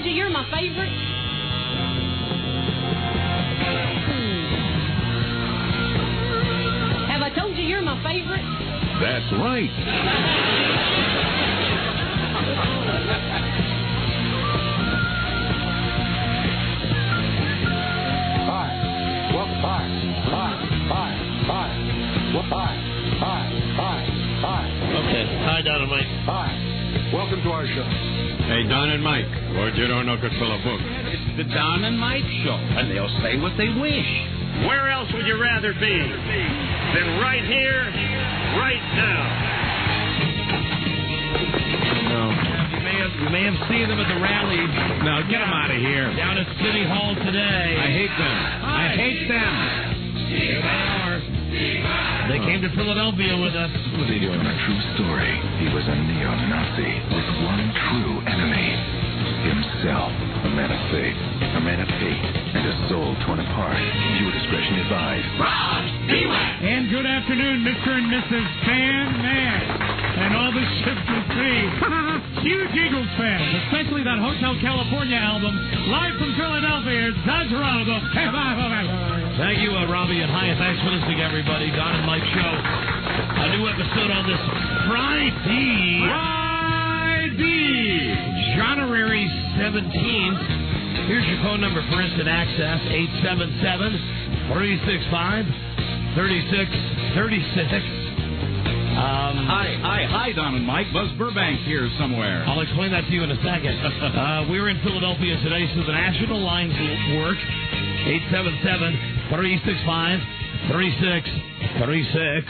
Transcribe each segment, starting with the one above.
told you you're my favorite? Have I told you you're my favorite? That's right. Okay. Hi, Don and Mike. Hi. Welcome to our show. Hey, Don and Mike. Or you don't know could fill a book. It's the Don and Mike Show, and they'll say what they wish. Where else would you rather be than right here, right now? No. You may have seen them at the rally. No, get them out of here. Down at City Hall today. I hate them. I hate them. Here they are. They came to Philadelphia with us. What are they doing? A true story. He was a neo-Nazi with one true enemy. Himself. A man of faith. A man of hate. And a soul torn apart. Viewer discretion advised. And good afternoon, Mr. and Mrs. Fan Man. And all the ships at sea. Huge Eagles fans, especially that Hotel California album. Live from Philadelphia, it's Don Geronimo. Thank you, Robbie, and hi, and thanks for listening, everybody. Don and Mike Show. A new episode on this Friday, January 17th. Here's your phone number for instant access, 877-365-3636. Hi, Don and Mike. Buzz Burbank here somewhere. I'll explain that to you in a second. We're in Philadelphia today, so the national lines work. 877-365-3636.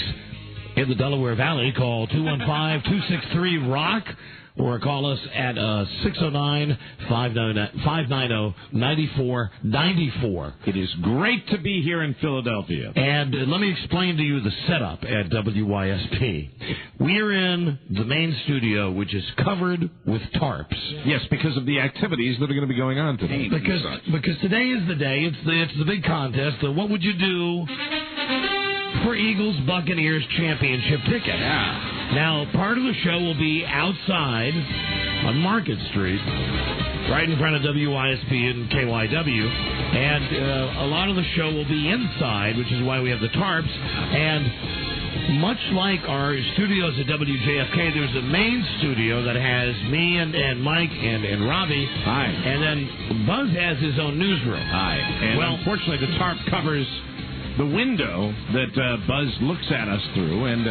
In the Delaware Valley, call 215-263-ROCK. Or call us at 609-590-9494. It is great to be here in Philadelphia. And let me explain to you the setup at WYSP. We're in the main studio, which is covered with tarps. Yes, because of the activities that are going to be going on today. Because today is the day. It's the big contest. What would you do for Eagles Buccaneers championship ticket? Yeah. Now, part of the show will be outside on Market Street, right in front of WYSP and KYW, and a lot of the show will be inside, which is why we have the tarps. And much like our studios at WJFK, there's a main studio that has me and Mike and Robbie. Hi. And then Buzz has his own newsroom. Hi. And unfortunately, the tarp covers the window that Buzz looks at us through, and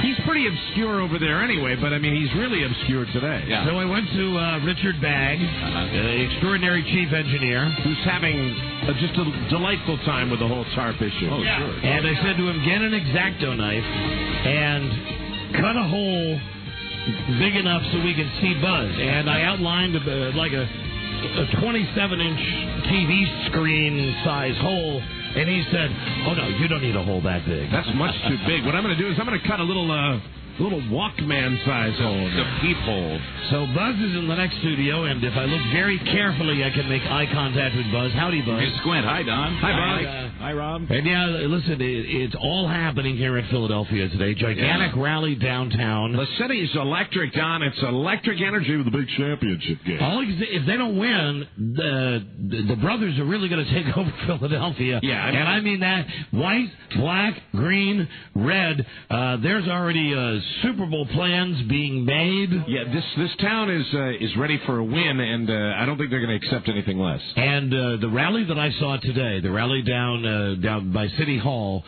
he's pretty obscure over there anyway, but I mean he's really obscure today. Yeah. So I went to Richard Bagg, extraordinary chief engineer, who's having just a delightful time with the whole tarp issue. Oh, yeah. Sure. And I said to him, get an X-Acto knife and cut a hole big enough so we can see Buzz. And I outlined like a 27-inch TV screen size hole. And he said, oh, no, you don't need a hole that big. That's much too big. What I'm going to do is I'm going to cut a little Walkman size hole. The peephole. So Buzz is in the next studio, and if I look very carefully, I can make eye contact with Buzz. Howdy, Buzz. You squint. Hi, Don. Hi, Buzz. Hi, Rob. And yeah, listen, it's all happening here in Philadelphia today. Gigantic rally downtown. The city's electric, Don. It's electric energy with a big championship game. If they don't win, the brothers are really going to take over Philadelphia. Yeah. And I mean that. White, black, green, red. There's already Super Bowl plans being made. Yeah, this town is ready for a win, and I don't think they're going to accept anything less. And the rally that I saw today, the rally down by City Hall,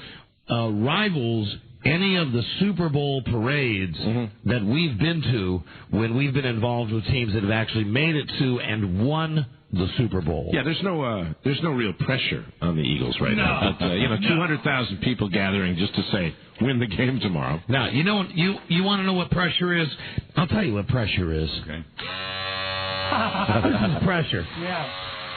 rivals any of the Super Bowl parades that we've been to when we've been involved with teams that have actually made it to and won the Super Bowl. Yeah, there's no real pressure on the Eagles right now. But 200,000 people gathering just to say win the game tomorrow. Now, you want to know what pressure is? I'll tell you what pressure is. Okay. This is pressure. Yeah.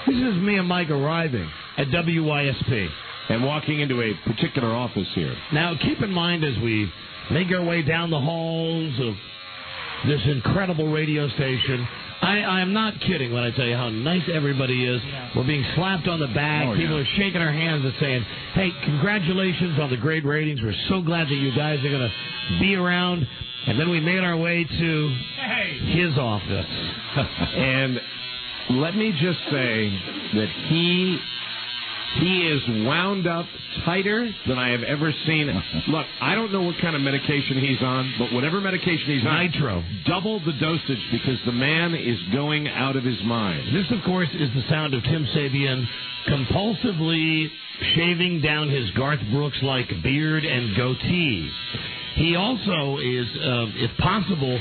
This is me and Mike arriving at WYSP and walking into a particular office here. Now, keep in mind as we make our way down the halls of this incredible radio station, I am not kidding when I tell you how nice everybody is. Yeah. We're being slapped on the back. People are shaking our hands and saying, hey, congratulations on the great ratings. We're so glad that you guys are going to be around. And then we made our way to his office. And Let me just say that he is wound up tighter than I have ever seen. Look, I don't know what kind of medication he's on, but whatever medication he's on, Nitro. Double the dosage because the man is going out of his mind. This, of course, is the sound of Tim Sabean compulsively shaving down his Garth Brooks-like beard and goatee. He also is, if possible,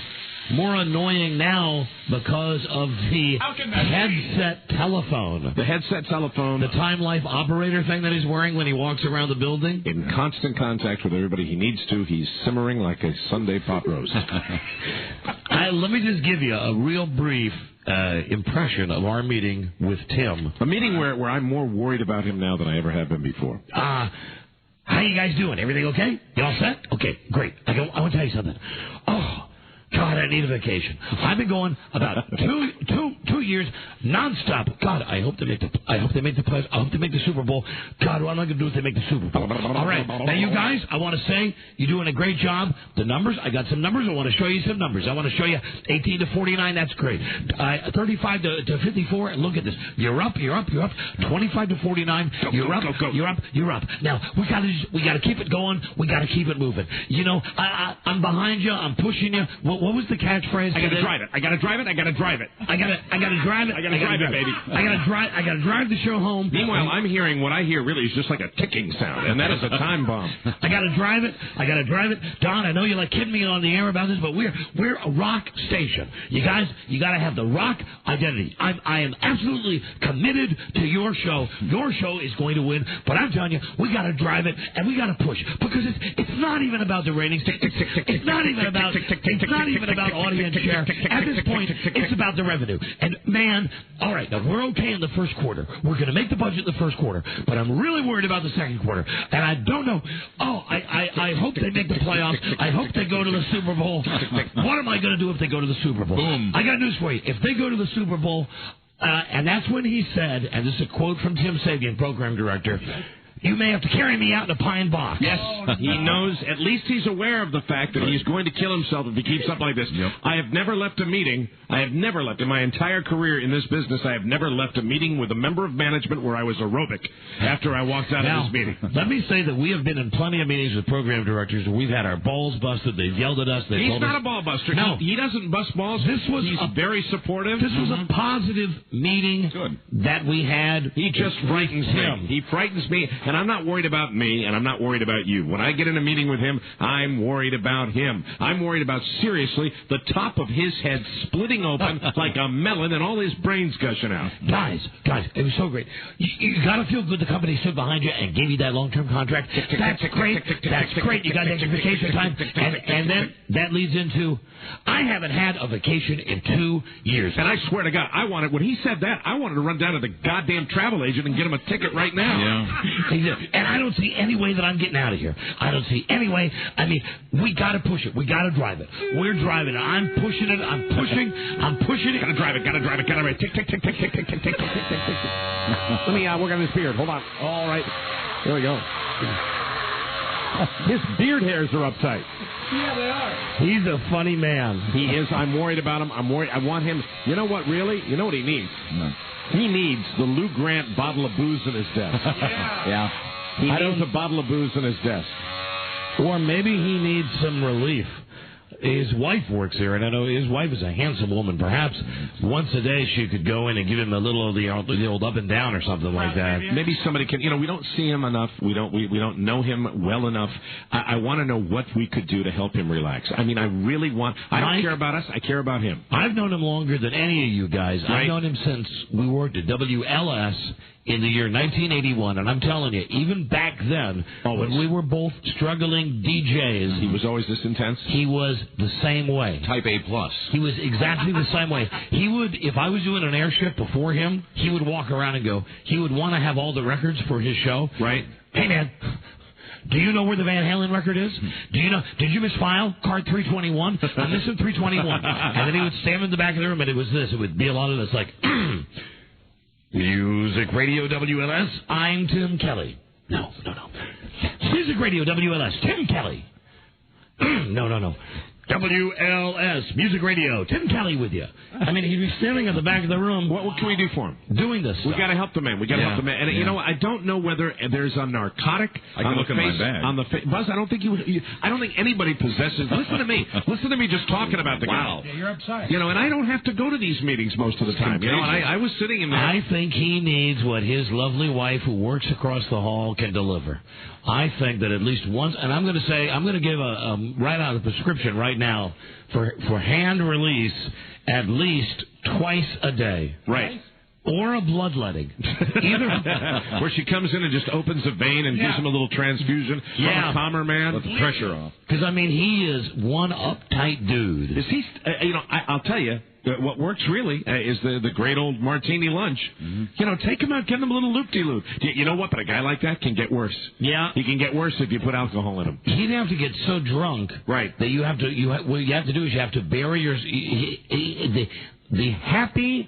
more annoying now because of the headset telephone. The headset telephone. The Time Life operator thing that he's wearing when he walks around the building. In constant contact with everybody he needs to. He's simmering like a Sunday pot roast. Let me just give you a real brief impression of our meeting with Tim. A meeting where I'm more worried about him now than I ever have been before. How you guys doing? Everything okay? You all set? Okay, great. I want to tell you something. Oh, God, I need a vacation. I've been going about two years nonstop. God, I hope they make the playoffs. I hope they make the Super Bowl. God, what am I going to do if they make the Super Bowl? All right, now you guys, I want to say you're doing a great job. The numbers, I got some numbers. I want to show you some numbers. I want to show you 18 to 49. That's great. 35 to 54. And look at this. You're up. 25 to 49. You're up. Now we got to keep it going. We got to keep it moving. You know, I'm behind you. I'm pushing you. What was the catchphrase? I got to drive it. I got to drive it, baby. I got to drive the show home. Meanwhile, I'm hearing what I hear really is just like a ticking sound, and that is a time bomb. I got to drive it. Don, I know you're like kidding me on the air about this, but we're a rock station. You guys, you got to have the rock identity. I am absolutely committed to your show. Your show is going to win, but I'm telling you, we got to drive it and we got to push because it's not even about the ratings. It's not even about audience share. At this point, it's about the revenue. And man, all right, now we're okay in the first quarter. We're going to make the budget in the first quarter, but I'm really worried about the second quarter. And I don't know. Oh, I hope they make the playoffs. I hope they go to the Super Bowl. What am I going to do if they go to the Super Bowl? Boom. I got news for you. If they go to the Super Bowl, and that's when he said, and this is a quote from Tim Sabean, program director, you may have to carry me out in a pine box. Yes, he knows. At least he's aware of the fact that he's going to kill himself if he keeps up like this. Yep. I have never left a meeting. In my entire career in this business, I have never left a meeting with a member of management where I was aerobic after I walked out of this meeting. Let me say that we have been in plenty of meetings with program directors where we've had our balls busted. They've yelled at us. He's not a ball buster. No. He doesn't bust balls. He's very supportive. This was a positive meeting that we had. He just frightens him. He frightens me, and I'm not worried about me, and I'm not worried about you. When I get in a meeting with him, I'm worried about him. I'm worried about, seriously, the top of his head splitting open like a melon and all his brains gushing out. Guys, it was so great. You got to feel good the company stood behind you and gave you that long-term contract. That's great. That's great. You got extra vacation time. And then that leads into, I haven't had a vacation in 2 years. And I swear to God, when he said that, I wanted to run down to the goddamn travel agent and get him a ticket right now. Yeah. And I don't see any way that I'm getting out of here. I don't see any way. I mean, we got to push it. We got to drive it. We're driving it. I'm pushing it. I'm pushing it. Gotta drive it. Tick, tick, tick, tick, tick, tick, tick, tick, tick, tick, tick. Let me work on this beard. Hold on. All right. There we go. His beard hairs are uptight. Yeah, they are. He's a funny man. He is. I'm worried about him. I'm worried. I want him. You know what, really? You know what he needs? No. He needs the Lou Grant bottle of booze in his desk. Yeah. He needs a bottle of booze in his desk. Or maybe he needs some relief. His wife works here, and I know his wife is a handsome woman. Perhaps once a day she could go in and give him a little of the old up and down or something like that. Maybe somebody can. We don't see him enough. We don't know him well enough. I want to know what we could do to help him relax. I mean, I really want. I don't care about us. I care about him. I've known him longer than any of you guys. Right? I've known him since we worked at WLS in the year 1981, and I'm telling you, even back then, when we were both struggling DJs, he was always this intense. He was the same way. Type A+. He was exactly the same way. He would, if I was doing an air shift before him, he would walk around and go, he would want to have all the records for his show. Right. Hey, man, do you know where the Van Halen record is? Do you know? Did you misfile card 321? And this is 321. And then he would stand in the back of the room, and it was this. It would be a lot of this, like, Music Radio WLS, I'm Tim Kelly. No. Music Radio WLS, Tim Kelly. No. WLS Music Radio. Tim Kelly with you. I mean, he'd be standing at the back of the room. What can we do for him? Doing this stuff. We got to help the man. We got to help the man. And you know, I don't know whether there's a narcotic. I can look in my bag. On the Buzz, I don't think I don't think anybody possesses. Listen to me. Listen to me just talking about the guy. Yeah, you're upside. You know, and I don't have to go to these meetings most of the time. You know, and I was sitting in there. I think he needs what his lovely wife, who works across the hall, can deliver. I think that at least once, and I'm going to give a write out a prescription right now for hand release at least twice a day. Right. Or a bloodletting. Either. Where she comes in and just opens a vein and gives him a little transfusion from a calmer man. Let the pressure off. Because, I mean, he is one uptight dude. Is he, I'll tell you, what works really is the great old martini lunch. Mm-hmm. You know, take him out, get him a little loop-de-loop. You know what? But a guy like that can get worse. Yeah. He can get worse if you put alcohol in him. He'd have to get so drunk. Right. That what you have to do is you have to bury your... The happy...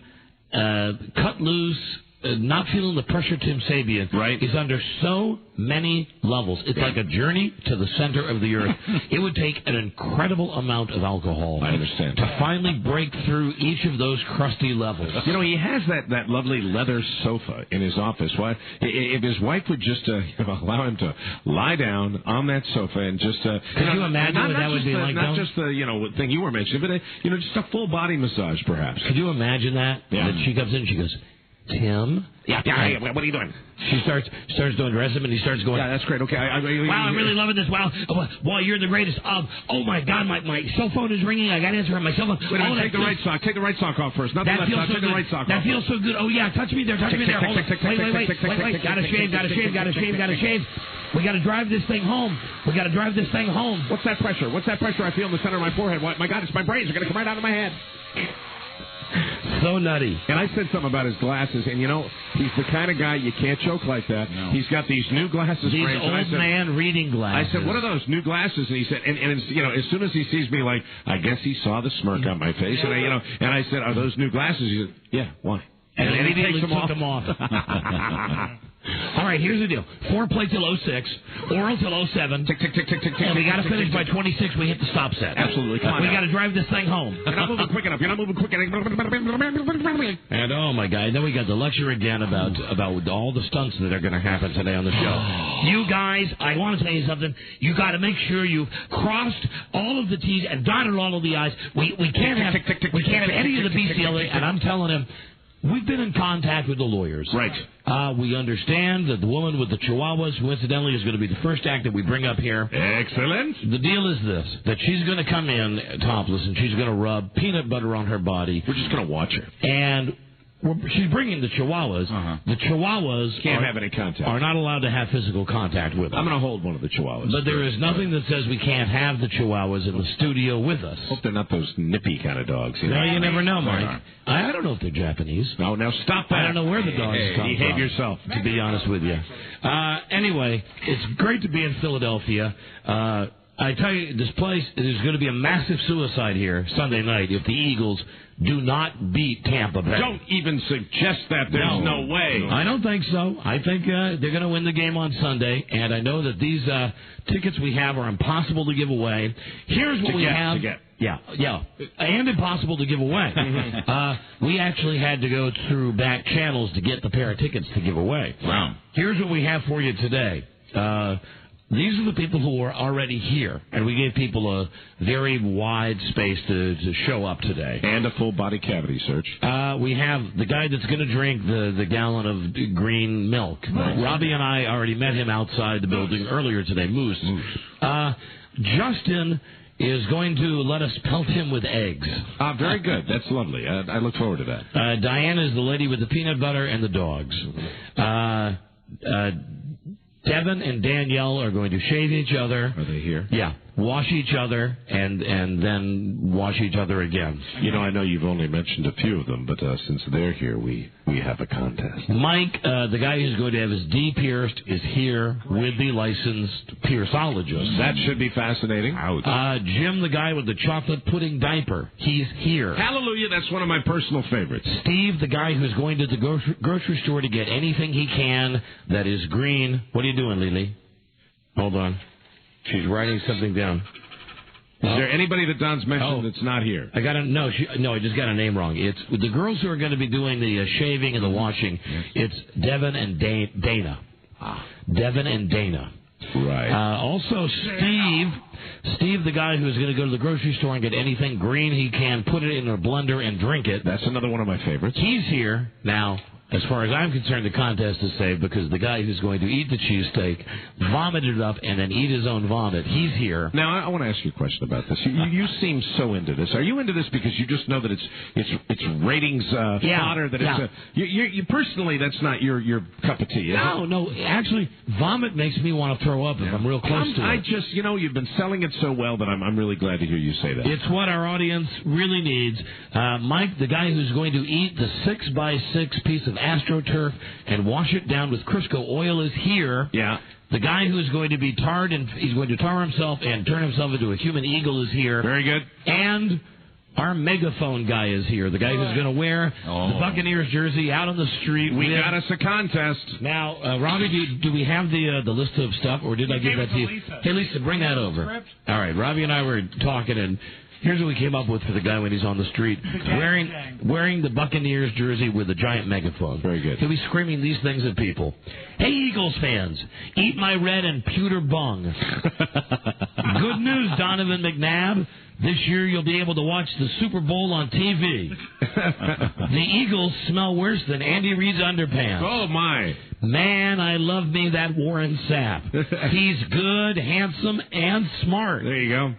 cut loose, not feeling the pressure Tim Sabian is under so many levels. It's like a journey to the center of the earth. It would take an incredible amount of alcohol. I understand. To finally break through each of those crusty levels. You know, he has that lovely leather sofa in his office. Why, if his wife would just allow him to lie down on that sofa and just... Could you imagine what that would be like? Not just the thing you were mentioning, but just a full body massage, perhaps. Could you imagine that? Yeah. That she comes in and she goes, Tim? Yeah, what are you doing? She starts doing the rest of it, and he starts going, yeah, that's great, okay. Wow, I'm really loving this. Wow, boy, you're the greatest. Oh, my God, my cell phone is ringing. I got to answer on my cell phone. Wait a minute, take the right sock. Take the right sock off first. Not the left sock. Take the right sock off. That feels so good. Oh, yeah, touch me there. Hold on. Wait. Gotta shave. We got to drive this thing home. What's that pressure? I feel in the center of my forehead? My God, it's my brains. They're going to come right out of my head. So nutty. And I said something about his glasses, and he's the kind of guy you can't joke like that. No. He's got these new glasses. These old man reading glasses. I said, what are those new glasses? And he said, and as soon as he sees me, like, I guess he saw the smirk on my face, and I said, are those new glasses? He said, yeah, why? And he takes them off. All right, here's the deal. Foreplay till 06, oral till 07. Tick. And we got to finish by 26. We hit the stop set. Absolutely. Come on. We got to drive this thing home. You're not moving quick enough. And oh my God, then we got the lecture again about all the stunts that are going to happen today on the show. You guys, I want to tell you something. You got to make sure you've crossed all of the T's and dotted all of the I's. We can't have any of the bestiality. And I'm telling him. We've been in contact with the lawyers. Right. We understand that the woman with the chihuahuas, who incidentally is going to be the first act that we bring up here. Excellent. The deal is this, that she's going to come in topless and she's going to rub peanut butter on her body. We're just going to watch her. And she's bringing the chihuahuas. Uh-huh. The chihuahuas can't have any contact. Are not allowed to have physical contact with them. I'm going to hold one of the chihuahuas. But there is nothing that says we can't have the chihuahuas in the studio with us. Hope they're not those nippy kind of dogs. You never know, Mike. I don't know if they're Japanese. No, now stop that. I don't know where the dogs come from. Behave yourself. To be honest with you. Anyway, it's great to be in Philadelphia. I tell you, this place, there's going to be a massive suicide here Sunday night if the Eagles do not beat Tampa Bay. Don't even suggest that. There's no way. I don't think so. I think they're going to win the game on Sunday, and I know that these tickets we have are impossible to give away. Here's what we have. Yeah, and impossible to give away. We actually had to go through back channels to get the pair of tickets to give away. Wow. Here's what we have for you today. These are the people who are already here, and we gave people a very wide space to show up today. And a full-body cavity search. We have the guy that's going to drink the gallon of green milk. Robbie and I already met him outside the building earlier today, Moose. Justin is going to let us pelt him with eggs. Very good. That's lovely. I look forward to that. Diana is the lady with the peanut butter and the dogs. Devin and Danielle are going to shave each other. Are they here? Yeah. Wash each other and then wash each other again. I know you've only mentioned a few of them, but since they're here, we have a contest. Mike, the guy who's going to have his D pierced, is here with the licensed pierceologist. That should be fascinating. Jim, the guy with the chocolate pudding diaper, he's here. Hallelujah, that's one of my personal favorites. Steve, the guy who's going to the grocery store to get anything he can that is green. What are you doing, Lily? Hold on. She's writing something down. there anybody that Don's mentioned that's not here? I got no. I just got a name wrong. It's the girls who are going to be doing the shaving and the washing. It's Devin and Dana. Devin and Dana. Right. Also, Steve, the guy who's going to go to the grocery store and get anything green he can, put it in a blender and drink it. That's another one of my favorites. He's here now. As far as I'm concerned, the contest is saved because the guy who's going to eat the cheesesteak vomited it up and then eat his own vomit. He's here. Now, I want to ask you a question about this. You seem so into this. Are you into this because you just know that it's ratings fodder? That it's you personally, that's not your cup of tea, is it? No. Actually, vomit makes me want to throw up if I'm real close to it. I just, you've been selling it so well that I'm really glad to hear you say that. It's what our audience really needs. Mike, the guy who's going to eat the 6x6 piece of AstroTurf and wash it down with Crisco oil is here. Yeah. The guy who is going to be tarred and he's going to tar himself and turn himself into a human eagle is here. Very good. And our megaphone guy is here. The guy who's going to wear the Buccaneers jersey out on the street. We got us a contest. Now, Robbie, do we have the list of stuff, or did I give that to you? Lisa. Hey, Lisa, bring that over. All right, Robbie and I were talking, and here's what we came up with for the guy when he's on the street. Wearing the Buccaneers jersey with a giant megaphone. Very good. He'll be screaming these things at people. Hey, Eagles fans, eat my red and pewter bung. Good news, Donovan McNabb. This year you'll be able to watch the Super Bowl on TV. The Eagles smell worse than Andy Reid's underpants. Oh, my. Man, I love me that Warren Sapp. He's good, handsome, and smart. There you go.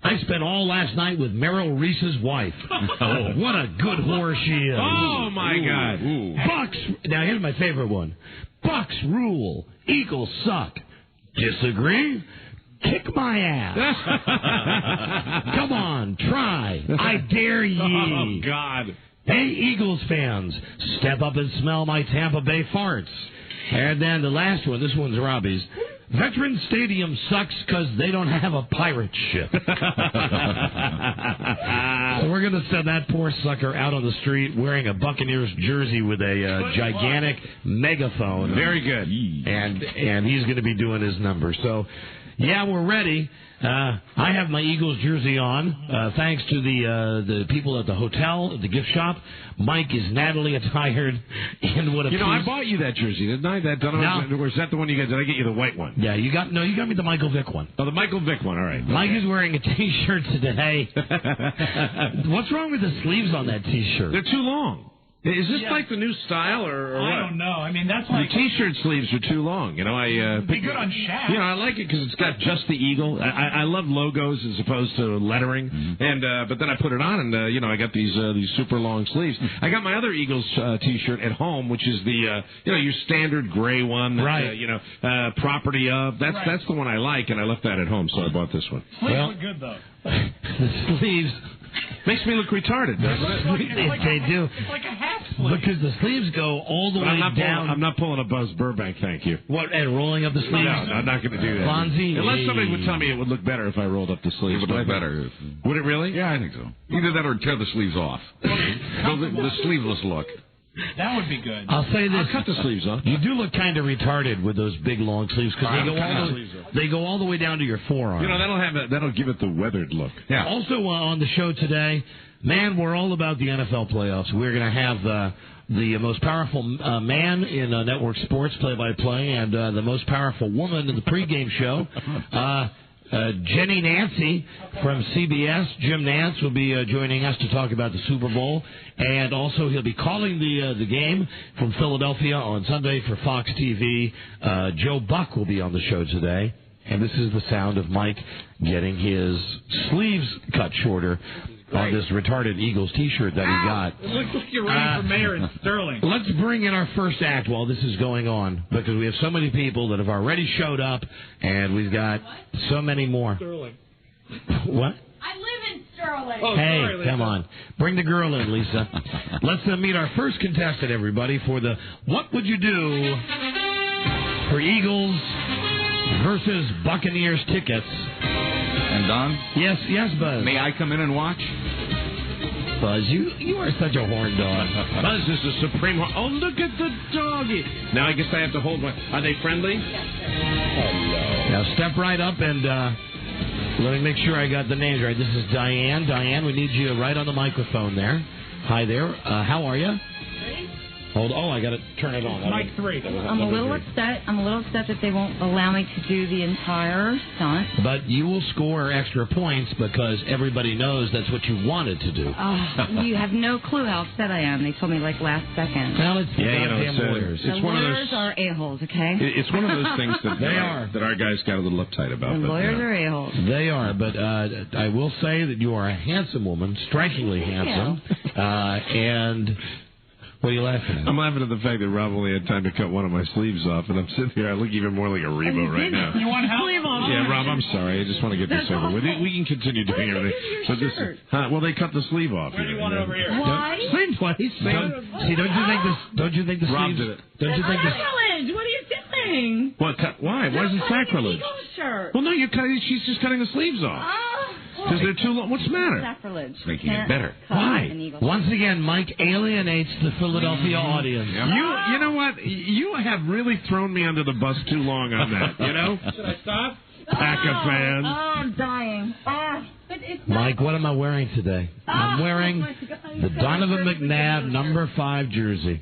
I spent all last night with Merrill Reese's wife. Oh, what a good whore she is. Oh, my God. Ooh. Bucks. Now, here's my favorite one. Bucks rule. Eagles suck. Disagree? Kick my ass. Come on, try. I dare ye. Oh, God. Hey, Eagles fans, step up and smell my Tampa Bay farts. And then the last one, this one's Robbie's. Veterans Stadium sucks because they don't have a pirate ship. So we're going to send that poor sucker out on the street wearing a Buccaneers jersey with a gigantic megaphone. Very good. And he's going to be doing his number. So, yeah, we're ready. I have my Eagles jersey on, thanks to the people at the hotel, at the gift shop. Mike is Natalie attired in what appears... I bought you that jersey, didn't I? Or is that the one you got? Did I get you the white one? Yeah, you got me the Michael Vick one. Oh, the Michael Vick one, all right. Mike is wearing a T-shirt today. What's wrong with the sleeves on that T-shirt? They're too long. Is this like the new style, or what? I don't know. I mean, that's like... The T-shirt sleeves are too long. It'd be good on Shaq. I like it because it's got just the eagle. I love logos as opposed to lettering. Mm-hmm. And but then I put it on, and I got these super long sleeves. I got my other Eagles T-shirt at home, which is the your standard gray one. That, right. Property of. That's the one I like, and I left that at home, so I bought this one. Sleeves look good though. The sleeves. Makes me look retarded, doesn't it? They do. It's like a half sleeve. Because the sleeves go all the way down. I'm not pulling a Buzz Burbank, thank you. What, and rolling up the sleeves? No, I'm not going to do that. Fonzie? Unless somebody would tell me it would look better if I rolled up the sleeves. It would look better. Would it really? Yeah, I think so. Either that or tear the sleeves off. the sleeveless look. That would be good. I'll say this. I'll cut the sleeves off. You do look kind of retarded with those big long sleeves because they go all the way down to your forearm. That'll give it the weathered look. Yeah. Also on the show today, man, we're all about the NFL playoffs. We're going to have the most powerful man in network sports play-by-play and the most powerful woman in the pregame show. Jenny Nancy from CBS, Jim Nance, will be joining us to talk about the Super Bowl, and also he'll be calling the game from Philadelphia on Sunday for Fox TV. Joe Buck will be on the show today, and this is the sound of Mike getting his sleeves cut shorter on this retarded Eagles T-shirt that he got. It looks like you're running for mayor in Sterling. Let's bring in our first act while this is going on, because we have so many people that have already showed up, and we've got so many more. Sterling. What? I live in Sterling. Oh, hey, sorry, Lisa. come on. Bring the girl in, Lisa. Let's meet our first contestant, everybody, for the What Would You Do for Eagles versus Buccaneers tickets. And Don? Yes, Buzz. May I come in and watch? Buzz, you are such a horn dog. Buzz is the supreme. Oh, look at the doggy. Now I guess I have to hold one. Are they friendly? Yes, sir. Hello. Now step right up and Let me make sure I got the names right. This is Diane. Diane, we need you right on the microphone there. Hi there. How are you? I got to turn it on. Mic 3. I'm a little upset. That they won't allow me to do the entire stunt. But you will score extra points because everybody knows that's what you wanted to do. You have no clue how upset I am. They told me like last second. Well, it's lawyers. The lawyers are a-holes, okay? It's one of those things that that our guys got a little uptight about. The lawyers are a-holes. They are, but I will say that you are a handsome woman, strikingly handsome, and... What are you laughing at? I'm laughing at the fact that Rob only had time to cut one of my sleeves off, and I'm sitting here. I look even more like a Rebo right now. You want help? Yeah, Rob, I'm sorry. I just want to get this over with. We can continue doing everything. But this, well, they cut the sleeve off. Where do you want it over here? Why? Same place. Don't you think the Rob sleeves... did it. Don't you think the... Sacrilege! What are you doing? What? Why? Why is it sacrilege? Shirt. Well, no, she's just cutting the sleeves off. Because they're too long. What's the matter? Sacrilege. It's making it better. Why? Once again, Mike alienates the Philadelphia audience. You know what? You have really thrown me under the bus too long on that, you know? Should I stop? Pack of fans. I'm dying. But it's Mike, what am I wearing today? I'm wearing the Donovan McNabb number 5 jersey.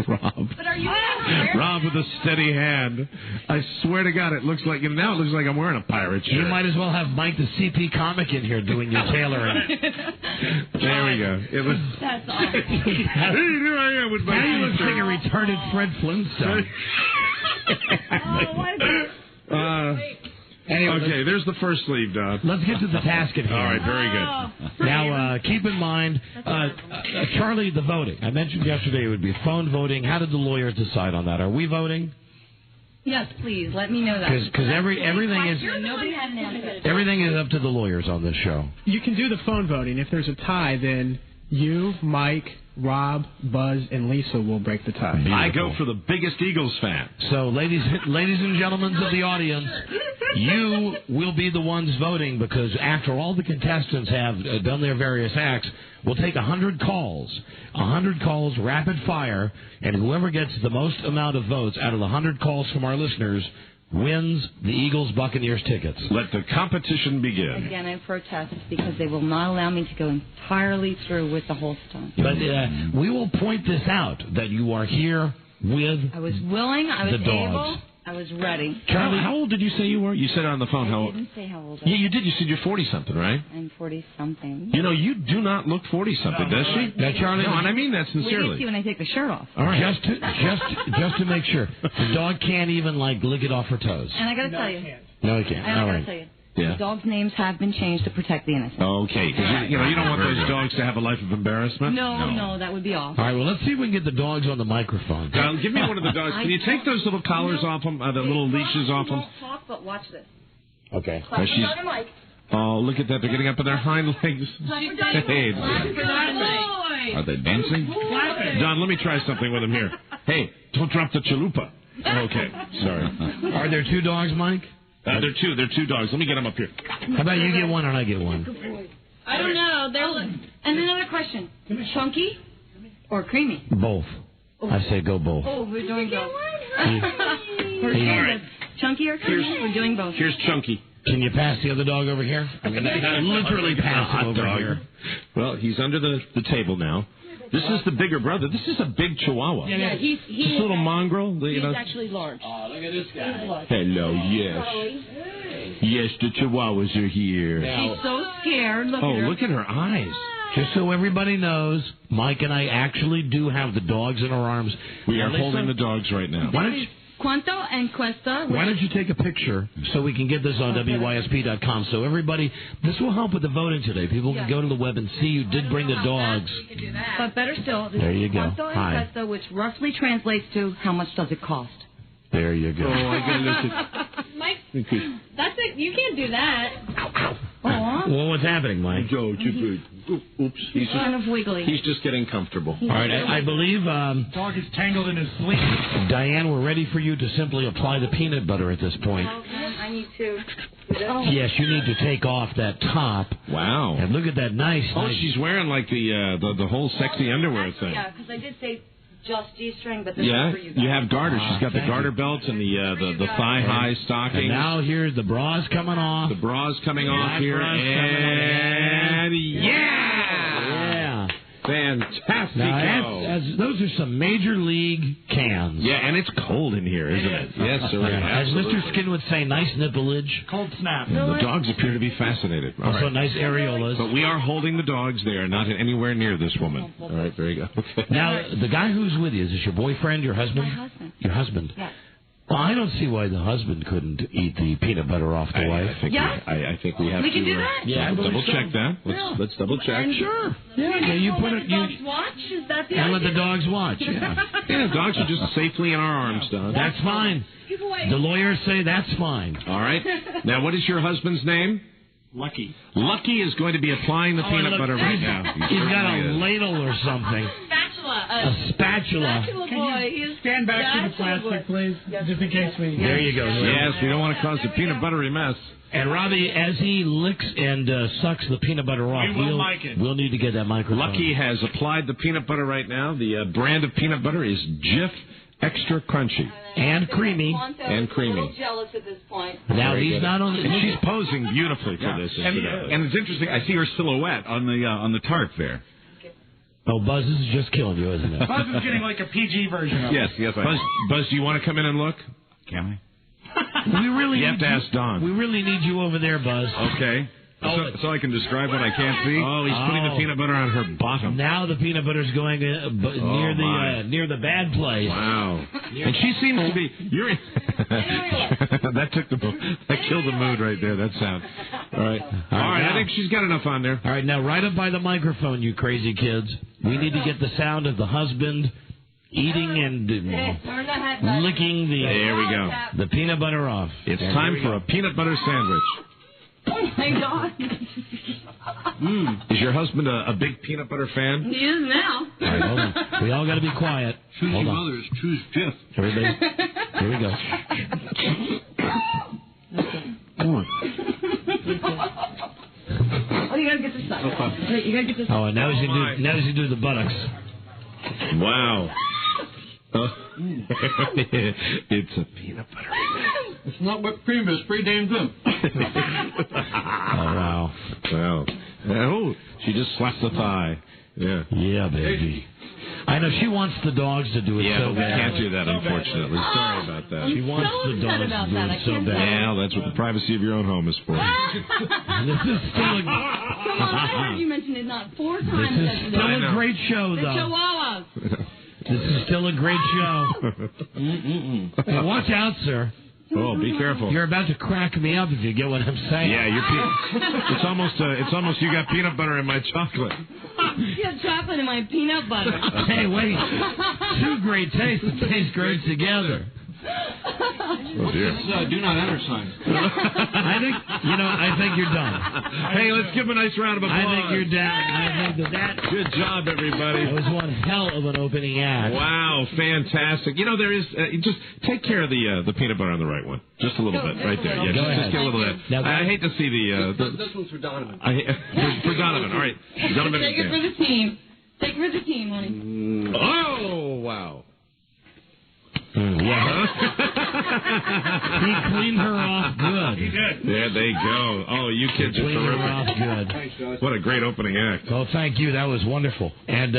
Rob. But are you Rob with a steady hand. I swear to God, it looks like now it looks like I'm wearing a pirate shirt. You might as well have Mike the CP comic in here doing your tailoring. There we go. It was. That's awesome. Here I am with my. Now you look like a retarded Fred Flintstone. Anyway, okay, there's the first sleeve, Don. Let's get to the task at hand. All right, very good. Now, keep in mind, Charlie, the voting. I mentioned yesterday it would be phone voting. How did the lawyers decide on that? Are we voting? Yes, please. Let me know that. Because everything is Nobody had an answer. everything is up to the lawyers on this show. You can do the phone voting. If there's a tie, then you, Mike, Rob, Buzz, and Lisa will break the tie. Beautiful. I go for the biggest Eagles fan. So, ladies and gentlemen of the audience, you will be the ones voting because after all the contestants have done their various acts, we'll take 100 calls. 100 calls, rapid fire, and whoever gets the most amount of votes out of the 100 calls from our listeners wins the Eagles-Buccaneers tickets. Let the competition begin. Again, I protest because they will not allow me to go entirely through with the whole stunt. But we will point this out, that you are here with I was willing, I was the dogs. able, I was ready. Charlie, how old did you say you were? You said on the phone how I old. didn't say how old I Yeah, was. you did. You said you're 40-something, right? I'm 40-something. You know, you do not look 40-something, does she? Now, Charlie, No, and I mean that Wait till you sincerely. see when I take the shirt off. All right. just to make sure, the dog can't even lick it off her toes. And I got to tell you, No, he can't. I All got to right. tell you, Yeah. the dogs' names have been changed to protect the innocent. Okay, because you don't want those dogs to have a life of embarrassment. No, that would be awful. All right, well, let's see if we can get the dogs on the microphone. Give me one of the dogs. Can you take those little collars off them, the little leashes off them? Won't talk, but watch this. Okay. Oh, look at that. They're getting up on their hind legs. Hey, Are they dancing? Don, let me try something with them here. Hey, don't drop the chalupa. Okay, sorry. Are there 2 dogs, Mike? They're two dogs. Let me get them up here. How about you get one and I get one? I don't know. And another question. Chunky or creamy? Both. I say go both. Oh, we're doing both. All right. Chunky or creamy? We're doing both. Here's Chunky. Can you pass the other dog over here? I mean, literally pass him over here. Well, he's under the table now. This is the bigger brother. This is a big Chihuahua. Yeah, he's This little mongrel. he's actually large. Oh, look at this guy. Hello, yes. Yes, the Chihuahuas are here. She's so scared. Look at her. Look at her eyes. Just so everybody knows, Mike and I actually do have the dogs in our arms. We are Lisa, holding the dogs right now. Quanto and Cuesta. Why don't you take a picture so we can get this on WYSP.com? So everybody, this will help with the voting today. People can go to the web and see you did bring the dogs. But better still, this There you is go. Quanto and Hi. Cuesta, which roughly translates to how much does it cost? There you go. Oh, I gotta look at. Mike, that's it. You can't do that. Well, what's happening, Mike? Oops, he's Kind of wiggly. He's just getting comfortable. All right, I believe, Dog is tangled in his sleeve. Diane, we're ready for you to simply apply the peanut butter at this point. I need to. Yes, you need to take off that top. Wow. And look at that nice. Oh, she's wearing like the whole sexy underwear thing. Yeah, because I did say just G-string, but this is for you guys. You have garters. She's got the garter belts and the thigh-high stockings. And now here's the bras coming off. The bras coming off here. And yeah! Fantastic. Those are some major league cans. Yeah, and it's cold in here, isn't it? Yes, sir. As Mr. Skin would say, nice nipplage. Cold snap. The dogs appear to be fascinated. Also nice areolas. But we are holding the dogs. They are not anywhere near this woman. All right, there you go. Okay. Now, the guy who's with you, is this your boyfriend, your husband? My husband. Your husband? Yes. Well, I don't see why the husband couldn't eat the peanut butter off the wife. I think we have to. We can do that? Yeah, double check that. Let's double check. Sure. Yeah, you put it. Dogs watch? Is that the And idea? let the dogs watch. Yeah. Yeah, dogs are just safely in our arms, Don. That's fine. The lawyers say that's fine. All right. Now, what is your husband's name? Lucky. Lucky is going to be applying the peanut butter right now. He's got a ladle or something. Spatula. A spatula. Spatula boy. He's Stand back to the plastic, please, just in case we... There you go. Yes, we don't want to cause a peanut buttery mess. And Robbie, as he licks and sucks the peanut butter off, we'll need to get that microphone. Lucky has applied the peanut butter right now. The brand of peanut butter is Jif Extra Crunchy. And creamy. And creamy. A little jealous at this point. Now, he's not only... And she's posing beautifully for this. And it's interesting. I see her silhouette on the tarp there. Oh, Buzz, this is just killing you, isn't it? Buzz is getting like a PG version of it. Yes, Buzz, do you want to come in and look? Can We really You have to ask Don. We really need you over there, Buzz. I? Okay. So I can describe what I can't see? Oh, he's putting the peanut butter on her bottom. Now the peanut butter's going near the bad place. Wow. And she seems to be... that killed the mood right there, that sound. All right. All right, I think she's got enough on there. All right, now right up by the microphone, you crazy kids. We need to get the sound of the husband eating and licking There we go. the peanut butter off. It's time for a peanut butter sandwich. Oh, my God. Is your husband a big peanut butter fan? He is now. All right, hold on. We all got to be quiet. Hold on. Mothers choose Jif. Everybody, here we go. Come on. Oh, you got to get this side. You got to get this side. Oh, and now he's do the buttocks. Wow. It's a peanut butter. It's not whipped cream, it's pretty damn good. Oh, wow. Wow. Oh, she just slapped the thigh. Yeah. Yeah, baby. I know she wants the dogs to do it so we bad. can't do that, unfortunately. Sorry about that. She wants the dogs to do it so bad. Yeah, that's what the privacy of your own home is for. This is still You mentioned it not 4 times. This is still a great show, The though. Chihuahuas. This is still a great show. Hey, watch out, sir. Oh, be careful. You're about to crack me up if you get what I'm saying. Yeah, it's almost you got peanut butter in my chocolate. You have chocolate in my peanut butter. Hey, wait. 2 great tastes that taste great together. Oh, dear. Do not enter sign. I think you're done. Hey, let's give him a nice round of applause. I think you're done. I think that. Good job, everybody. That was one hell of an opening act. Wow, fantastic. There is just take care of the peanut butter on the right one, just a little bit, right there. Yeah, just get a little bit. Now, I hate to see This one's for Donovan. for Donovan. All right, Donovan. Take it for the team. Take it for the team, honey. Oh, wow. Yeah. He cleaned her off good. He did. There they go. Oh, you kids are Cleaned her off terrific. good. What a great opening act. Oh, thank you. That was wonderful. And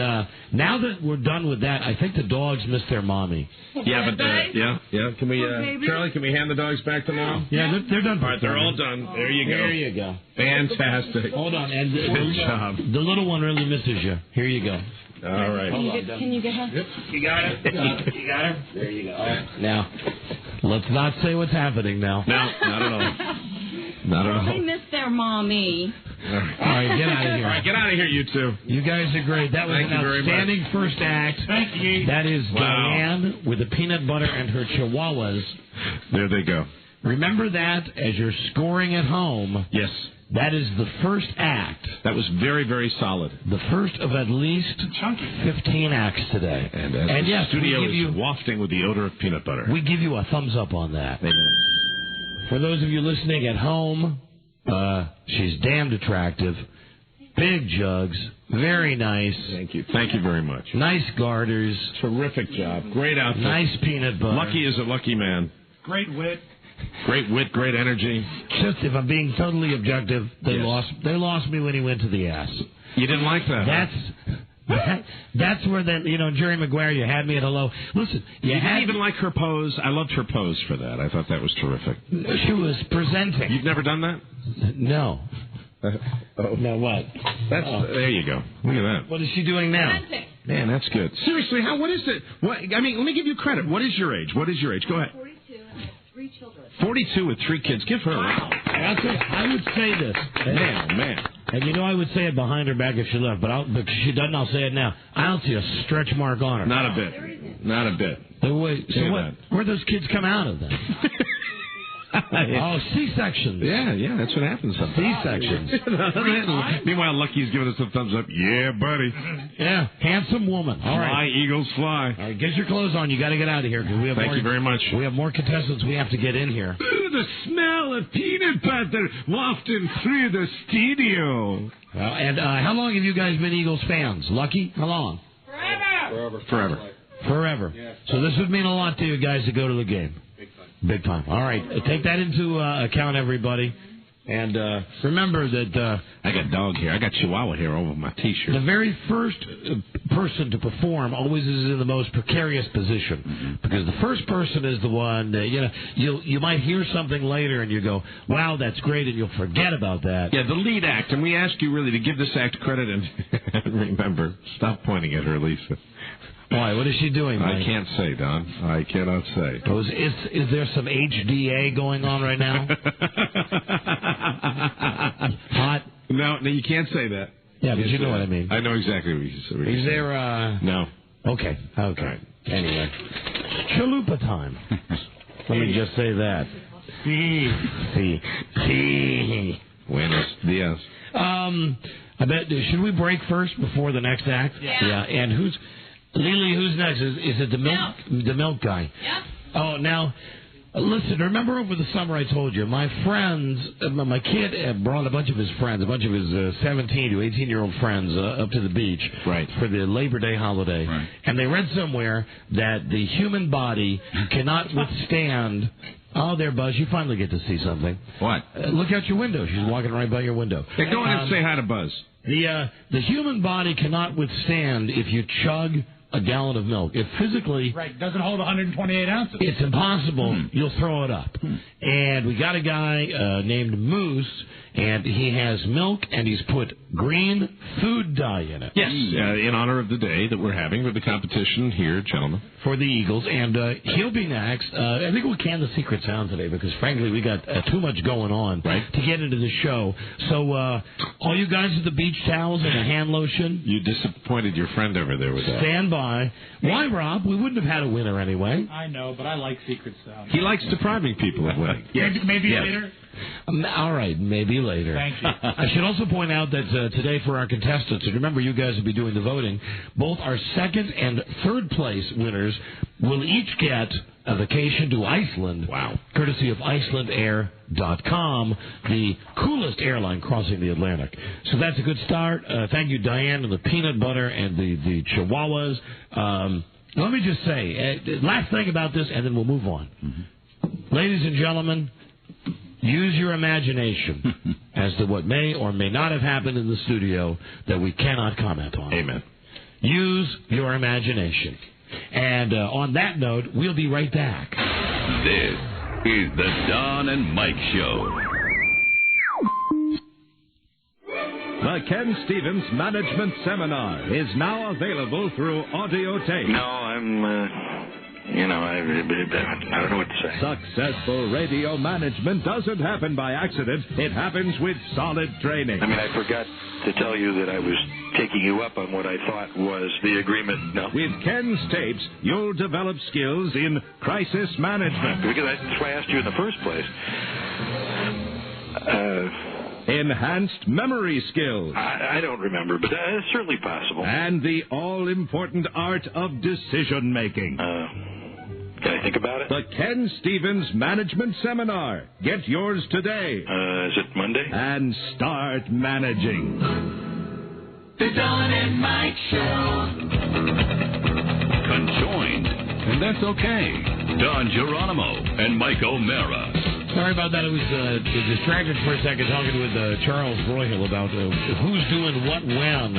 now that we're done with that, I think the dogs miss their mommy. Yeah, but yeah. Can we, Charlie? Can we hand the dogs back to Mom? Yeah, they're done. All right, they're all done. There you go. There you go. Fantastic. Hold on, and Good job. the little one really misses you. Here you go. All right. Can you get her? You got it. You got her. There you go. Now, let's not say what's happening now. No, not at all. Not at all. They miss their mommy. All right, get out of here. All right, get out of here, you two. You guys are great. That was Thank an you very outstanding much. first act. Thank you. That is Wow. Diane with the peanut butter and her chihuahuas. There they go. Remember that as you're scoring at home. Yes. That is the first act. That was very, very solid. The first of at least 15 acts today. And the yes, studio is wafting with the odor of peanut butter. We give you a thumbs up on that. For those of you listening at home, she's damned attractive. Big jugs. Very nice. Thank you. Thank you very much. Nice garters. Terrific job. Great outfit. Nice peanut butter. Lucky is a lucky man. Great wit. Great wit, great energy. Just if I'm being totally objective, they lost me when he went to the ass. You didn't like that? That's where Jerry Maguire, you had me at hello. Listen, you didn't even like her pose. I loved her pose for that. I thought that was terrific. She was presenting. You've never done that? No. No, what? There you go. Look at that. What is she doing now? Man, that's good. Seriously, what is it? I mean, let me give you credit. What is your age? What is your age? Go ahead. 42 and I have 3 children. 42 with 3 kids. Give her a round. I would say this. Man. And I would say it behind her back if she left, but if she doesn't, I'll say it now. I don't see a stretch mark on her. Not a bit. Not a bit. Where'd those kids come out of then? Oh, C-sections. Yeah, that's what happens sometimes. C-sections. Meanwhile, Lucky's giving us a thumbs up. Yeah, buddy. Yeah, handsome woman. All right. Fly, Eagles, fly. All right, get your clothes on. You got to get out of here. Thank you very much. We have more contestants we have to get in here. Ooh, the smell of peanut butter wafting through the studio. And how long have you guys been Eagles fans? Lucky? How long? Forever. Yeah. So this would mean a lot to you guys to go to the game. Big time. All right. Take that into account, everybody. And remember that... I got dog hair. I got chihuahua hair over my T-shirt. The very first person to perform always is in the most precarious position. Mm-hmm. Because the first person is the one that, you might hear something later and you go, wow, that's great, and you'll forget about that. Yeah, the lead act. And we ask you really to give this act credit and remember, stop pointing at her, Lisa. Why? What is she doing, Mike? I can't say, Don. I cannot say. Oh, is there some HDA going on right now? Hot? No, you can't say that. Yeah, but you know what I mean. I know exactly what you said. Is there No. Okay. Right. Anyway. Chalupa time. Let me just say that. Sí. Buenos dias. I bet, should we break first before the next act? Yeah. And Lily, who's next? Is it the milk guy? Yep. Oh, now, listen, remember over the summer I told you, my friends, my kid brought a bunch of his friends, a bunch of his 17 to 18-year-old friends up to the beach for the Labor Day holiday. Right. And they read somewhere that the human body cannot withstand... Oh, there, Buzz. You finally get to see something. What? Look out your window. She's walking right by your window. Hey, go ahead and say hi to Buzz. The human body cannot withstand if you chug a gallon of milk. It physically... Right, doesn't hold 128 ounces. It's impossible. You'll throw it up. And we got a guy named Moose, and he has milk, and he's put green food dye in it. Yes, in honor of the day that we're having with the competition here, gentlemen. For the Eagles, and he'll be next. I think we'll can the secret sound today because, frankly, we got too much going on to get into the show. So, all you guys with the beach towels and the hand lotion... You disappointed your friend over there with that. Stand by. Why, Rob? We wouldn't have had a winner anyway. I know, but I like secret sound. He likes depriving people of winning. Maybe later? All right, maybe later. Thank you. I should also point out that today for our contestants, and remember you guys will be doing the voting, both our second and third place winners will each get a vacation to Iceland. Wow. Courtesy of IcelandAir.com, the coolest airline crossing the Atlantic. So that's a good start. Thank you, Diane, and the peanut butter and the chihuahuas. Let me just say, last thing about this, and then we'll move on. Mm-hmm. Ladies and gentlemen, use your imagination as to what may or may not have happened in the studio that we cannot comment on. Amen. Use your imagination. And on that note, we'll be right back. This is the Don and Mike Show. The Ken Stevens Management Seminar is now available through audio tape. No, I don't know what to say. Successful radio management doesn't happen by accident. It happens with solid training. I mean, I forgot to tell you that I was taking you up on what I thought was the agreement. No. With Ken's tapes, you'll develop skills in crisis management. Because that's why I asked you in the first place. Enhanced memory skills. I don't remember, but it's certainly possible. And the all-important art of decision-making. Can I think about it? The Ken Stevens Management Seminar. Get yours today. Is it Monday? And start managing. The Don and Mike Show. Conjoined. And that's okay. Don Geronimo and Mike O'Mara. Sorry about that. I was distracted for a second talking with Charles Broyhill about who's doing what when.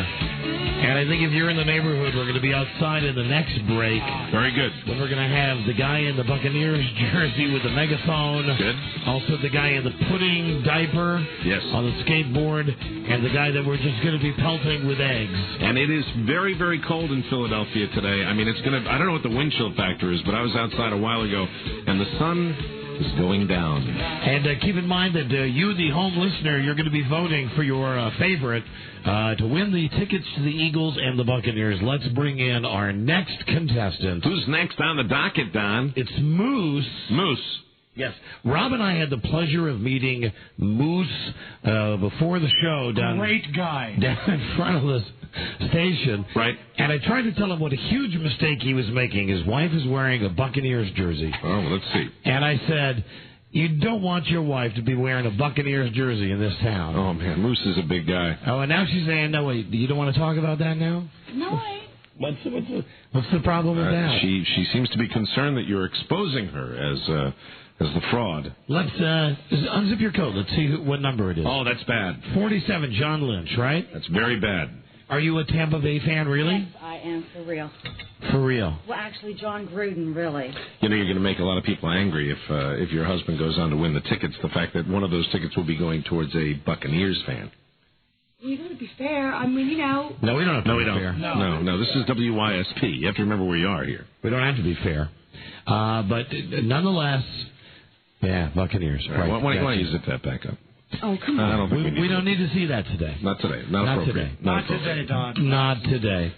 And I think if you're in the neighborhood, we're going to be outside in the next break. Very good. When we're going to have the guy in the Buccaneers jersey with the megaphone. Good. Also the guy in the pudding diaper. Yes. On the skateboard. And the guy that we're just going to be pelting with eggs. And it is very, very cold in Philadelphia today. I mean, it's going to, I don't know what the wind chill factor is, but I was outside a while ago, and the sun is going down. And keep in mind that you, the home listener, you're going to be voting for your favorite to win the tickets to the Eagles and the Buccaneers. Let's bring in our next contestant. Who's next on the docket, Don? It's Moose. Moose. Yes. Rob and I had the pleasure of meeting Moose before the show down in front of the station. Right. And I tried to tell him what a huge mistake he was making. His wife is wearing a Buccaneers jersey. Oh, well, let's see. And I said, you don't want your wife to be wearing a Buccaneers jersey in this town. Oh, man, Moose is a big guy. Oh, and now she's saying, no, wait, you don't want to talk about that now? No way. What's the problem with that? She seems to be concerned that you're exposing her as the fraud. Let's unzip your coat. Let's see what number it is. Oh, that's bad. 47, John Lynch, right? That's very bad. Are you a Tampa Bay fan, really? Yes, I am, for real. For real? Well, actually, John Gruden, really. You know, you're going to make a lot of people angry if your husband goes on to win the tickets. The fact that one of those tickets will be going towards a Buccaneers fan. You got to be fair. I mean, you know. No, we don't have to be fair. No, this is WYSP. You have to remember where you are here. We don't have to be fair. But nonetheless, yeah, Buccaneers. Right. Why don't you zip that back up? Oh, come on. I don't think we don't need to see that today. Not today. Not appropriate. Today. Not today, Don. Not today.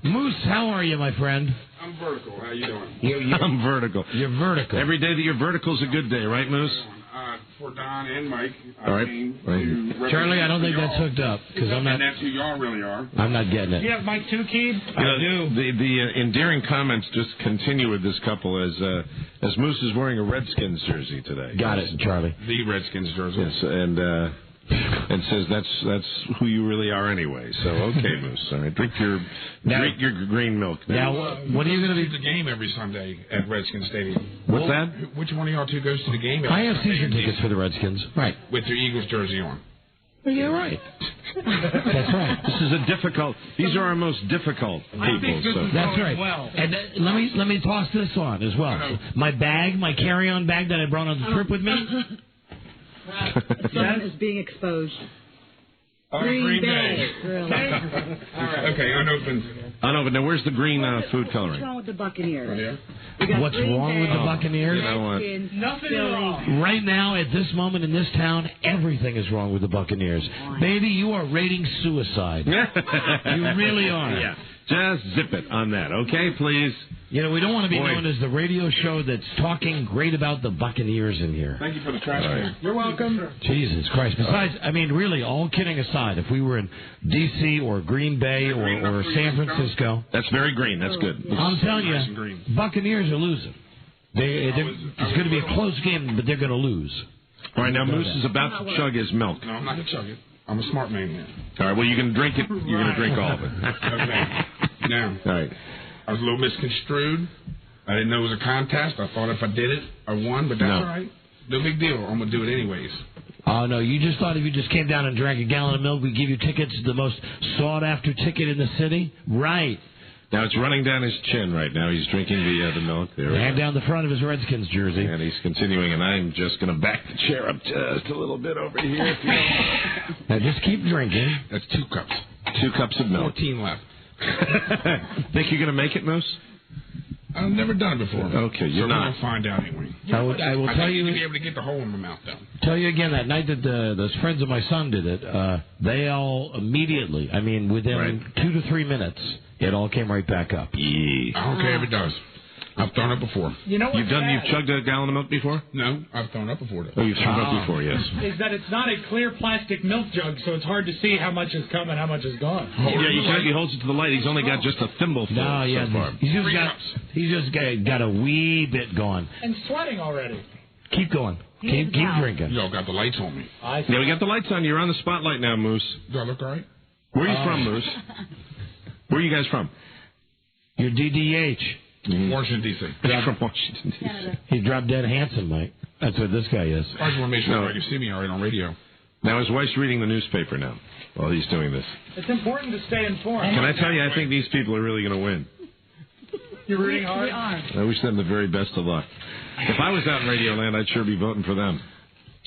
Moose, how are you, my friend? I'm vertical. How you doing? I'm vertical. You're vertical. Every day that you're vertical is a good day, right, Moose? For Don and Mike. All right. Charlie, I don't think that's hooked up because I'm not. And that's who y'all really are. I'm not getting it. You have Mike too, Keeb? I do. The endearing comments just continue with this couple as Moose is wearing a Redskins jersey today. Got it, Charlie. The Redskins jersey. Yes, and says that's who you really are anyway. So okay, Moose. All right, drink your green milk. Now, what are you going to do the game every Sunday at Redskins Stadium? What's that? Which one of y'all two goes to the game? I have season tickets for the Redskins. Right. With your Eagles jersey on. Yeah, right. That's right. This is a difficult. These are our most difficult people. So. That's right. Well. And let me toss this on as well. My bag, my carry-on bag that I brought on the trip with me. Sun is being exposed. Green Bay. Really. Okay, unopened. Unopened. Now, where's the green food coloring? What's wrong with the Buccaneers? Right here. What's wrong with the Buccaneers? You know what? Nothing at all. Right now, at this moment in this town, everything is wrong with the Buccaneers. Baby, you are rating suicide. You really are. Yeah. Just zip it on that, okay, please? You know, we don't want to be known as the radio show that's talking great about the Buccaneers in here. Thank you for the trash can. You're welcome. Jesus Christ. Besides, I mean, really, all kidding aside, if we were in D.C. or Green Bay or San Francisco. That's very green. That's good. I'm telling you, Buccaneers are losing. It's going to be a close game, but they're going to lose. All right, now Moose is about to chug his milk. No, I'm not going to chug it. I'm a smart man here. All right, well, you can drink it. You're going to drink all of it. Okay. Now, all right. I was a little misconstrued. I didn't know it was a contest. I thought if I did it, I won, but that's all right. No big deal. I'm going to do it anyways. Oh, no, you just thought if you just came down and drank a gallon of milk, we'd give you tickets to the most sought-after ticket in the city? Right. Now, it's running down his chin right now. He's drinking the milk there. And down the front of his Redskins jersey. And he's continuing, and I'm just going to back the chair up just a little bit over here. If you now, just keep drinking. That's 2 cups. 2 cups of milk. 14 left. Think you're going to make it, Moose? I've never done it before. Okay, you're not. We're going to find out anyway. I will tell you. To be able to get the hole in my mouth, though. Tell you again, that night that those friends of my son did it, they all immediately, I mean, within 2 to 3 minutes, it all came right back up. Yeah. I don't care if it does. I've thrown up before. You know what? You've chugged a gallon of milk before? No, I've thrown up before. Oh, you've thrown up before, yes. Is that it's not a clear plastic milk jug, so it's hard to see how much has come and how much is gone. He holds it to the light. He's only got just a thimbleful so far. He's just got a wee bit going. And sweating already. Keep going. Keep drinking. Y'all got the lights on me. Yeah, we got the lights on. You're on the spotlight now, Moose. Do I look all right? Where are you from, Moose? Where are you guys from? You're DDH. Washington, D.C. He's from Washington, D.C. He's drop dead handsome, Mike. That's what this guy is. I just want to make sure I can see me all right on radio. Now, his wife's reading the newspaper now while he's doing this. It's important to stay informed. Can I tell you, I think these people are really going to win. You're rooting hard? We are. I wish them the very best of luck. If I was out in Radio Land, I'd sure be voting for them.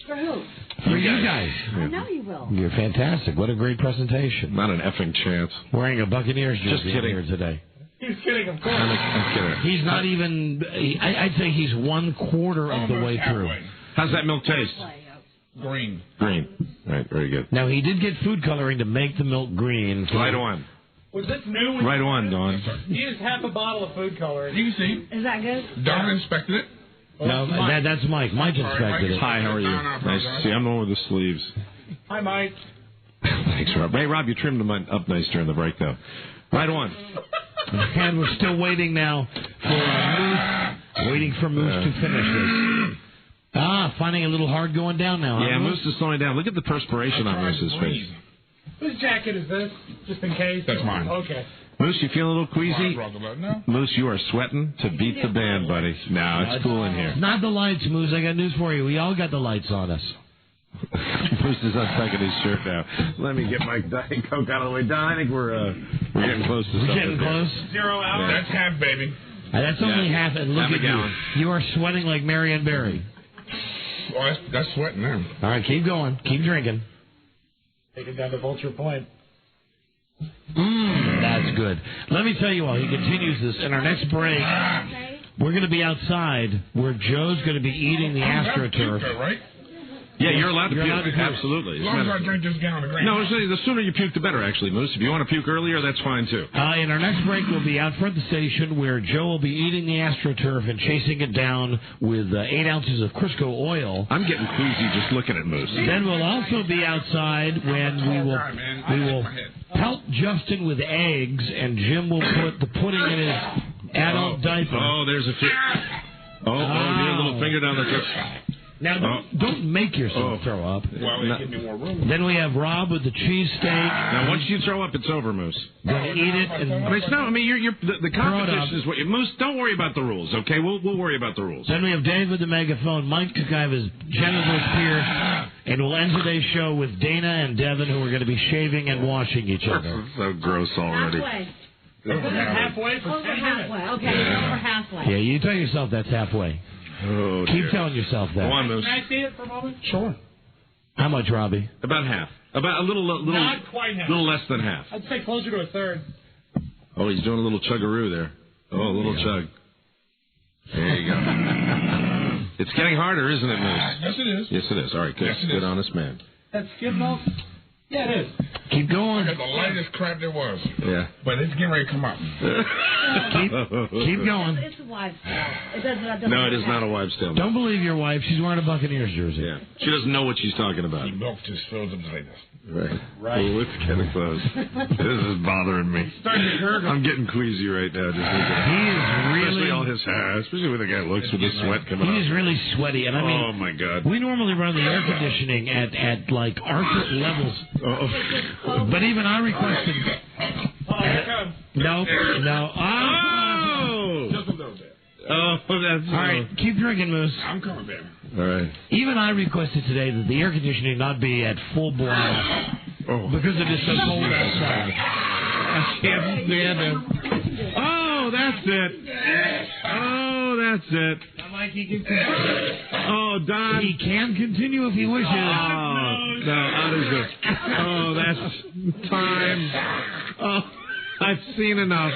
For who? For you guys. I know you will. You're fantastic. What a great presentation. Not an effing chance. Wearing a Buccaneers jersey. Just kidding. Here today. He's kidding, of course. I'm kidding. He's not even, I'd say he's 1/4 of the way through. How's that milk taste? Green. Green. All right, very good. Now, he did get food coloring to make the milk green. Right on. Was this new? Right on, Dawn. He used half a bottle of food coloring. You can see. Is that good? Don inspected it. No, that's Mike. Mike inspected it. Hi, how are you? Nice to see you. I'm the one with the sleeves. Hi, Mike. Thanks, Rob. Hey, Rob, you trimmed them up nice during the break, though. Right on. And we're still waiting now for Moose. Waiting for Moose to finish this. Finding a little hard going down now. Yeah, huh, Moose is slowing down. Look at the perspiration on Moose's face. Whose jacket is this? Just in case? That's mine. Okay. Moose, you feel a little queasy? No. Moose, you are sweating to beat the band, buddy. No, it's cool in here. It's not the lights, Moose. I got news for you. We all got the lights on us. Moose is untucking his shirt now. Let me get my Diet Coke out of the way. Don, I think we're getting close to something. We're getting close. 0 hours. That's half, baby. That's only half, and look Half a at you. gallon. You are sweating like Marianne Barry. Oh, that's sweating now. All right, keep going. Keep drinking. Take it down to Vulture Point. That's good. Let me tell you all, he continues this. In our next break, we're going to be outside where Joe's going to be eating the AstroTurf. Right? Yeah, you're allowed to You're puke. allowed to puke. Absolutely. As long as I drink this gallon of green. No, the sooner you puke, the better, actually, Moose. If you want to puke earlier, that's fine, too. In our next break, we'll be out front of the station where Joe will be eating the AstroTurf and chasing it down with 8 ounces of Crisco oil. I'm getting queasy just looking at Moose. Then we'll also be outside when we will pelt Justin with eggs, and Jim will put the pudding in his adult diaper. Oh, there's a your little finger down the throat. Now, don't make yourself throw up. Well, give me more room. Then we have Rob with the cheesesteak. Now, once you throw up, it's over, Moose. Gonna eat it. And the competition is what Moose, don't worry about the rules, okay? We'll worry about the rules. Then we have Dave with the megaphone. Mike could have his genitals pierced. And we'll end today's show with Dana and Devin, who are going to be shaving and washing each other. So gross already. Halfway. Over halfway. Okay, over halfway. Yeah, you tell yourself that's halfway. Oh, Keep telling yourself that. Go on, Moose. Can I see it for a moment? Sure. How much, Robbie? About half. About a little Not quite half. little less than half. I'd say closer to a third. Oh, he's doing a little chuggaroo there. Oh, a little chug. There you go. It's getting harder, isn't it, Moose? Yes, it is. Yes, it is. All right, good. Yes, it Good, is. honest man. That's skim milk? Yeah, it is. Keep going. I got the lightest crap there was. Yeah. But it's getting ready to come out. Keep going. It's a wives' tale. It doesn't. No, it is not a wives' tale. Don't believe your wife. She's wearing a Buccaneers jersey. Yeah. She doesn't know what she's talking about. The milk just fills up like this. Right. Oh, it's getting close. This is bothering me. I'm getting queasy right now. Just He is really... Especially all his hair. Especially when the guy looks with the sweat coming He out. is really sweaty. And I mean... Oh, my God. We normally run the air conditioning at like Arctic levels. But even I requested... Oh, here it comes. No. Oh! Just a little bit. Oh, that's... All right, keep drinking, Moose. I'm coming, baby. All right. Even I requested today that the air conditioning not be at full blast because it is so cold outside. I can't stand it. Oh, that's it. Oh, that's it. Oh, Don. He can continue if he wishes. Oh, no, how does it? Oh, that's time. Oh, I've seen enough.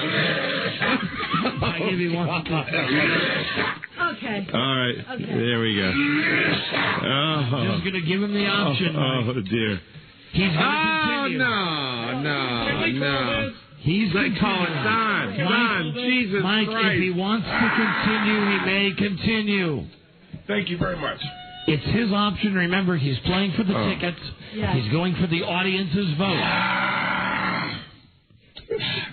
I give you one. Okay. All right. Okay. There we go. Oh. Just going to give him the option. Oh, dear. He's going to continue. No. He's They call it Don. Jesus Mike, Christ. if he wants to continue, he may continue. Thank you very much. It's his option. Remember, he's playing for the tickets. Yes. He's going for the audience's vote.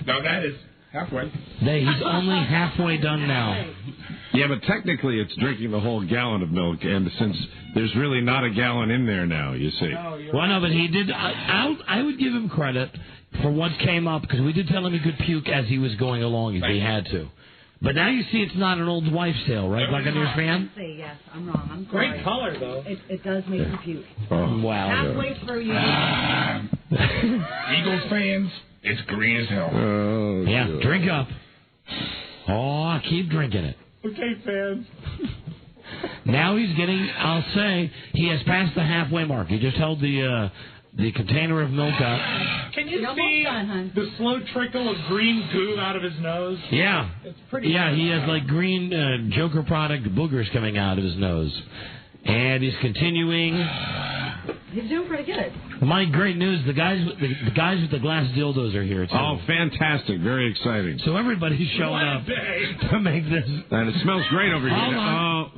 Now that is halfway. He's only halfway done now. Yeah, but technically it's drinking the whole gallon of milk, and since there's really not a gallon in there now, you see. Well, no, but he did. I would give him credit for what came up, because we did tell him he could puke as he was going along if he had to. But now you see it's not an old wife's tale, right, Buccaneers fan? Yes, I'm wrong. I'm sorry. Great color, though. It does make you puke. Wow. Halfway through you. Eagles fans, it's green as hell. Yeah, drink up. Oh, keep drinking it. Okay, fans. Now he's getting, I'll say, he has passed the halfway mark. He just held the container of milk up. Can you see the slow trickle of green goo out of his nose? Yeah. It's pretty. Yeah, he has like green Joker product boogers coming out of his nose. And he's continuing. He's doing pretty good. Mike, great news. The guys with the glass dildos are here, too. Oh, fantastic. Very exciting. So everybody's showing up to make this. And it smells great over here. Hold on.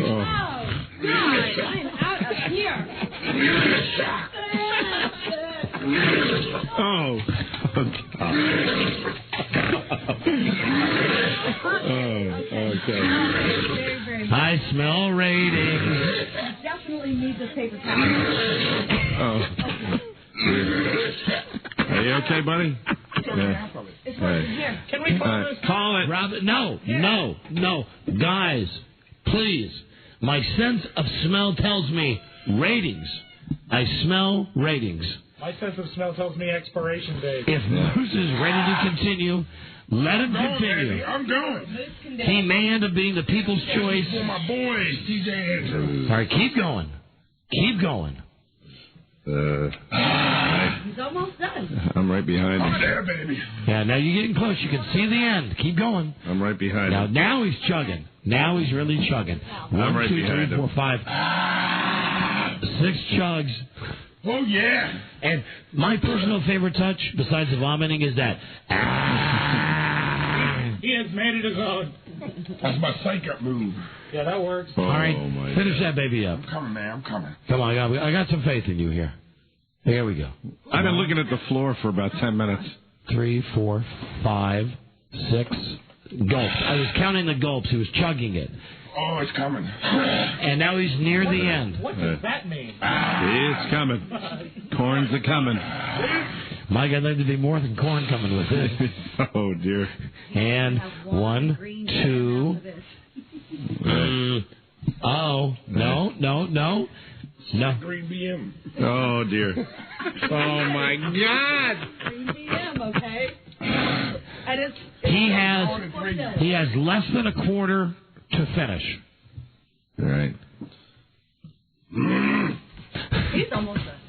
Oh, God, I'm out of here. Oh. Okay. I smell ratings. You definitely need this paper towel. Oh. Are you okay, buddy? Yeah. It's working here. Can we call this? Call it. Rob, no. Guys, please. My sense of smell tells me ratings. I smell ratings. My sense of smell tells me expiration date. If Moose is ready to continue, let him continue. I'm going. He may end up being the people's choice. For my boys, TJ Andrews. All right, keep going. Keep going. He's almost done. I'm right behind I'm him. there, baby. Yeah, now you're getting close. You can see the end. Keep going. I'm right behind him. Now he's chugging. Now he's really chugging. I'm right 1, 2, 3, behind 4, 5, 6 chugs. Oh, yeah. And my personal favorite touch, besides the vomiting, is that. He has made it his own. That's my psych-up move. Yeah, that works. All right, finish that baby up. I'm coming, man. I'm coming. Come on, I got some faith in you here. Here we go. I've been looking at the floor for about 10 minutes. 3, 4, 5, 6 gulps. I was counting the gulps. He was chugging it. Oh, it's coming. And now he's near the end. What does that mean? It's coming. Corn's a coming. Mike, I'd like to be more than corn coming with this. Oh, dear. And 1, 2. Oh, no. Green BM. Oh, dear. Oh, my God. Green BM, okay? And it's He has less than a quarter to finish. All right. He's almost done.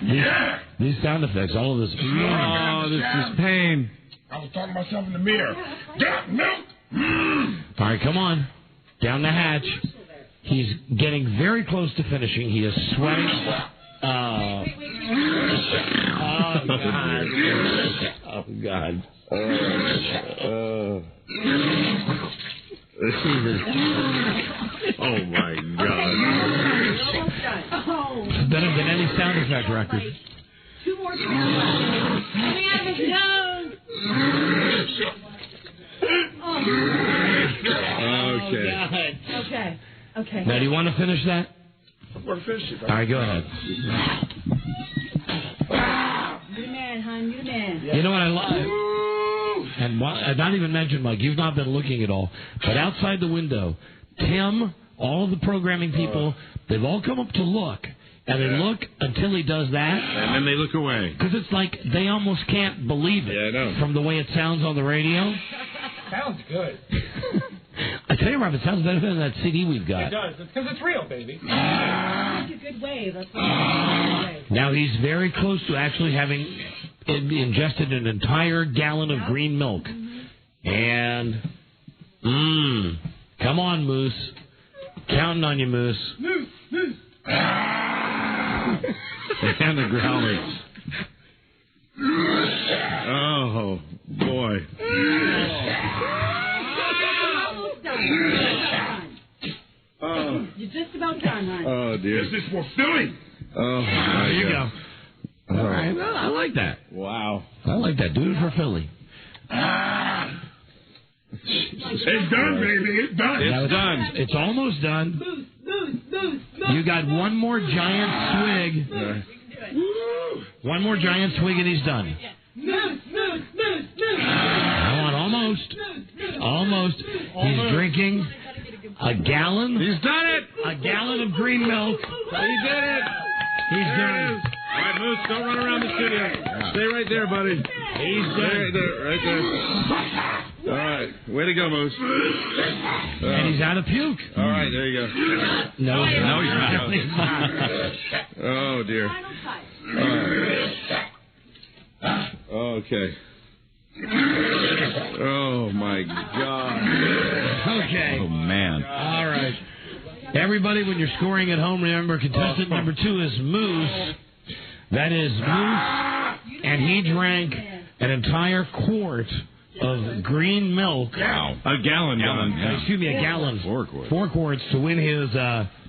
Yeah. These sound effects, all of this. Oh, this is pain. I was talking to myself in the mirror. Got milk. All right, come on. Down the hatch. He's getting very close to finishing. He is sweating. Oh, God. Oh, God. Jesus. Oh, my God. It's better than any sound effect record. 2 more times. Coming out of his nose. Okay. Okay. Now, do you want to finish that? I'm going to finish it. All right, go ahead. You the man, hon. You the man. You know what I love? And not even mention, Mike, you've not been looking at all. But outside the window, Tim, all of the programming people, they've all come up to look. And they look until he does that. And then they look away. Because it's like they almost can't believe it. Yeah, I know. From the way it sounds on the radio. Sounds good. I tell you, Rob, it sounds better than that CD we've got. It does. It's because it's real, baby. It's a good wave. That's what it's Now he's very close to actually having ingested an entire gallon of green milk. And, come on, Moose. Counting on you, Moose. Moose. And the growlers. Oh, boy. Oh. You're just about done, hon. Oh, dear. This is for Philly. Oh, my There you God. go. All right. Well, I like that. Wow. I like that. Do it for Philly. It's done, baby. It's done. It's done. It's almost done. Moose. You got one more giant swig. One more giant swig and he's done. Moose. Come on, almost. He's drinking a gallon. He's done it. A gallon of green milk. He did it. He's done it. All right, Moose, don't run around the studio. Stay right there, buddy. He's done. Right there. All right, way to go, Moose. And he's out of puke. All right, there you go. No, he's not. Oh, dear. All right. Okay. Oh, my God. Okay. Oh, man. All right. Everybody, when you're scoring at home, remember contestant number 2 is Moose. That is Moose, and he drank an entire quart of green milk. Wow. A gallon. Excuse me, a gallon. 4 quarts. 4 quarts to win his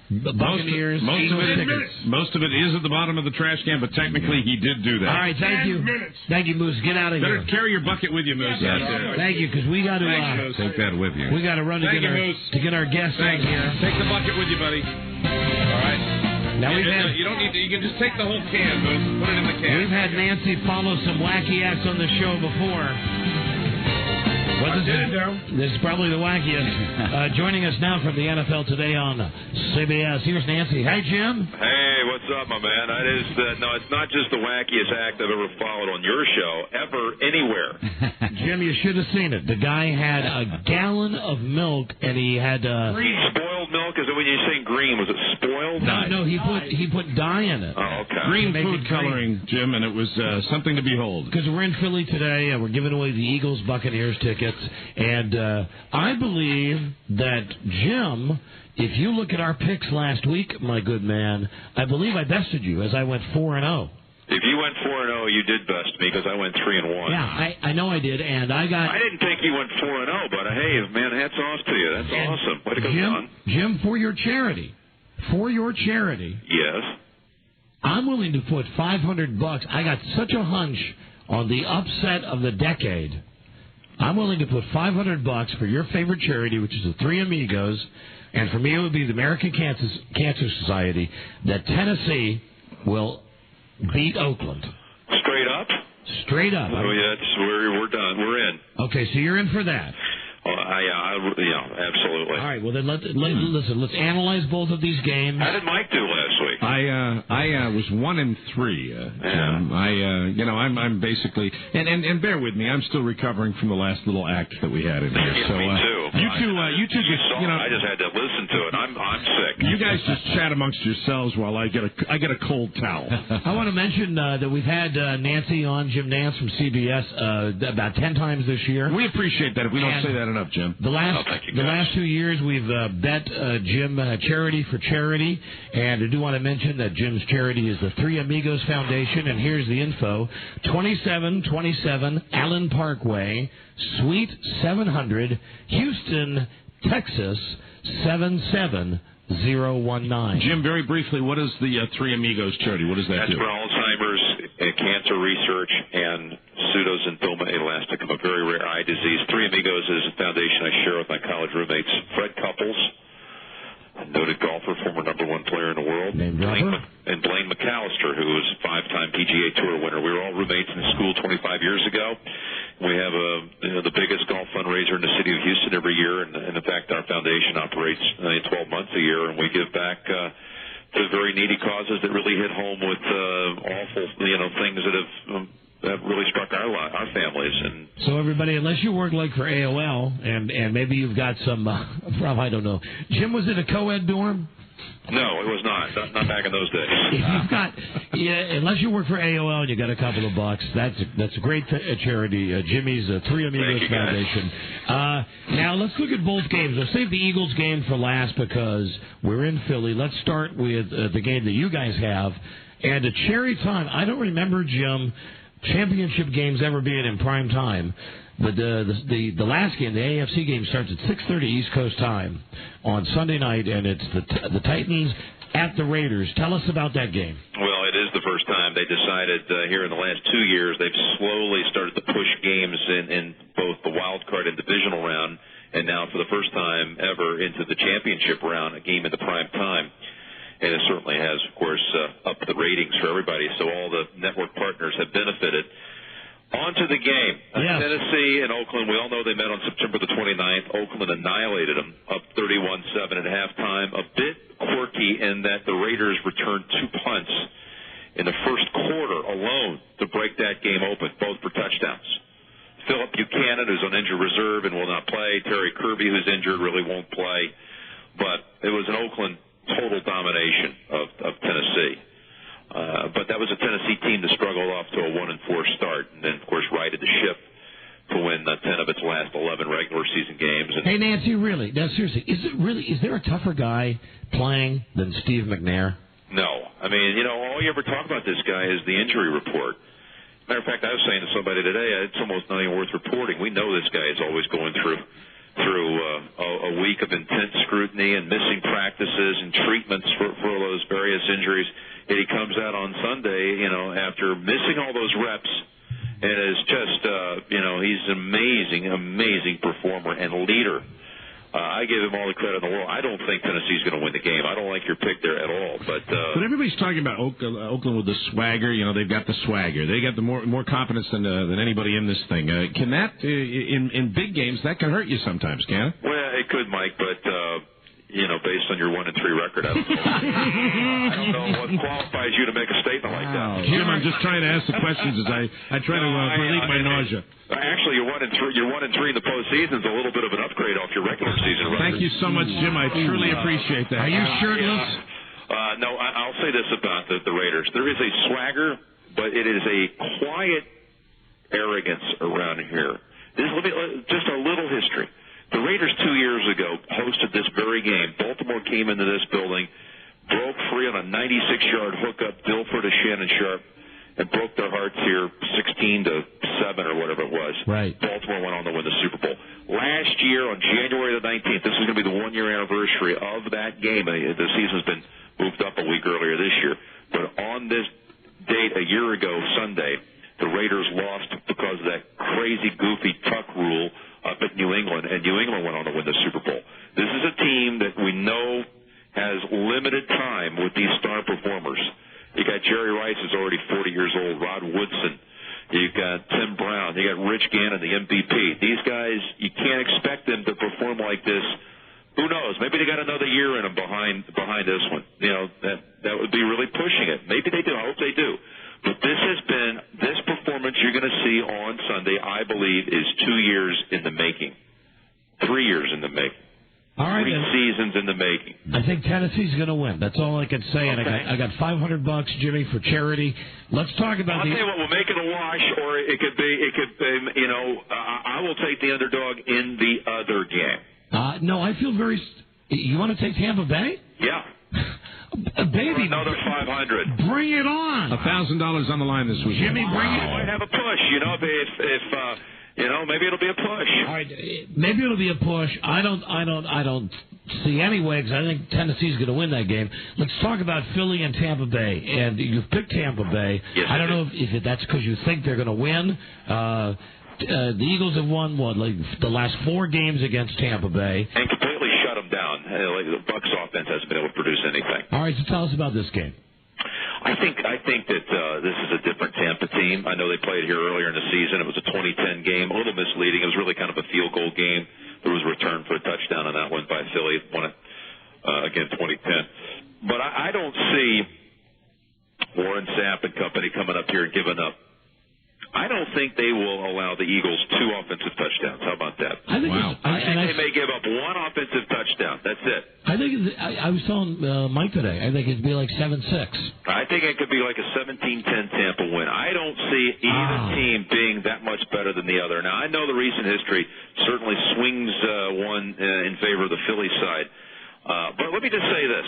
Buccaneers. Most of it is at the bottom of the trash can, but technically he did do that. All right, thank you. Thank you, Moose. Get out of here. Better carry your bucket with you, Moose. Thank you, because we got to take that with you. We got to run to get our guests in here. Take the bucket with you, buddy. All right. Now you don't need to. You can just take the whole can, Moose. Put it in the can. We've had Nancy follow some wacky acts on the show before. This is probably the wackiest. Joining us now from the NFL Today on CBS. Here's Nancy. Hey, Jim. Hey, what's up, my man? No, it's not just the wackiest act I've ever followed on your show, ever, anywhere. Jim, you should have seen it. The guy had a gallon of milk, and he had... Spoiled milk? Is it when you're saying green? Was it spoiled? No, he put dye in it. Oh, okay. Green food coloring, Jim, and it was something to behold. Because we're in Philly today, and we're giving away the Eagles Buccaneers tickets, and I believe that Jim, if you look at our picks last week, my good man, I believe I bested you as I went 4-0. If you went 4-0, you did best me because I went 3-1. Yeah, I know I did, and I didn't think you went 4-0, but hey, man, hats off to you. That's awesome. Way to go, John. Jim, for your charity, yes, I'm willing to put $500. I got such a hunch on the upset of the decade. I'm willing to put $500 for your favorite charity, which is the Three Amigos, and for me it would be the American Cancer Society, that Tennessee will beat Oakland. Straight up? Straight up. Oh, yeah, we're done. We're in. Okay, so you're in for that. Absolutely. All right, well then listen. Let's analyze both of these games. How did Mike do last week? I was 1-3. I'm basically and bear with me. I'm still recovering from the last little act that we had in here. Yeah, so me too. You two just I just had to listen to it. I'm sick. You guys just chat amongst yourselves while I get a cold towel. I want to mention that we've had Nancy on, Jim Nance from CBS, about 10 times this year. We appreciate that. If we don't say that enough, Jim. The last 2 years, we've bet Jim charity for charity, and I do want to mention that Jim's charity is the Three Amigos Foundation, and here's the info: 2727 Allen Parkway, Suite 700, Houston, Texas 77019. Jim, very briefly, what is the Three Amigos charity? What does that do? That's for Alzheimer's, cancer research, and pseudoxanthoma elasticum, a very rare eye disease. Three Amigos is a foundation I share with my college roommates, Fred Couples, a noted golfer, former #1 player in the world, and Blaine McAllister, who was a 5-time PGA Tour winner. We were all roommates in school 25 years ago. We have the biggest golf fundraiser in the city of Houston every year, and in fact, our foundation operates 12 months a year, and we give back to very needy causes that really hit home with awful, things that really struck our families. And so everybody, unless you work like for AOL, and maybe you've got some, I don't know. Jim, was it a co-ed dorm? No, it was not. Not back in those days. If you've got, unless you work for AOL and you got a couple of bucks, that's a great charity. Jimmy's Three Amigos Foundation. Now let's look at both games. Let's save the Eagles game for last because we're in Philly. Let's start with the game that you guys have, and a cherry time. I don't remember, Jim, championship games ever being in prime time. But the last game, the AFC game, starts at 6:30 East Coast time on Sunday night, and it's the Titans at the Raiders. Tell us about that game. Well, it is the first time they decided here in the last 2 years. They've slowly started to push games in both the wild card and divisional round, and now for the first time ever into the championship round, a game in the prime time. and it certainly has, of course, upped the ratings for everybody. So all the network partners have benefited. On to the game. Yes. Tennessee and Oakland, we all know they met on September the 29th. Oakland annihilated them, up 31-7 at halftime. A bit quirky in that the Raiders returned 2 punts in the first quarter alone to break that game open, both for touchdowns. Philip Buchanan, who's on injured reserve and will not play. Terry Kirby, who's injured, really won't play. But it was an Oakland total domination of Tennessee. But that was a Tennessee team that struggled off to a 1-4 start, and then, of course, righted the ship to win 10 of its last 11 regular season games. And hey, Nancy, really? Now, seriously, is there a tougher guy playing than Steve McNair? No. I mean, all you ever talk about this guy is the injury report. Matter of fact, I was saying to somebody today, it's almost not even worth reporting. We know this guy is always going through a week of intense scrutiny and missing practices and treatments for those various injuries. And he comes out on Sunday, after missing all those reps, and is just, he's an amazing performer and leader. I give him all the credit in the world. I don't think Tennessee's going to win the game. I don't like your pick there at all. But everybody's talking about Oakland with the swagger. They've got the swagger. They got the more confidence than anybody in this thing. Can that in big games that can hurt you sometimes, can it? Well, it could, Mike. But based on your 1-3 record, I don't know. I don't know what qualifies you to make a statement like that. Jim, I'm just trying to ask the questions as I try to relieve my nausea. Actually, you're 1-3. You're 1-3 in the postseason. Is a little bit of an upgrade off your regular season record. Thank you so much, Jim. I truly appreciate that. Are you shirtless? No, I'll say this about the Raiders. There is a swagger, but it is a quiet arrogance around here. Just a little history. The Raiders 2 years ago hosted this very game. Baltimore came into this building, broke free on a 96-yard hookup, Dilfer to Shannon Sharp, and broke their hearts here 16-7 or whatever it was. Right. Baltimore went on to win the Super Bowl. Last year, on January the 19th, this is going to be the one-year anniversary of that game. The season's been moved up a week earlier this year. But on this date a year ago, Sunday, the Raiders lost because of that crazy, goofy tuck rule up at New England, and New England went on to win the Super Bowl. This is a team that we know has limited time with these star performers. You got Jerry Rice, who's already 40 years old, Rod Woodson. You got Tim Brown. You got Rich Gannon, the MVP. These guys, you can't expect them to perform like this. Who knows? Maybe they got another year in them behind this one. That would be really pushing it. Maybe they do. I hope they do. But this performance you're going to see on Sunday, I believe, is 2 years in the making. 3 years in the making. All right, 3 seasons in the making. I think Tennessee's going to win. That's all I can say. Okay. And I got $500, Jimmy, for charity. Let's talk about I'll tell you what, we'll make it a wash, or it could be, I will take the underdog in the other game. No, I feel very. You want to take Tampa Bay? Yeah. Baby, another $500. Bring it on. $1,000 on the line this week. Jimmy, bring it. Might have a push. If maybe it'll be a push. All right, maybe it'll be a push. I don't see any way, because I think Tennessee's going to win that game. Let's talk about Philly and Tampa Bay. And you've picked Tampa Bay. Yes, I don't know if that's because you think they're going to win. The Eagles have won the last 4 games against Tampa Bay, and completely shut them down. The Bucs offense hasn't been able to produce anything. All right, so tell us about this game. I think that this is a different Tampa team. I know they played here earlier in the season. It was a 2010 game, a little misleading. It was really kind of a field goal game. There was a return for a touchdown on that one by Philly. Won it again 2010. But I don't see Warren Sapp and company coming up here and giving up. I don't think they will allow the Eagles 2 offensive touchdowns. How about that? I think they may give up 1 offensive touchdown. That's it. I think I was telling Mike today, I think it'd be like 7-6. I think it could be like a 17-10 Tampa win. I don't see either team being that much better than the other. Now, I know the recent history certainly swings one in favor of the Philly side. But let me just say this.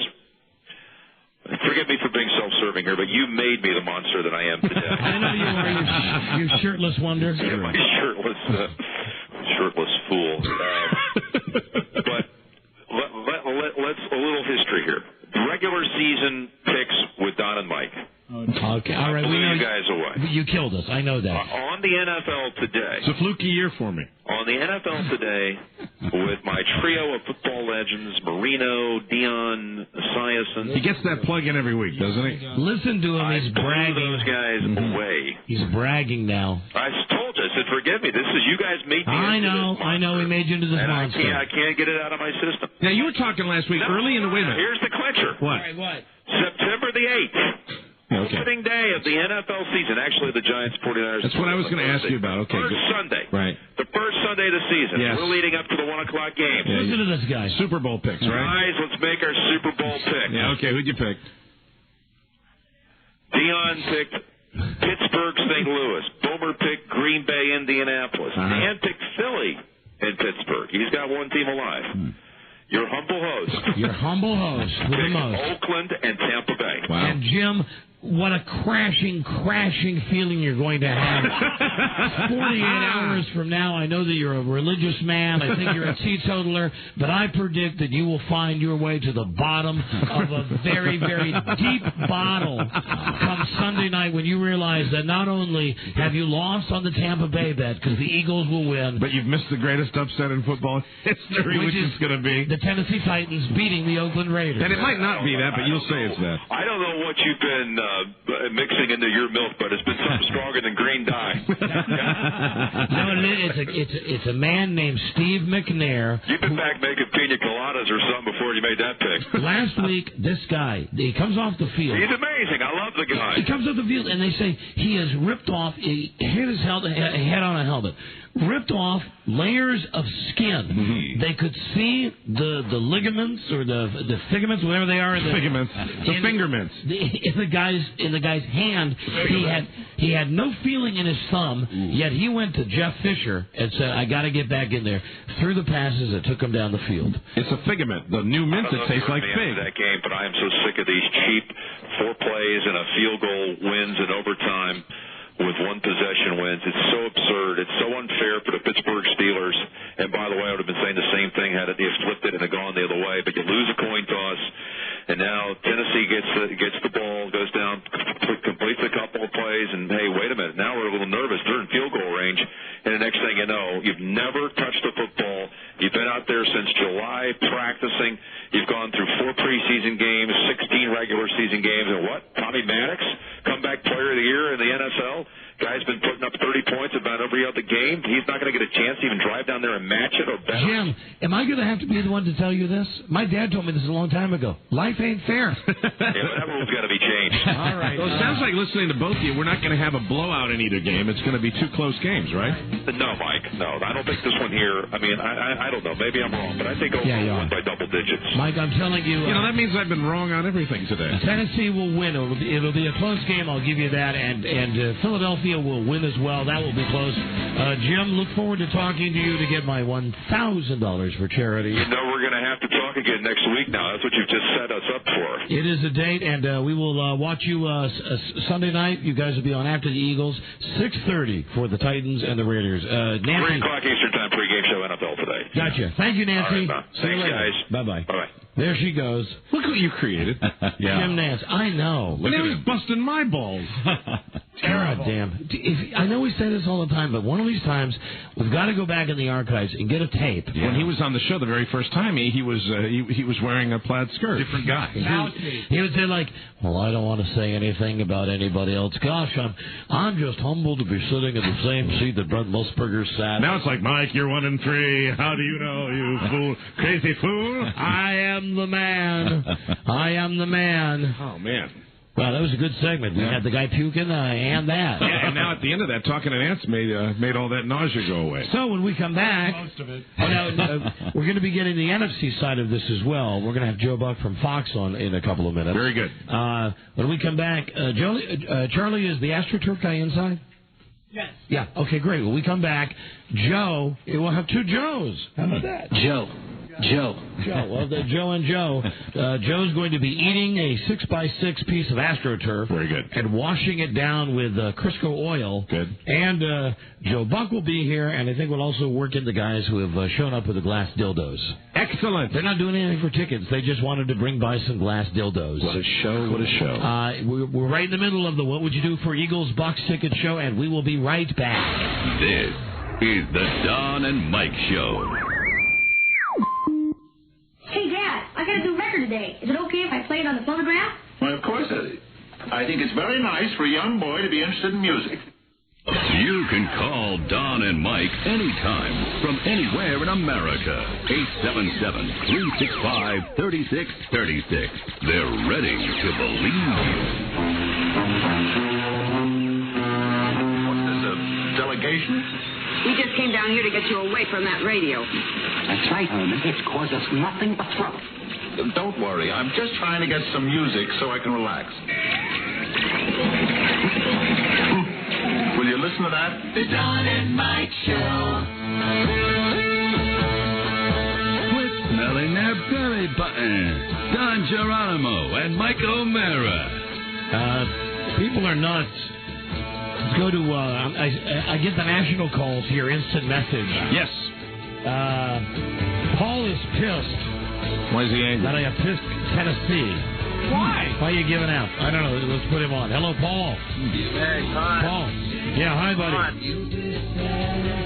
Forgive me for being self-serving here, but you made me the monster that I am today. I know you are, you shirtless wonder. Yeah, my shirtless fool. But let's a little history here. The regular season picks with Don and Mike. Okay, all right. We know you guys away. you killed us. I know that. On the NFL Today. It's a fluky year for me. On the NFL Today, with my trio of football legends, Marino, Dion, Esiason. He gets that plug in every week, doesn't he? Listen to him. He's bragging. Those guys away. He's bragging now. I told you. I said, forgive me. This is you guys made me. I know. He made you into this monster. I can't get it out of my system. Now, you were talking last week early in the... Wait a minute. Here's the clincher. What? What? September the 8th. Okay. Opening day of the NFL season. Actually, the Giants 49ers. That's what I was going to ask you about. Okay. First Sunday. Right. The first Sunday of the season. Yes. We're leading up to the 1 o'clock game. Yeah, listen to this guy. Super Bowl picks, right? Guys, let's make our Super Bowl pick. Yeah, okay. Who'd you pick? Dion picked Pittsburgh, St. Louis. Boomer picked Green Bay, Indianapolis. Dan picked Philly and Pittsburgh. He's got one team alive. Your humble host. Your humble host with the most. Oakland and Tampa Bay. Wow. And Jim, what a crashing feeling you're going to have. 48 hours from now, I know that you're a religious man. I think you're a teetotaler. But I predict that you will find your way to the bottom of a very, very deep bottle come Sunday night when you realize that not only have you lost on the Tampa Bay bet because the Eagles will win, but you've missed the greatest upset in football history, which is going to be the Tennessee Titans beating the Oakland Raiders. And it might not be that, but you'll say it's that. I don't know what you've been mixing into your milk, but it's been something stronger than green dye. No, it's a man named Steve McNair. You've been back making pina coladas or something before you made that pick. Last week, this guy, he comes off the field. He's amazing. I love the guy. He comes off the field, and they say he has ripped off, he hit his head on a helmet. Ripped off layers of skin. Mm-hmm. They could see the ligaments or the figaments, whatever they are. The fingermints. In the guy's hand, he had no feeling in his thumb. Yet he went to Jeff Fisher and said, "I got to get back in there." Threw the passes that took him down the field. It's a figament. The new mint that tastes like fig. That game, but I am so sick of these cheap 4 plays and a field goal wins in overtime. With 1 possession wins. It's so absurd. It's so unfair for the Pittsburgh Steelers. And by the way, I would have been saying the same thing had they flipped it and had gone the other way. But you lose a coin toss, and now Tennessee gets the ball, goes down, completes a couple of plays, and hey, wait a minute. Now we're a little nervous. They're in field goal range, and the next thing you know, you've never touched a football. You've been out there since July practicing. You've gone through 4 preseason games, 16 regular season games, and what? Tommy Maddox, comeback player of the year in the NFL. Guy's been putting up 30 points about every other game. He's not going to get a chance to even drive down there and match it or better. Jim, am I going to have to be the one to tell you this? My dad told me this a long time ago. Life ain't fair. Yeah, that rule's got to be changed. All right. Well, it sounds like listening to both of you, we're not going to have a blowout in either game. It's going to be 2 close games, right? No, Mike. No, I don't think this one here. I mean, I don't know. Maybe I'm wrong, but I think Oklahoma will win by double digits. Mike, I'm telling you. That means I've been wrong on everything today. Tennessee will win. It'll be a close game. I'll give you that. And Philadelphia will win as well. That will be close. Jim, look forward to talking to you to get my $1,000 for charity. You know we're going to have to talk again next week now. That's what you've just set us up for. It is a date, and we will watch you Sunday night. You guys will be on after the Eagles. 6:30 for the Titans and the Raiders. Nancy. 3 o'clock Eastern Time pregame show NFL Today. Gotcha. Thank you, Nancy. All right, see you later. Guys. Bye-bye. Bye-bye. There she goes. Look what you created. Yeah. Jim Nance. I know. Look at him busting my balls. God damn. I know we say this all the time, but one of these times we've got to go back in the archives and get a tape. Yeah. When he was on the show the very first time, he was wearing a plaid skirt. Different guy. He would say like, "Well, I don't want to say anything about anybody else. Gosh, I'm just humbled to be sitting in the same seat that Brent Musburger sat." Now it's like, Mike, you're 1-3. How do you know, you fool, crazy fool? I am the man. I am the man. Oh man. Well, that was a good segment. We had the guy puking and that. Yeah, and now at the end of that, talking to ants made all that nausea go away. So when we come back, most of it. We're going to be getting the NFC side of this as well. We're going to have Joe Buck from Fox on in a couple of minutes. Very good. When we come back, Charlie, is the AstroTurf guy inside? Yes. Yeah. Okay, great. When we come back, Joe, we'll have 2 Joes. How about that? Joe. Joe. Well, Joe and Joe. Joe's going to be eating a 6x6 piece of AstroTurf. Very good. And washing it down with Crisco oil. Good. And Joe Buck will be here, and I think we'll also work in the guys who have shown up with the glass dildos. Excellent. They're not doing anything for tickets. They just wanted to bring by some glass dildos. What a show, what a show. We're right in the middle of the What Would You Do for Eagles Bucks ticket show, and we will be right back. This is the Don and Mike Show. Hey, Dad, I got a new record today. Is it okay if I play it on the phonograph? Well, of course, Eddie. I think it's very nice for a young boy to be interested in music. You can call Don and Mike anytime from anywhere in America. 877-365-3636. They're ready to believe you. What's this, a delegation? We just came down here to get you away from that radio. That's right, Herman. It's caused us nothing but trouble. Don't worry. I'm just trying to get some music so I can relax. Will you listen to that? The Don and Mike Show. Quit smelling their belly button. Don Geronimo and Mike O'Mara. People are nuts. Let's go to, I get the national calls here, instant message. Yes. Paul is pissed. Why is he angry? That I have pissed Tennessee. Why? Why are you giving out? I don't know. Let's put him on. Hello, Paul. Hey, hi. Paul. Yeah, hi, buddy.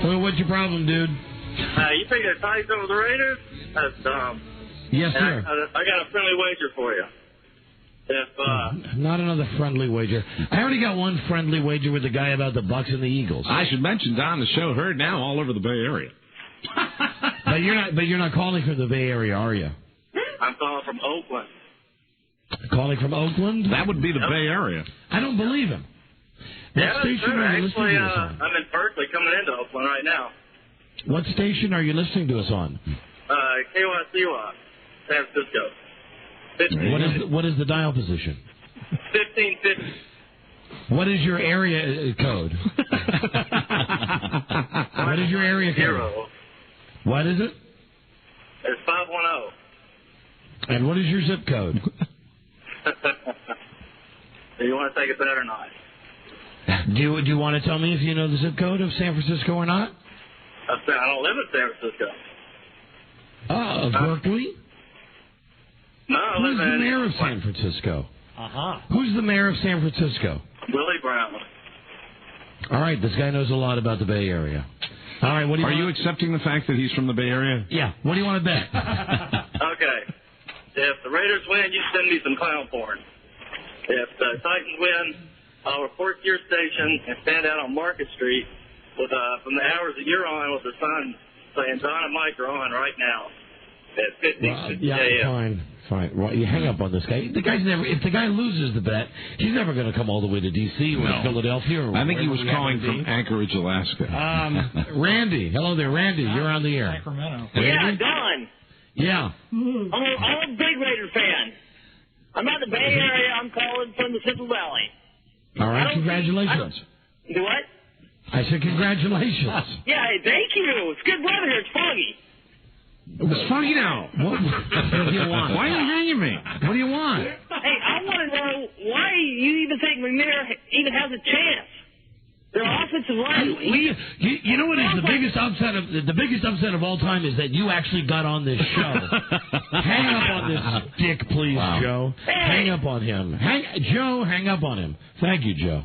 Well, what's your problem, dude? You think the Titans over the Raiders? That's dumb. Yes, sir. I got a friendly wager for you. Not another friendly wager. I already got one friendly wager with the guy about the Bucks and the Eagles. I should mention, Don, the show heard now all over the Bay Area. But you're not calling from the Bay Area, are you? I'm calling from Oakland. Calling from Oakland? That would be the Bay Area. I don't believe him. Yeah, What station are you listening to us on? I'm in Berkeley, coming into Oakland right now. What station are you listening to us on? KYCY, San Francisco. What is the dial position? 1550. What is your area code? What is your area code? What is it? It's 510. And what is your zip code? Do you want to take it there or not? Do you want to tell me if you know the zip code of San Francisco or not? I don't live in San Francisco. Of Berkeley? No, I Who's live the in mayor of San Francisco? Who's the mayor of San Francisco? Willie Brown. All right, this guy knows a lot about the Bay Area. All right, what do you Are you accepting the fact that he's from the Bay Area? Yeah. What do you want to bet? Okay. If the Raiders win, you send me some clown porn. If the Titans win, I'll report to your station and stand out on Market Street with from the hours that you're on with the sign saying Don and Mike are on right now at 50 a.m. Fine. Well, you hang up on this guy. The guy's never. If the guy loses the bet, he's never going to come all the way to D.C. or Philadelphia. Or I think he was wherever calling from Anchorage, Alaska. Randy. Hello there, Randy. You're on the air. Sacramento. Randy? Yeah, Don. Yeah. I'm a big Raider fan. I'm not in the Bay Area. I'm calling from the Central Valley. All right. Congratulations. Do what? I said congratulations. Yeah, thank you. It's good weather here. It's foggy. It's foggy now. What do you want? Why are you hanging me? What do you want? Hey, I want to know why you even think McNair even has a chance. Their offensive line. You know what is the biggest upset of all time is that you actually got on this show. Hang up on this dick, please, Joe. Hang up on him. Hang up on him. Thank you, Joe.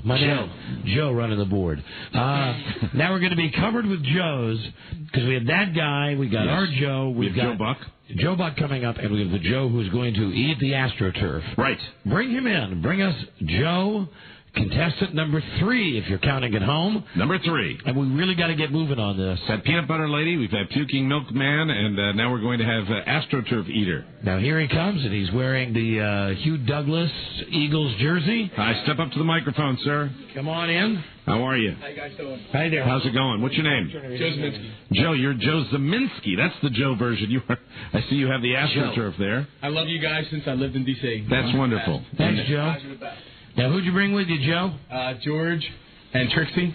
Joe running the board. Now we're going to be covered with Joes because we have that guy. We got our Joe. We have Joe Buck. Joe Buck coming up, and we have the Joe who's going to eat the AstroTurf. Right. Bring him in. Bring us Joe. Contestant number 3, if you're counting at home. Number 3. And we really got to get moving on this. That peanut butter lady, we've had puking milkman, and now we're going to have AstroTurf eater. Now here he comes, and he's wearing the Hugh Douglas Eagles jersey. Hi, step up to the microphone, sir. Come on in. How are you? How you guys doing? Hi there. How's it going? What's your name? Joe Zeminski. Joe, you're Joe Zeminski. That's the Joe version. I see you have the AstroTurf there. I love you guys since I lived in D.C. That's wonderful. Thanks, Joe. You guys are the best. Now, who'd you bring with you, Joe? George And Trixie?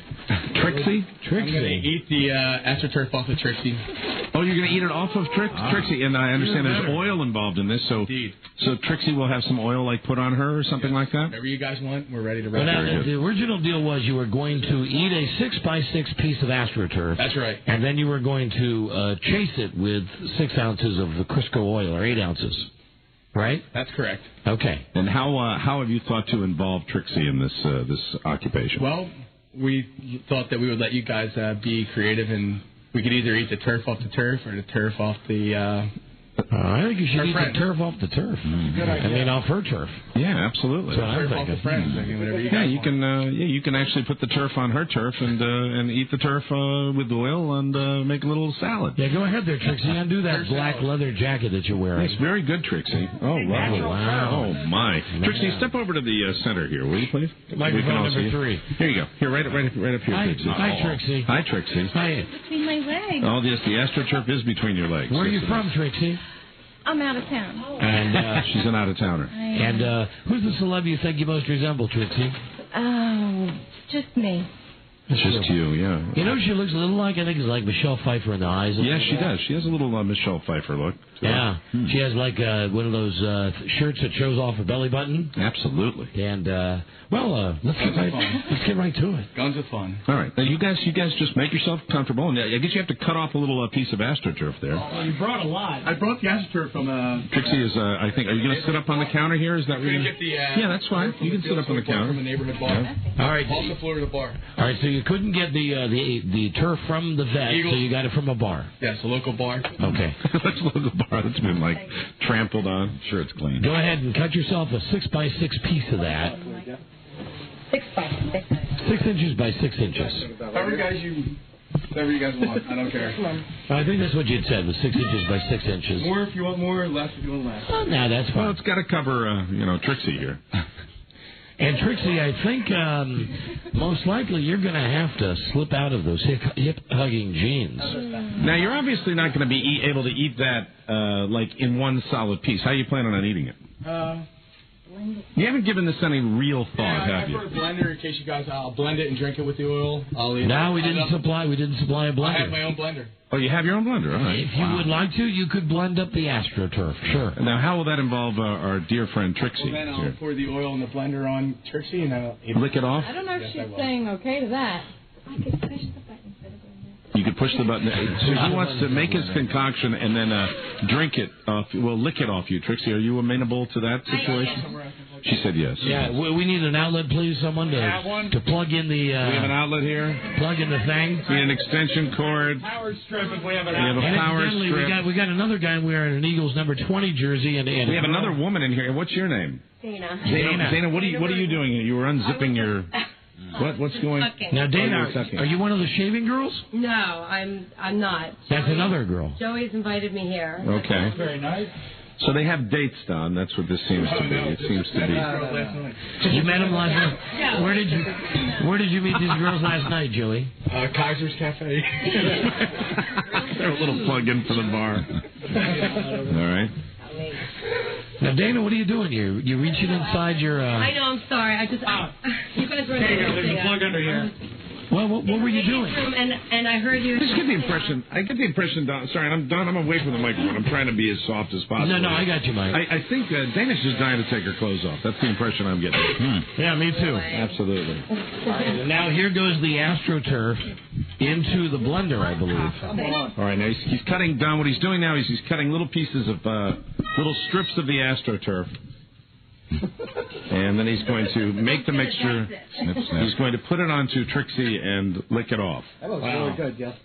Trixie? I'm going to eat the AstroTurf off of Trixie. Oh, you're going to eat it off of Trixie, and I understand there's oil involved in this, so Trixie will have some oil put on her or something like that? Whatever you guys want, we're ready to Well, roll. now, the original deal was you were going to eat a 6x6 piece of AstroTurf. That's right. And then you were going to chase it with 6 ounces of the Crisco oil, or 8 ounces. Right? That's correct. Okay. And how have you thought to involve Trixie in this occupation? Well, we thought that we would let you guys be creative, and we could either eat the turf off the turf or the turf off the... I think you should eat the turf off the turf. Good idea. I mean, off her turf. Yeah, absolutely. That's what I'm Turf off thinking. the friends. I mean, whatever you guys want. you can actually put the turf on her turf and eat the turf with oil and make a little salad. Yeah, go ahead there, Trixie. Undo that black leather jacket that you're wearing. It's very good, Trixie. Oh, lovely. Wow. Oh, my. Trixie, step over to the center here, will you, please? Microphone number 3. Here you go. Here, right up here, Trixie. Hi, Trixie. Hi, Trixie. Hi. Between my legs. Oh, yes, the AstroTurf is between your legs. Where are you from, Trixie? I'm out of town. And she's an out-of-towner. And who's the celeb you think you most resemble, Trixie? Oh, just me. It's just you, yeah. You know, she looks a little like, I think it's like Michelle Pfeiffer in the eyes. Yes, she does. She has a little Michelle Pfeiffer look. Yeah. She has like one of those shirts that shows off her belly button. Absolutely. And, let's get right to it. Guns of fun. All right. Now, you guys just make yourself comfortable. And I guess you have to cut off a little piece of AstroTurf there. Oh, you brought a lot. I brought the AstroTurf from... Trixie is, I think, are you going to sit up on the counter here? Is that really? Yeah, that's fine. You can sit up on the counter. From the neighborhood bar. All right. Off the floor to the bar. All right, so you couldn't get the turf from the vet, so you got it from a bar. Yes, a local bar. Okay. That's a local bar that's been, trampled on. Sure, it's clean. Go ahead and cut yourself a 6x6 piece of that. 6 by 6. 6 inches by 6 inches. Whatever you guys want. I don't care. I think that's what you'd said, was 6 inches by 6 inches. More if you want more, less if you want less. Oh, no, that's fine. Well, it's got to cover, Trixie here. And Trixie, I think most likely you're going to have to slip out of those hip-hugging jeans. Now, you're obviously not going to be able to eat that in one solid piece. How are you planning on eating it? You haven't given this any real thought, have you? I put a blender in case you guys. I'll blend it and drink it with the oil. I'll eat it. We didn't supply a blender. I have my own blender. Oh, you have your own blender. All right. If you would like to, you could blend up the AstroTurf. Sure. Now, how will that involve our dear friend Trixie? Well, then I'll pour the oil in the blender on Trixie and I'll lick it off. I don't know if she's saying okay to that. I could push the button for the blender. You could push the button. So he wants to make his concoction and then drink it off. Well, lick it off you, Trixie. Are you amenable to that situation? She said yes. Yeah, we need an outlet, please. Someone to plug in the... we have an outlet here. Plug in the thing. We need an extension cord. Power strip if we have an outlet. We have a power strip. We got another guy wearing an Eagles number 20 jersey. And we have another woman in here. What's your name? Dana. Dana, what are you doing here? You were unzipping your... What's going on? Now, Dana, are you one of the shaving girls? No, I'm not. That's another girl. Joey's invited me here. Okay. Very nice. So they have dates, Don. That's what this seems to be. It seems to be. You met them last night? Yeah. Where did you meet these girls last night, Joey? Kaiser's Cafe. They're a little plug in for the bar. All right. Now, Dana, what are you doing here? You reaching inside your... I know, I'm sorry. I just... you guys were... There's a plug under here. Well, what were you doing? And I heard you... I get the impression, Don, sorry, I'm away from the microphone. I'm trying to be as soft as possible. No, I got you, Mike. I think Dana's just dying to take her clothes off. That's the impression I'm getting. Yeah, me too. Absolutely. Now, here goes the AstroTurf into the blender, I believe. All right, now he's cutting down. What he's doing now is he's cutting little pieces of, little strips of the AstroTurf. And then he's going to make the mixture. He's going to put it onto Trixie and lick it off. That looks really good, Jeff.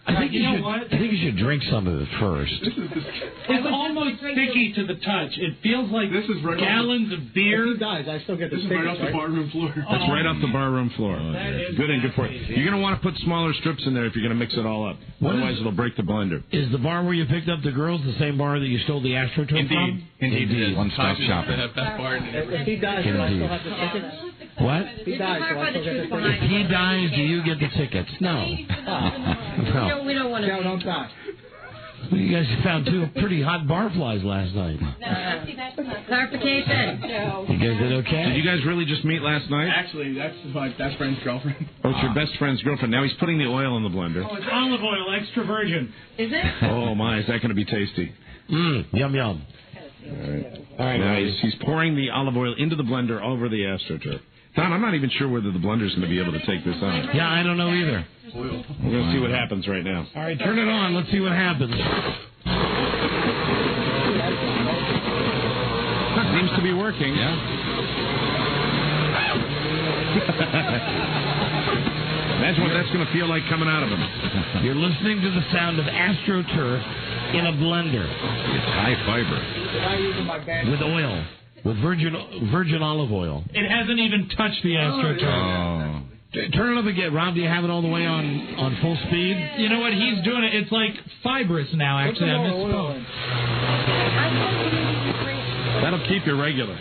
I think you should drink some of it first. It's almost sticky to the touch. It feels like gallons of beer. If he dies, I still get the This is right off the barroom floor. That's right off the barroom floor. Good and good for you. You're going to want to put smaller strips in there if you're going to mix it all up. Otherwise, it'll break the blender. Is the bar where you picked up the girls the same bar that you stole the AstroTurf from? Indeed. One-stop shopping. If he dies, I still have the tickets. What? If he dies, I still get the tickets. If he dies, do you get the tickets? No. No, we don't want to... No, don't die. You guys found two pretty hot barflies last night. Clarification. You guys did okay? Did you guys really just meet last night? Actually, that's my best friend's girlfriend. Oh, it's your best friend's girlfriend. Now he's putting the oil in the blender. Oh, it's olive oil, extra virgin. Is it? Oh, my. Is that going to be tasty? Yum, yum. All right. Now he's pouring the olive oil into the blender over the AstroTurf. Don, I'm not even sure whether the blender's going to be able to take this on. Yeah, I don't know either. We're going to see what happens right now. All right, turn it on. Let's see what happens. Seems to be working. Yeah. Imagine what that's going to feel like coming out of him. You're listening to the sound of AstroTurf in a blender. It's high fiber. With oil. With virgin olive oil. It hasn't even touched the AstroTurf. Turn it up again. Rob, do you have it all the way on full speed? You know what? He's doing it. It's like fibrous now, actually. I misspoke. That'll keep you regular.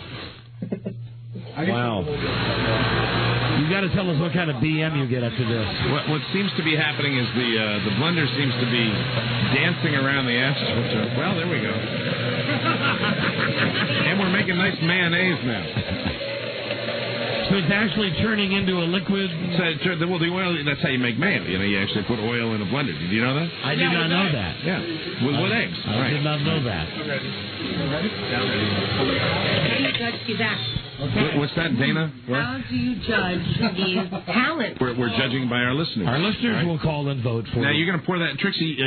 Wow. You got to tell us what kind of BM you get after this. What seems to be happening is the blender seems to be dancing around the AstroTurf. Well, there we go. And we're making nice mayonnaise now. So it's actually turning into a liquid. Well, the oil, that's how you make mayo. You know, you actually put oil in a blender. Did you know that? I did not know that. Yeah. With eggs. I did not know that. What's that, Dana? What? How do you judge these talents? We're judging by our listeners. Our listeners will call and vote for Now, you. you're going to pour that. Trixie, do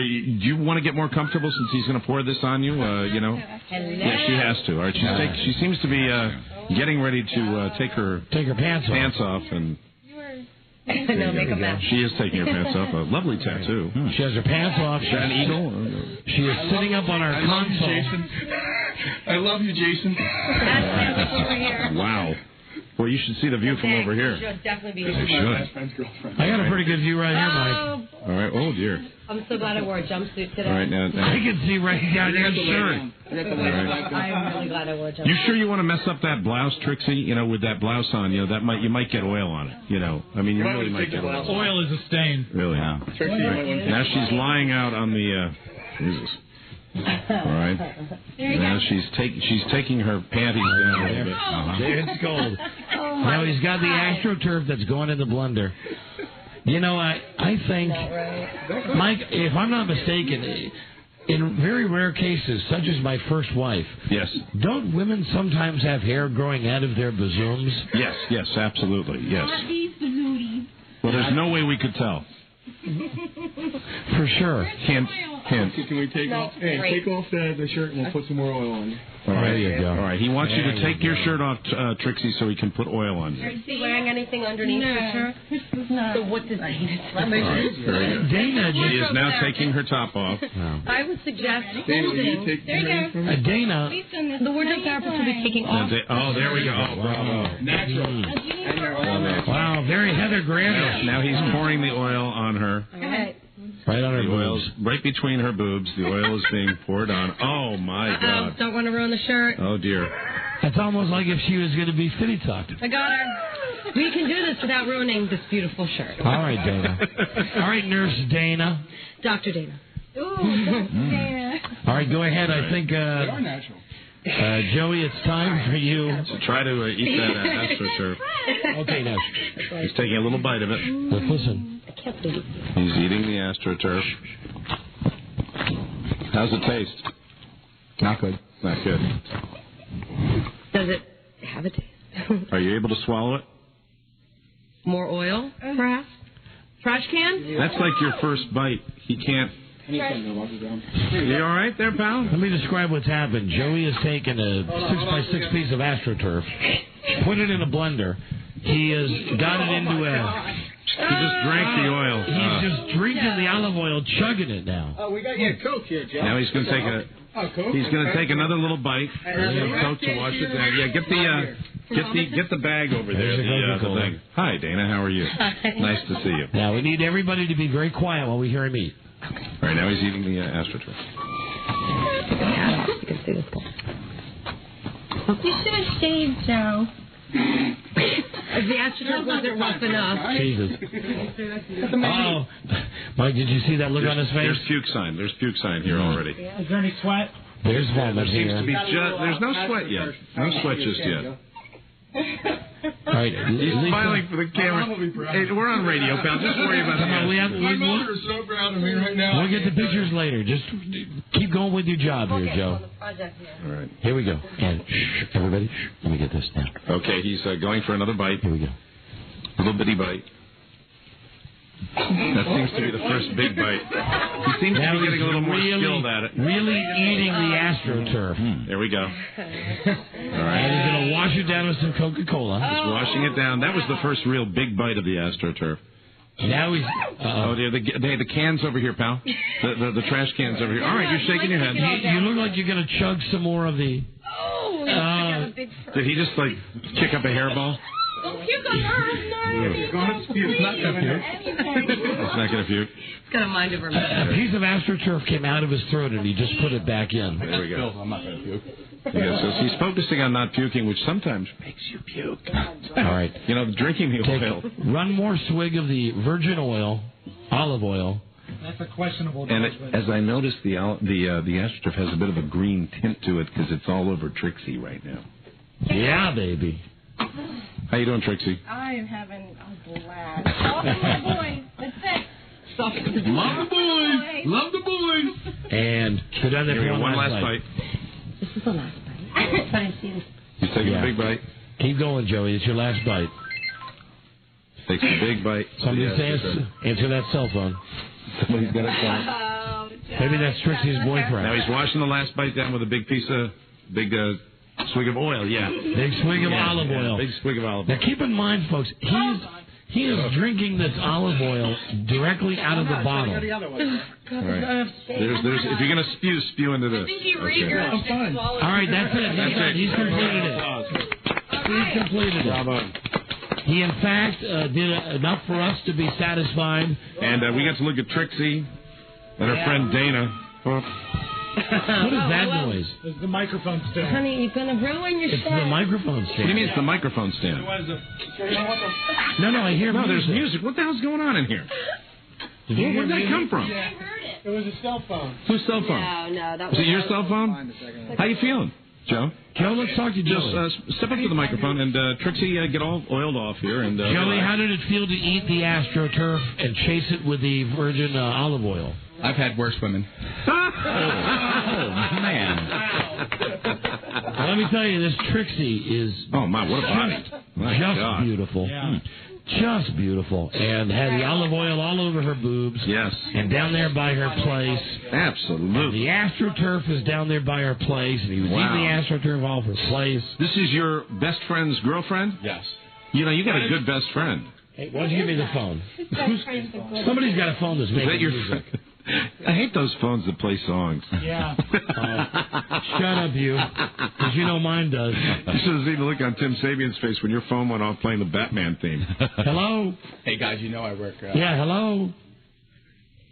you want to get more comfortable since he's going to pour this on you? You know? Yeah, she has to. All right. She seems to be getting ready to take her pants off. And No, make a mess. she is taking her pants off. A lovely tattoo. She has her pants off. Is that an eagle? She is sitting up on our console. I love you, Jason. Wow. Well, you should see the view from over here. Should definitely be. You should. I got a pretty good view right here, Mike. All right. Oh, dear. I'm so glad I wore a jumpsuit today. All right, now. I can see right down your shirt. I'm really glad I wore a jumpsuit. You sure you want to mess up that blouse, Trixie? You know, with that blouse on, you know, you might get oil on it. You know, I mean, you really might get oil. Oil is a stain. Really? Yeah. Right. Now she's lying out on the. Jesus. All right. Now she's taking her panties down a little bit. There, it's cold. Now he's got the AstroTurf that's going in the blender. You know, I think, Mike, if I'm not mistaken, in very rare cases, such as my first wife, yes, don't women sometimes have hair growing out of their bazooms? Yes, absolutely, yes. Well, there's no way we could tell. For sure. Hint. Can we take off the shirt and we'll put some more oil on you? All right, there you go. All right, he wants you to take your shirt off, Trixie, so he can put oil on you. Is he wearing anything underneath the shirt? No. So what does Dana she is now taking her top off. I would suggest Dana, Dana. The wardrobe therapist will be taking off. Oh, there we go. Oh, bravo. Natural. Wow, very Heather Grant. Now he's pouring the oil on her. Okay. Right on her boobs. boobs. Right between her boobs. The oil is being poured on. Oh, my God. Don't want to ruin the shirt. Oh, dear. It's almost like if she was going to be fitty tucked. I got her. We can do this without ruining this beautiful shirt. All right, Dana. All right, Nurse Dana. Dr. Dana. All right, go ahead. I think, Joey, it's time for you to try to eat that AstroTurf. Okay, now. He's taking a little bite of it. But listen. He's eating the AstroTurf. How's it taste? Not good. Not good. Does it have a taste? Are you able to swallow it? More oil, perhaps? Trash can? That's like your first bite. He can't. You all right there, pal? Let me describe what's happened. Joey has taken a 6x6 piece of AstroTurf, put it in a blender. He has got it into a... He just drank the oil. He's just drinking the olive oil, chugging it now. Oh, we got you a Coke here, Joe. Now he's going to take He's going to take another little bite. Coke to wash it down. Yeah, get the bag over there. The thing. Hi, Dana. How are you? Nice to see you. Now we need everybody to be very quiet while we hear him eat. All right, now he's eating the AstroTurf. You can see this bowl. You should have shaved, Joe. The AstroTurf wasn't rough enough. Jesus. Oh, Mike, did you see that look on his face? There's puke sign. There's puke sign here already. Is there any sweat? There's vomit There seems here. to be there's no sweat yet. No sweat just yet. All right, he's smiling for the camera. Hey, we're on radio, pal. Just worry about Come on, My mother is so proud of me right now. We'll get the pictures later. Just keep going with your job here, Joe. All right. Here we go. And everybody, let me get this down. Okay, he's going for another bite. Here we go. A little bitty bite. That seems to be the first big bite. He seems to be getting a little more skilled at it. Really eating the AstroTurf. There we go. All right. And he's going to wash it down with some Coca-Cola. He's washing it down. That was the first real big bite of the AstroTurf. Now he's... Oh, dear. The cans over here, pal. The trash cans over here. All right, you're shaking your head. You look like you're going to chug some more of the... Did he just, kick up a hairball? Puke on her. It's not going to puke. It's not going to puke. It's got a mind of her. A piece of AstroTurf came out of his throat and he just put it back in. There we go. I'm not going to puke. Yeah, so he's focusing on not puking, which sometimes makes you puke. All right. Drinking the oil. One more swig of the virgin oil, olive oil. That's a questionable And judgment. as I noticed, the AstroTurf has a bit of a green tint to it because it's all over Trixie right now. Yeah, baby. How you doing, Trixie? I am having a blast. All for my boys. That's it. Love the boys. Love the boys. And go down there Here we for go, one last bite. This is the last bite. But I see this. He's taking a big bite. Keep going, Joey. It's your last bite. Takes a big bite. Somebody answer that cell phone. Somebody's got a phone. Maybe that's Trixie's boyfriend. Now he's washing the last bite down with a big swig of oil, yeah. Big swig of olive oil. Big swig of olive oil. Now keep in mind, folks, he is drinking this olive oil directly out of the bottle. All right. There's if you're gonna spew into this. I think he regurgitated. Okay. All right, that's it. He's completed it. He's completed it. Bravo. He, in fact, did enough for us to be satisfied. And we got to look at Trixie and her friend Dana. What is that noise? It's the microphone stand. Honey, you're going to ruin your It's the microphone stand. What do you mean it's the microphone stand? No, I hear music. There's music. What the hell's going on in here? Where'd that come from? I heard it. It was a cell phone. Whose cell phone? No, that was it your cell phone? How you feeling, Joe? Joe, let's talk to Joe. Just step up to the microphone and Trixie, get all oiled off here. And Joey, how did it feel to eat the AstroTurf and chase it with the virgin olive oil? I've had worse women. Man. Well, let me tell you, this Trixie is what a body. Just beautiful. Yeah. Just beautiful. And had the olive oil all over her boobs. Yes. And down there by her place. Absolutely. And the AstroTurf is down there by her place. And he was eating the AstroTurf off her place. This is your best friend's girlfriend? Yes. You got a good best friend. Hey, why don't you give me the phone? Somebody's got a phone that's making music. I hate those phones that play songs. Yeah. Shut up, you. Because you know mine does. You should have seen the look on Tim Sabian's face when your phone went off playing the Batman theme. Hello? Hey, guys, you know I work... Yeah, hello?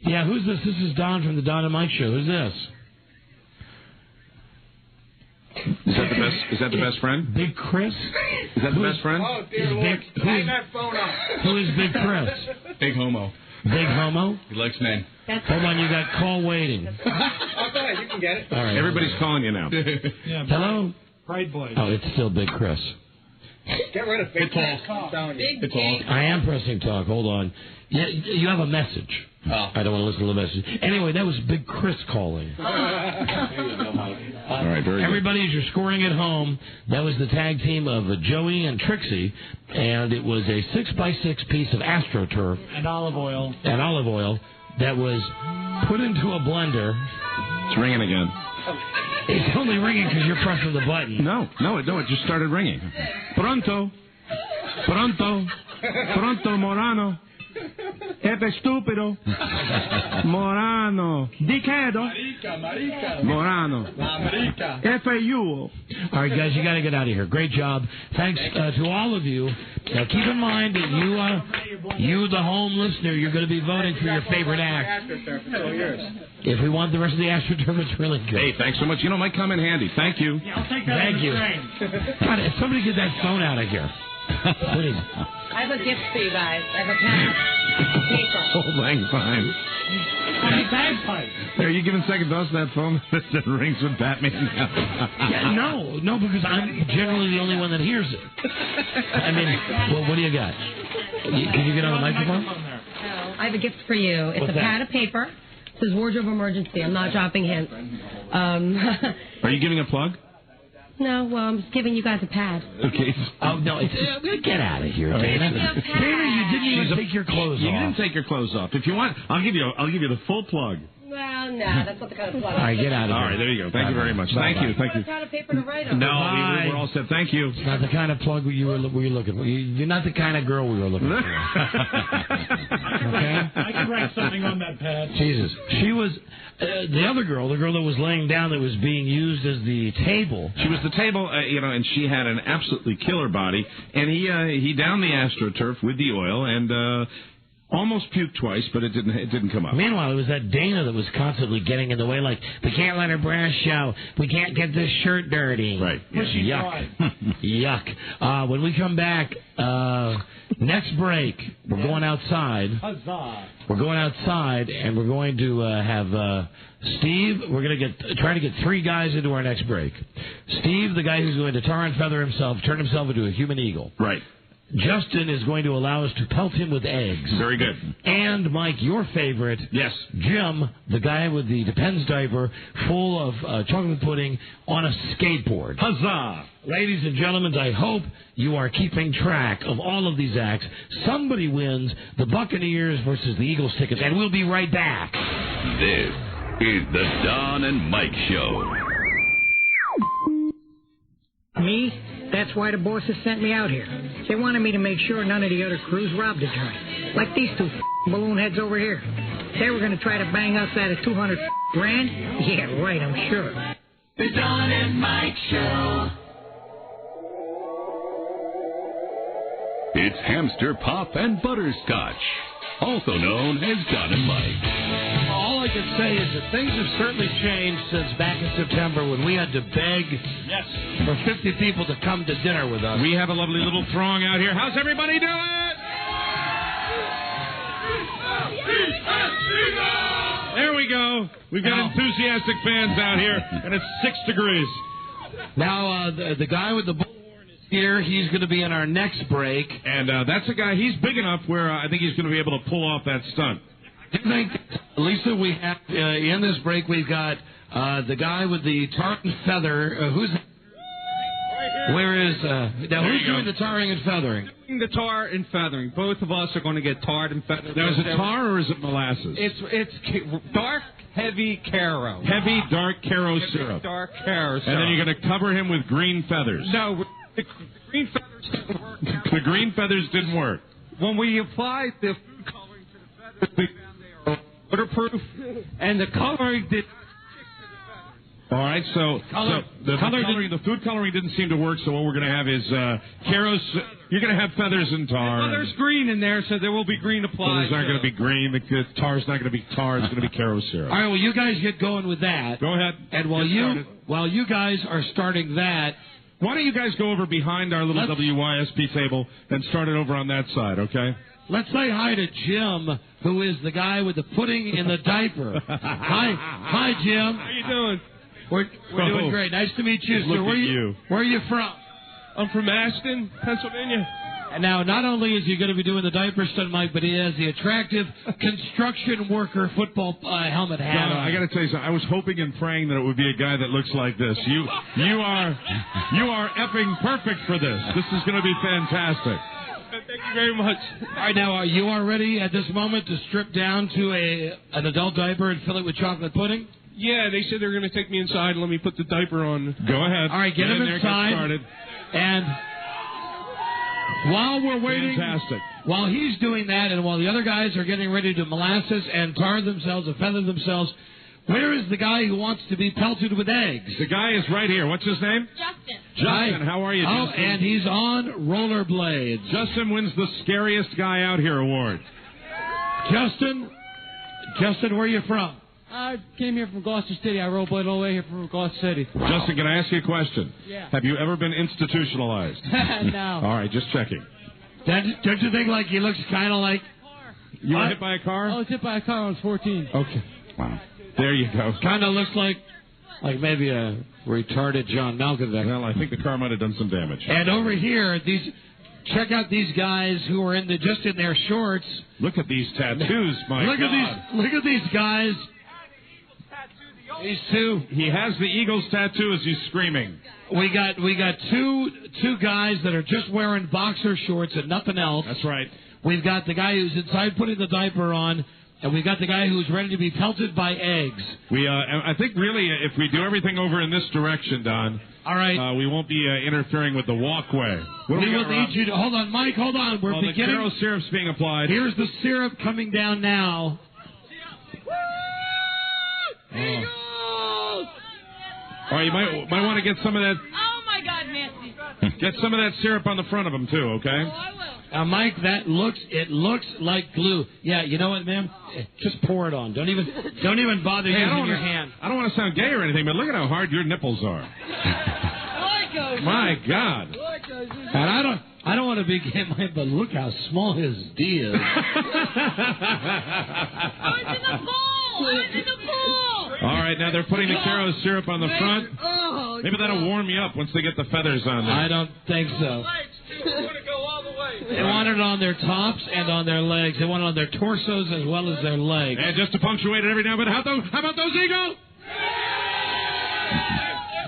Yeah, who's this? This is Don from the Don and Mike Show. Who's this? Is that the best friend? Big Chris? Is that the best friend? Oh, dear Lord. Hang that phone up. Who is Big Chris? Big homo. Big homo? He likes men. Hold on, you got call waiting. I'll go ahead. You can get it. All right. Everybody's calling you now. Yeah, Hello? Pride Boys. Oh, it's still Big Chris. Get rid of Big Talk. It's all. I am pressing talk. Hold on. Yeah, you have a message. I don't want to listen to the message. Anyway, that was Big Chris calling. All right, very Everybody, as you're scoring at home, that was the tag team of Joey and Trixie, and it was a 6x6 piece of AstroTurf And olive oil. That was put into a blender. It's ringing again. It's only ringing because you're pressing the button. No, it just started ringing. Pronto, Morano. Epe estúpido. Morano. Diquedo. Morano. F-A-U. All right, guys, you got to get out of here. Great job. Thanks to all of you. Now, keep in mind that you, the home listener, you're going to be voting for your favorite act. If we want the rest of the AstroTurf, it's really good. Hey, thanks so much. It might come in handy. Thank you. Yeah, I'll take that. Thank you. God, somebody get that phone out of here. Please. I have a gift for you guys. I have a pen. Paper. Oh, thanks, fine. Bagpipe. Are you giving second thoughts to that phone that rings with Batman? No, because I'm generally the only one that hears it. I mean, well, what do you got? Can you get on the microphone? I have a gift for you. It's What's a pad of paper. It says wardrobe emergency. I'm not dropping hints. Are you giving a plug? No, well, I'm just giving you guys a pad. Okay. Oh, no, get out of here, Dana. Dana, you didn't even take your clothes off. You didn't take your clothes off. If you want, I'll give you the full plug. Well, no, that's not the kind of plug. All right, get out of here. All right, there you go. Thank you very much. Thank you. Thank you. A pad of paper to write on. No, we're all set. Thank you. It's not the kind of plug we were looking for. You're not the kind of girl we were looking for. Okay? I can write something on that pad. Jesus. She was... the other girl, the girl that was laying down that was being used as the table. She was the table, and she had an absolutely killer body. And he downed the AstroTurf with the oil and almost puked twice, but it didn't come up. Meanwhile, it was that Dana that was constantly getting in the way, like, we can't let her breast show. We can't get this shirt dirty. Right. Yuck. Yuck. When we come back, next break, we're going outside. Huzzah. We're going outside, and we're going to have Steve. We're going to try to get 3 guys into our next break. Steve, the guy who's going to tar and feather himself, turn himself into a human eagle. Right. Justin is going to allow us to pelt him with eggs. Very good. And, Mike, your favorite. Yes. Jim, the guy with the Depends diaper full of chocolate pudding on a skateboard. Huzzah! Ladies and gentlemen, I hope you are keeping track of all of these acts. Somebody wins the Buccaneers versus the Eagles tickets, and we'll be right back. This is the Don and Mike Show. Me? That's why the bosses sent me out here. They wanted me to make sure none of the other crews robbed a joint. Like these 2 balloon heads over here. They were going to try to bang us out of $200 grand? Yeah, right, I'm sure. The Don and Mike Show. It's hamster pop and butterscotch, also known as Don and Mike. All I can say is that things have certainly changed since back in September when we had to beg for 50 people to come to dinner with us. We have a lovely little throng out here. How's everybody doing? There we go. We've got enthusiastic fans out here, and it's 6 degrees. Now, the guy with the bullhorn is here. He's going to be in our next break. And that's a guy, he's big enough where I think he's going to be able to pull off that stunt. I think, Lisa, we have in this break, we've got the guy with the tar and feather. Where is now? Who's doing the tarring and feathering? The tar and feathering. Both of us are going to get tarred and feathered. Now, is it tar or is it molasses? It's dark, heavy Caro. Heavy, dark Caro syrup. Dark Caro syrup. And then you're going to cover him with green feathers. No, the green feathers didn't work. The green feathers didn't work. When we applied the food coloring to the feathers, we found they are waterproof, and the coloring did. All right, so the food coloring didn't seem to work. So what we're going to have is Caro's. You're going to have feathers and tar. Well, there's green in there, so there will be green applied. Well, there's not going to be green. The tar's not going to be tar. It's going to be Caro syrup. All right, well, you guys get going with that. Go ahead. And while you guys are starting that, why don't you guys go over behind our little WYSP table and start it over on that side, okay? Let's say hi to Jim, who is the guy with the pudding in the diaper. Hi, Jim. How you doing? We're doing great. Nice to meet you, sir. Where are you from? I'm from Ashton, Pennsylvania. And now, not only is he going to be doing the diaper stunt, Mike, but he has the attractive construction worker football helmet hat on. I got to tell you something. I was hoping and praying that it would be a guy that looks like this. You are effing perfect for this. This is going to be fantastic. Thank you very much. All right, now, you are ready at this moment to strip down to an adult diaper and fill it with chocolate pudding? Yeah, they said they were going to take me inside and let me put the diaper on. Go ahead. All right, get him inside. And while we're waiting, while he's doing that, and while the other guys are getting ready to molasses and tar themselves and feather themselves, where is the guy who wants to be pelted with eggs? The guy is right here. What's his name? Justin, how are you, Justin? Oh, and he's on rollerblades. Justin wins the Scariest Guy Out Here award. Justin, where are you from? I came here from Gloucester City. I rollerbladed all the way here from Gloucester City. Justin, can I ask you a question? Yeah. Have you ever been institutionalized? No. All right, just checking. Don't you think like he looks kind of like... You were hit by a car? I was hit by a car when I was 14. Okay. Wow. There you go. Kind of looks like maybe a retarded John Malkovich. Well, I think the car might have done some damage. And over here, check out these guys who are just in their shorts. Look at these tattoos, my look God. Look at these guys. These two. He has the Eagles tattoo as he's screaming. We got two guys that are just wearing boxer shorts and nothing else. That's right. We've got the guy who's inside putting the diaper on, and we've got the guy who's ready to be pelted by eggs. I think really if we do everything over in this direction, Don. All right. We won't be interfering with the walkway. We will need you to hold on, Mike. Hold on. We're beginning. The Karo syrup's being applied. Here's the syrup coming down now. Eagles! All right, you might want to get some of that. Oh my God, Nancy! Get some of that syrup on the front of them too, okay? Oh, I will. Mike, it looks like glue. Yeah, you know what, ma'am? Just pour it on. Don't even bother using your hand. I don't want to sound gay or anything, but look at how hard your nipples are. My God. And I don't want to be gay, but look how small his D is. Oh, it's in the bowl! It's in the bowl! All right, now they're putting the Karo syrup on the front. Oh, Maybe that'll warm you up once they get the feathers on there. I don't think so. They want it on their tops and on their legs. They want it on their torsos as well as their legs. And just to punctuate it every now and then, how about those Eagles?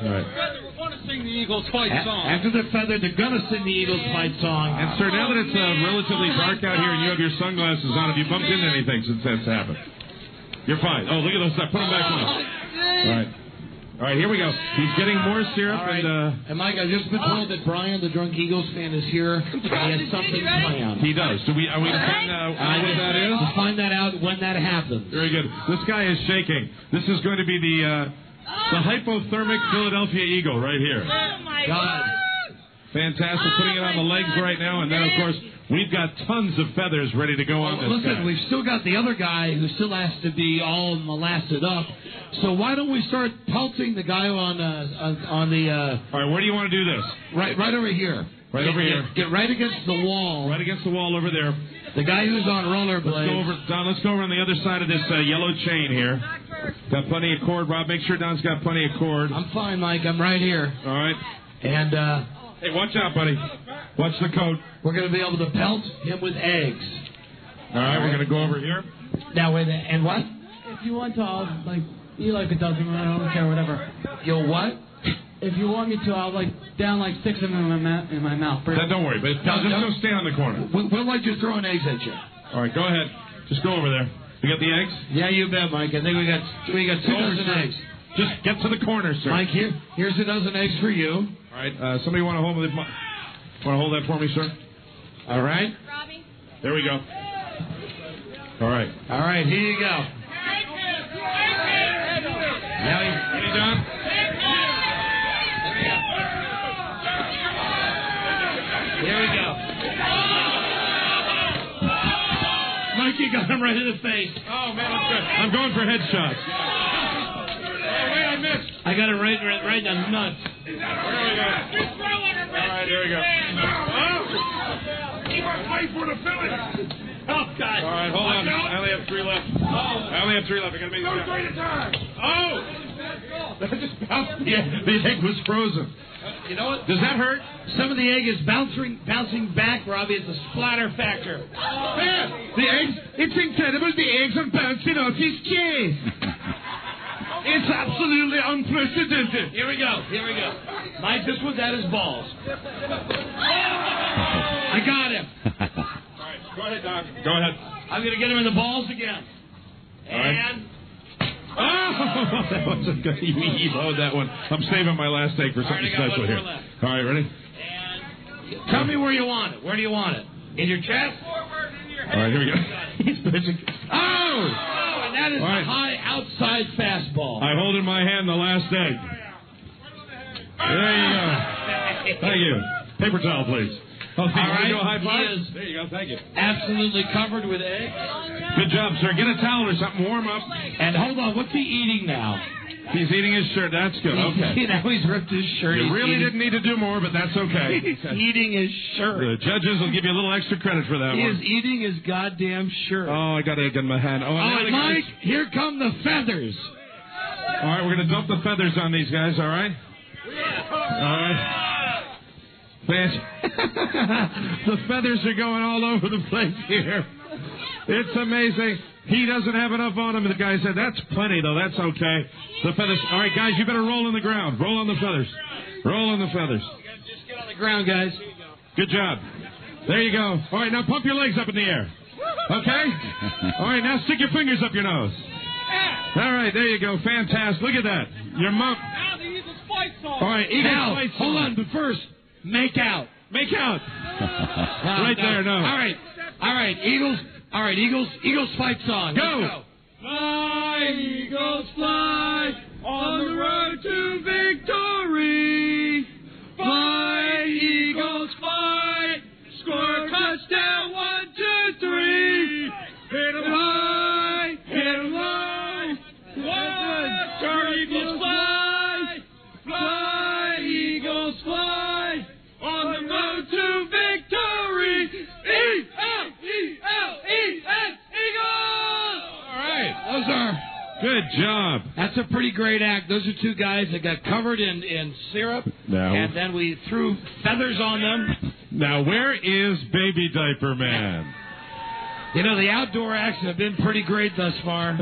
All right. We're going to sing the Eagles fight song. After they're feathered, they're going to sing the Eagles fight song. And, sir, now that it's relatively dark out here and you have your sunglasses on, have you bumped into anything since that's happened? You're fine. Oh, look at those. Put them back on. All right. All right, here we go. He's getting more syrup. All right. And Mike, I've just been told that Brian, the drunk Eagles fan, is here. He has something planned. He does. Are we going to find out what that is? We'll find that out when that happens. Very good. This guy is shaking. This is going to be the hypothermic Philadelphia Eagle right here. Oh, my God. Fantastic. Putting it on the legs right now. And then, of course, we've got tons of feathers ready to go on this Listen, guy. we've still got the other guy who still has to be all molasted up. So why don't we start pelting the guy on the... All right, where do you want to do this? Right over here. Right over here. Get right against the wall. Right against the wall over there. The guy who's on rollerblades. Let's go over on the other side of this yellow chain here. Got plenty of cord, Rob. Make sure Don's got plenty of cord. I'm fine, Mike. I'm right here. All right. And, hey, watch out, buddy. Watch the coat. We're going to be able to pelt him with eggs. All right, we're going to go over here. Now, and what? If you want to, I'll, eat like a dozen. I don't care, whatever. You'll what? If you want me to, I'll, down 6 of them in my mouth. Don't worry, but just go stay on the corner. We'll just throwing eggs at you. All right, go ahead. Just go over there. You got the eggs? Yeah, you bet, Mike. I think we got 2 dozen eggs. Just get to the corner, sir. Mike, here's a dozen eggs for you. All right, somebody want to hold that for me, sir? All right. Robbie? There we go. All right. All right, here you go. Now ready, Don? Here we go. Mike, you got him right in the face. Oh, man, that's good. I'm going for headshots. Oh, wait, I missed. I got it right in the nuts. There we go. All right, there we go. Oh! He went way for the Phillies. Oh, God. All right, hold on. I only have 3 left. I only have 3 left. I got to make it. Go straight at time. Oh! That just bounced. Yeah, the egg was frozen. You know what? Does that hurt? Some of the egg is bouncing back, Robbie. It's a splatter factor. Man, the eggs, it's incredible. The eggs are bouncing off his chest. It's absolutely unprecedented. Here we go. Mike, this one's at his balls. I got him. All right, go ahead, Doc. Go ahead. I'm going to get him in the balls again. All right. And... Oh, that wasn't good. You blowed that one. I'm saving my last egg for something special here. All right, ready? And tell me where you want it. Where do you want it? In your chest? All right, here we go. He's pitching. Oh! And that is a high outside fastball. I hold in my hand the last egg. There you go. Thank you. Paper towel, please. Oh, all right. Do a high five? He is there you go. Thank you. Absolutely covered with eggs. Good job, sir. Get a towel or something. Warm up. And hold on, what's he eating now? He's eating his shirt. That's good. Okay. Now he's ripped his shirt. You really didn't need to do more, but that's okay. He's eating his shirt. The judges will give you a little extra credit for that He one. is eating his goddamn shirt. Oh, I got egg in my hand. Oh, and Mike, here come the feathers. All right, we're going to dump the feathers on these guys, all right? All right. The feathers are going all over the place here. It's amazing. He doesn't have enough on him. The guy said, that's plenty, though. That's okay. The feathers. All right, guys, you better roll on the ground. Roll on the feathers. Roll on the feathers. Just get on the ground, guys. Good job. There you go. All right, now pump your legs up in the air. Okay? All right, now stick your fingers up your nose. All right, there you go. Fantastic. Look at that. Your mom. Now the Eagles fight song. All right, Eagles fight song. Hold on, but first, make out. Make out. Right there, no. All right, Eagles. All right, Eagles fight song. Go. Fly, Eagles, fly on the road to victory. Fly, Eagles, fly. Score a touchdown, 1, 2, 3. Hit 'em high, hit 'em high. Fly, Eagles, fly. Fly, Eagles, fly on the road to victory. E-L-E-L-E-S, Eagles! All right, those are... Good job. That's a pretty great act. Those are two guys that got covered in syrup, and then we threw feathers on them. Now, where is Baby Diaper Man? You know, the outdoor acts have been pretty great thus far.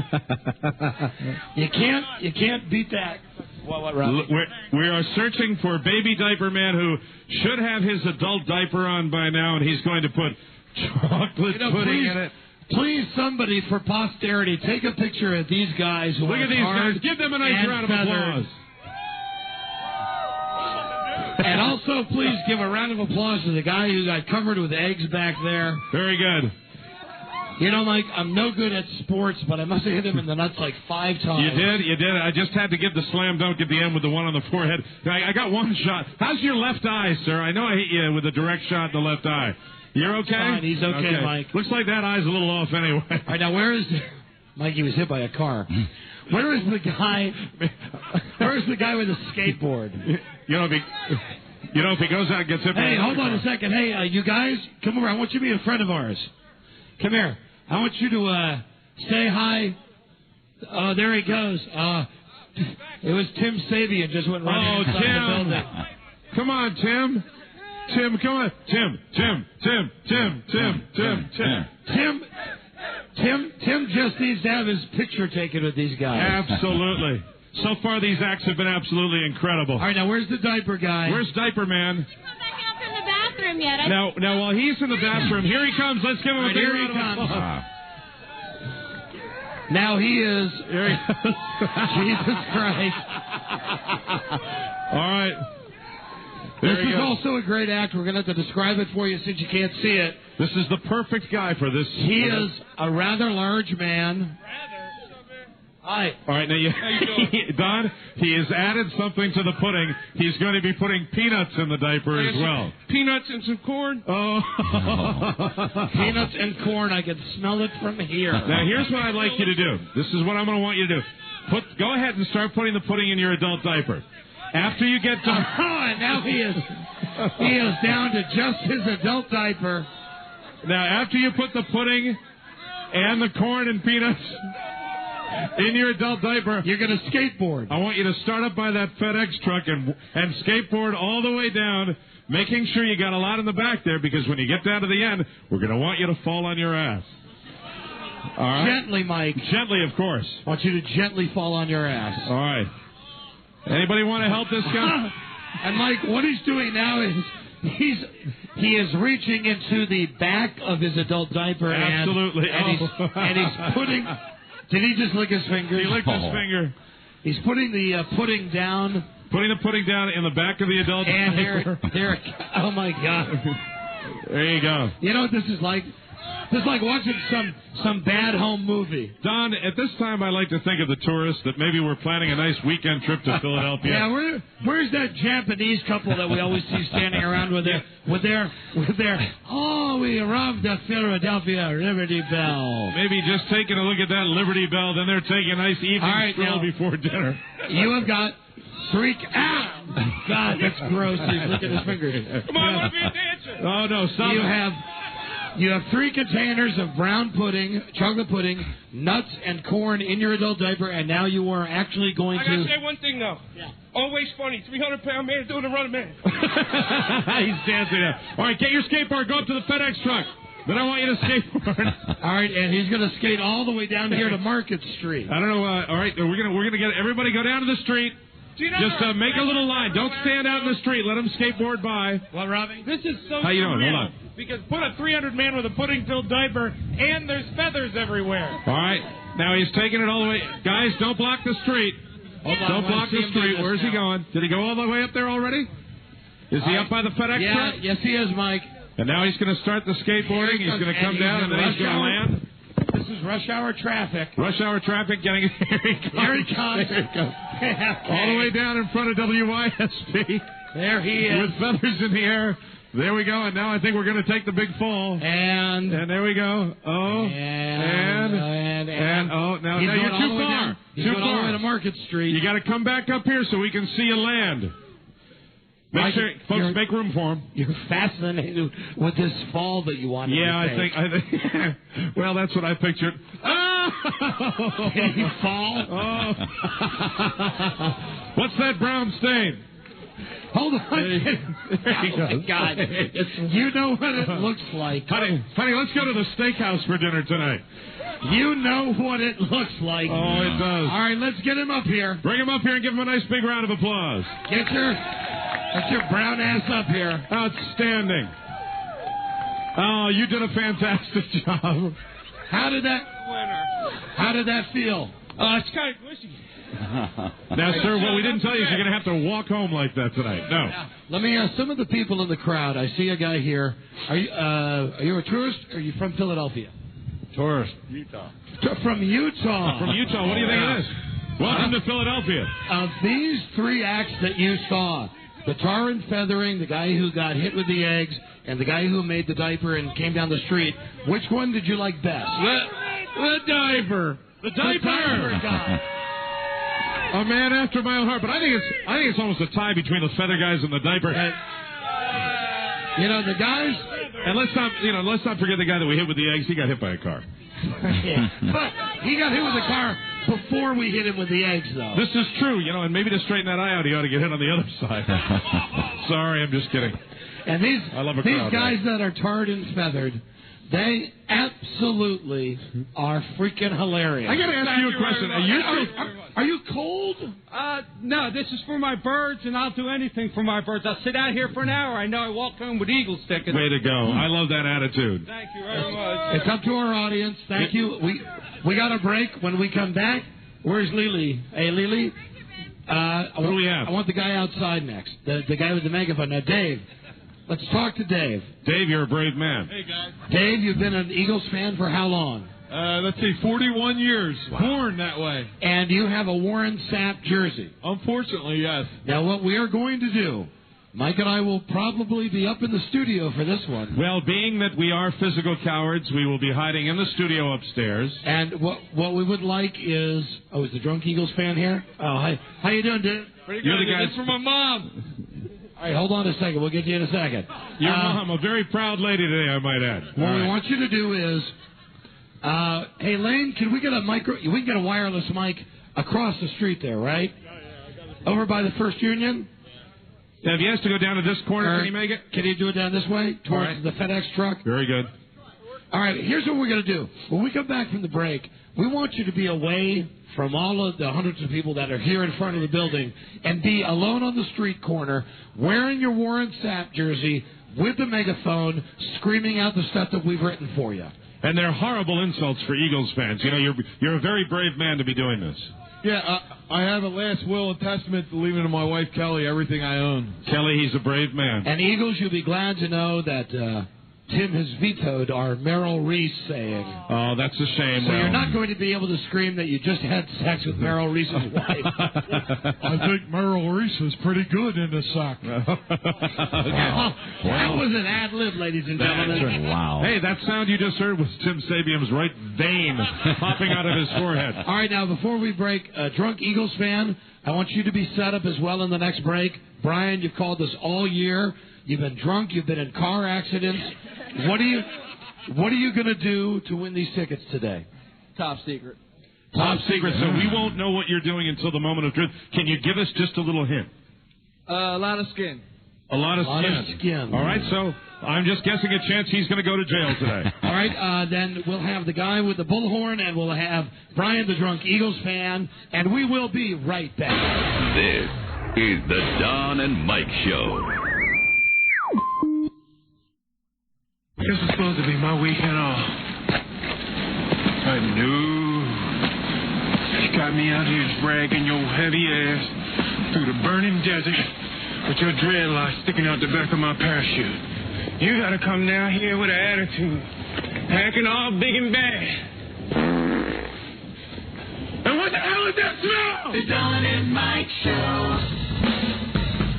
You can't beat that. What, Robbie? We are searching for Baby Diaper Man, who should have his adult diaper on by now, and he's going to put chocolate pudding in it. Please, somebody, for posterity, take a picture of these guys. Look at these guys. Give them a nice round of applause. And also, please give a round of applause to the guy who got covered with eggs back there. Very good. You know, Mike, I'm no good at sports, but I must have hit him in the nuts like 5 times. You did. I just had to give the slam dunk at the end with the one on the forehead. I got one shot. How's your left eye, sir? I know I hit you with a direct shot in the left eye. You're okay? Fine, he's okay, Mike. Looks like that eye's a little off anyway. All right, now where is... Mikey was hit by a car. Where is the guy... Where's the guy with the skateboard? You know, if he goes out and gets hit by Hey, hold on a second. Hey, you guys, come over. I want you to be a friend of ours. Come here. I want you to say hi. Oh, there he goes. It was Tim Sabian just went running inside the building. Come on, Tim. Tim, come on. Tim just needs to have his picture taken with these guys. Absolutely. So far, these acts have been absolutely incredible. All right, now where's the diaper guy? Where's Diaper Man? In the bathroom yet. Now, while he's in the bathroom, here he comes. Let's give him a big round of applause. Now he is. Jesus Christ. All right. This is also a great act. We're going to have to describe it for you since you can't see it. This is the perfect guy for this. He is a rather large man. Hi. All right, now Don, he has added something to the pudding. He's going to be putting peanuts in the diaper as well. Peanuts and some corn? Oh. Peanuts and corn. I can smell it from here. Now, here's what I'd like you to do. This is what I'm going to want you to do. Go ahead and start putting the pudding in your adult diaper. After you get done. And now he is down to just his adult diaper. Now, after you put the pudding and the corn and peanuts in your adult diaper, you're going to skateboard. I want you to start up by that FedEx truck and skateboard all the way down, making sure you got a lot in the back there, because when you get down to the end, we're going to want you to fall on your ass. All right? Gently, Mike. Gently, of course. I want you to gently fall on your ass. All right. Anybody want to help this guy? And Mike, what he's doing now is he is reaching into the back of his adult diaper. Absolutely. And he's putting... Did he just lick his finger? He licked his finger. He's putting the pudding down. Putting the pudding down in the back of the adult diaper. Oh, my God. There you go. You know what this is like? This is like watching some bad home movie. Don, at this time, I like to think of the tourists that maybe we're planning a nice weekend trip to Philadelphia. Yeah, where's that Japanese couple that we always see standing around with their oh, we robbed the Philadelphia Liberty Bell. Maybe just taking a look at that Liberty Bell, then they're taking a nice evening stroll before dinner. You have got freak out. God, that's gross. He's looking at his fingers. Come on, I want to be a dancer. Oh no, stop. You have 3 containers of brown pudding, chocolate pudding, nuts, and corn in your adult diaper, and now you are actually going to... I gotta say one thing, though. Yeah. Always funny. 300-pound man doing a run of man. He's dancing now. All right, get your skateboard. Go up to the FedEx truck. Then I want you to skateboard. All right, and he's going to skate all the way down here to Market Street. I don't know. All right, we're gonna get everybody go down to the street. Just make a little line. Don't stand out in the street. Let them skateboard by. Well, Robbie, this is so How you doing? Hold on. Because put a 300-man with a pudding-filled diaper, and there's feathers everywhere. All right. Now he's taking it all the way. Guys, don't block the street. Don't block the street. Where's he going? Did he go all the way up there already? Is he up by the FedEx truck? Yes, he is, Mike. And now he's going to start the skateboarding. He's going to come down, and then he's going to land. This is rush hour traffic. Rush hour traffic getting... Here he comes. Here he comes. There he goes. All the way down in front of WYSP. There he is. With feathers in the air. There we go, and now I think we're going to take the big fall. And there we go. Oh. And oh, now you're too far. He's going all the way to Market Street. You got to come back up here so we can see you land. Make sure, folks, make room for him. You're fascinated with this fall that you wanted to take. I think. Well, that's what I pictured. Oh! Did he fall? Oh. What's that brown stain? Hold on. There he goes. My God. You know what it looks like. Honey, let's go to the steakhouse for dinner tonight. You know what it looks like. Oh, it does. All right, let's get him up here. Bring him up here and give him a nice big round of applause. Get your brown ass up here. Outstanding. Oh, you did a fantastic job. How did that feel? It's kind of glitchy. Now, sir, what we didn't tell you is you're going to have to walk home like that tonight. No. Let me ask some of the people in the crowd. I see a guy here. Are you a tourist or are you from Philadelphia? Tourist. Utah. From Utah. From Utah. What do you think of this? Welcome to Philadelphia. Of these 3 acts that you saw, the tar and feathering, the guy who got hit with the eggs, and the guy who made the diaper and came down the street, which one did you like best? The diaper. The diaper guy. A man after my own heart, but I think it's almost a tie between the feather guys and the diaper. You know, the guys... And let's not forget the guy that we hit with the eggs. He got hit by a car. Yeah. But he got hit with a car before we hit him with the eggs, though. This is true, and maybe to straighten that eye out, he ought to get hit on the other side. Sorry, I'm just kidding. And these crowd, guys that are tarred and feathered, they absolutely are freaking hilarious. I got to ask you a question. Are you cold? No, this is for my birds, and I'll do anything for my birds. I'll sit out here for an hour. I know I walk home with eagle stickers. Way to go. I love that attitude. Thank you very much. It's up to our audience. Thank you. We got a break. When we come back, where's Lily? Hey, Lily. What do we have? I want the guy outside next. The guy with the megaphone. Now, Dave. Let's talk to Dave. Dave, you're a brave man. Hey, guys. Dave, you've been an Eagles fan for how long? Let's see, 41 years. Wow. Born that way. And you have a Warren Sapp jersey. Unfortunately, yes. Now, what we are going to do, Mike and I will probably be up in the studio for this one. Well, being that we are physical cowards, we will be hiding in the studio upstairs. And what we would like is... Oh, is the Drunk Eagles fan here? Oh, hi. How you doing, dude? Pretty good. You're the guy... This for my mom. All right, hold on a second. We'll get you in a second. Your mom, a very proud lady today, I might add. What we want you to do is... hey, Lane, can we get a we can get a wireless mic across the street there, right? Yeah, over by the First Union? Now, if he has to go down to this corner, can he make it? Can he do it down this way, towards the FedEx truck? Very good. All right, here's what we're going to do. When we come back from the break, we want you to be away from all of the hundreds of people that are here in front of the building and be alone on the street corner, wearing your Warren Sapp jersey, with the megaphone, screaming out the stuff that we've written for you. And they're horrible insults for Eagles fans. You're a very brave man to be doing this. Yeah, I have a last will and testament leaving to my wife, Kelly, everything I own. Kelly, he's a brave man. And Eagles, you'll be glad to know that Tim has vetoed our Merrill Reese saying. Oh, that's a shame. So you're not going to be able to scream that you just had sex with Merrill Reese's wife. I think Merrill Reese is pretty good in the soccer. That was an ad lib, ladies and gentlemen. Wow. Hey, that sound you just heard was Tim Sabium's right vein popping out of his forehead. All right, now, before we break, drunk Eagles fan, I want you to be set up as well in the next break. Brian, you've called us all year. You've been drunk. You've been in car accidents. What are you going to do to win these tickets today? Top secret. Top secret, so we won't know what you're doing until the moment of truth. Can you give us just a little hint? A lot of skin. A lot of skin. All right, so I'm just guessing a chance he's going to go to jail today. All right, then we'll have the guy with the bullhorn, and we'll have Brian, the drunk Eagles fan, and we will be right back. This is the Don and Mike Show. This was supposed to be my weekend off. But no. You got me out here dragging your heavy ass through the burning desert with your dreadlocks sticking out the back of my parachute. You gotta come down here with an attitude, packing all big and bad. And what the hell is that smell? The Don and Mike Show.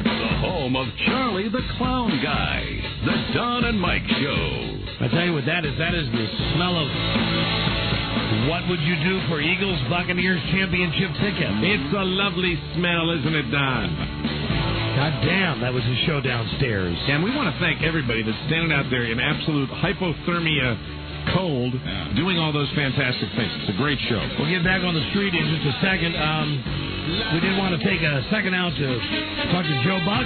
The home of Charlie the Clown Guy. The Don and Mike Show. I tell you what that is. That is the smell of what would you do for Eagles Buccaneers championship ticket. It's a lovely smell, isn't it, Don? God damn, that was a show downstairs. And we want to thank everybody that's standing out there in absolute hypothermia cold, doing all those fantastic things. It's a great show. We'll get back on the street in just a second. We did want to take a second out to talk to Joe Buck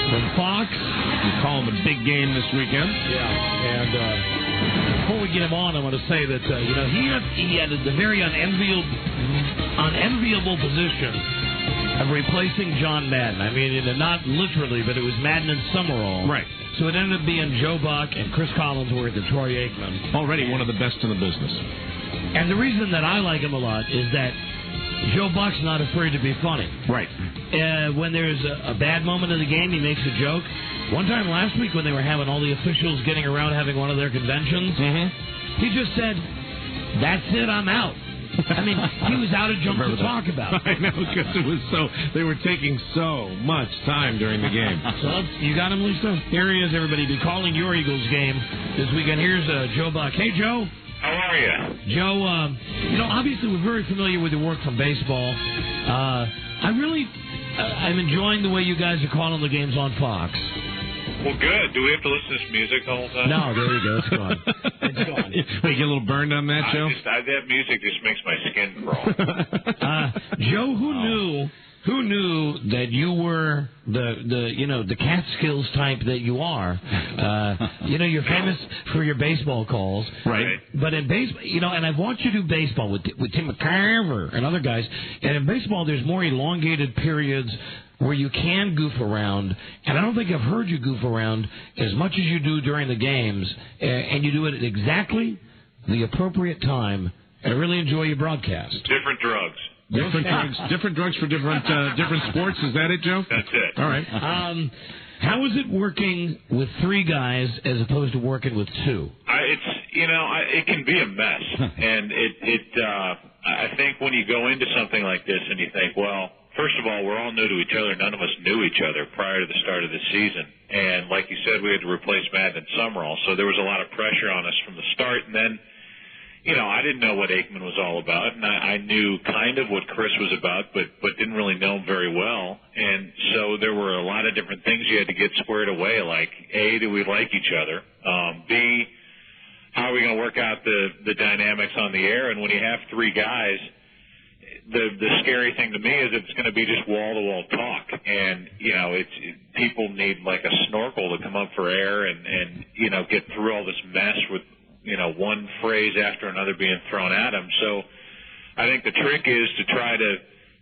from Fox. We call him a big game this weekend. Yeah, and before we get him on, I want to say that he had the very unenviable position of replacing John Madden. I mean, not literally, but it was Madden and Summerall. Right. So it ended up being Joe Buck and Chris Collinsworth and Troy Aikman. Already one of the best in the business. And the reason that I like him a lot is that Joe Buck's not afraid to be funny. Right. When there's a bad moment in the game, he makes a joke. One time last week when they were having all the officials getting around having one of their conventions, he just said, "That's it, I'm out." I mean, he was out of junk to talk about. I know, because they were taking so much time during the game. So you got him, Lisa? Here he is, everybody. Be calling your Eagles game this weekend. Here's Joe Buck. Hey, Joe. How are you? Joe, obviously we're very familiar with your work from baseball. I'm enjoying the way you guys are calling the games on Fox. Well, good. Do we have to listen to this music the whole time? No, there you go. It's gone. It's gone. You get a little burned on that, Joe? That music just makes my skin crawl. Joe, who knew that you were the Catskills type that you are? You're famous for your baseball calls, right? But in baseball, and I've watched you do baseball with Tim McCarver and other guys. And in baseball, there's more elongated periods where you can goof around, and I don't think I've heard you goof around as much as you do during the games, and you do it at exactly the appropriate time. And I really enjoy your broadcast. Different drugs. Different drugs for different sports. Is that it, Joe? That's it. All right. How is it working with three guys as opposed to working with two? It can be a mess, and I think when you go into something like this and you think, well, first of all, we're all new to each other. None of us knew each other prior to the start of the season, and like you said, we had to replace Madden and Summerall, so there was a lot of pressure on us from the start, and then. I didn't know what Aikman was all about, and I knew kind of what Chris was about, but didn't really know him very well. And so there were a lot of different things you had to get squared away, like, A, do we like each other? B, how are we going to work out the dynamics on the air? And when you have three guys, the scary thing to me is it's going to be just wall-to-wall talk. And, people need like a snorkel to come up for air and get through all this mess with, one phrase after another being thrown at them. So I think the trick is to try to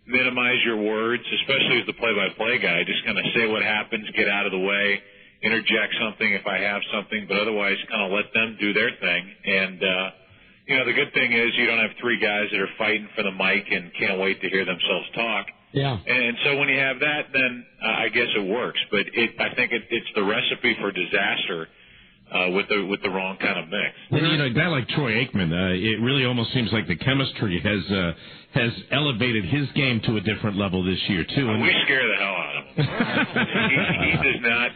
minimize your words, especially as the play-by-play guy. Just kind of say what happens, get out of the way, interject something if I have something, but otherwise kind of let them do their thing. And, the good thing is you don't have three guys that are fighting for the mic and can't wait to hear themselves talk. Yeah. And so when you have that, then I guess it works. But I think it's the recipe for disaster with the wrong kind of mix. Well, a guy like Troy Aikman, it really almost seems like the chemistry has elevated his game to a different level this year too. We scare the hell out of him. he does not.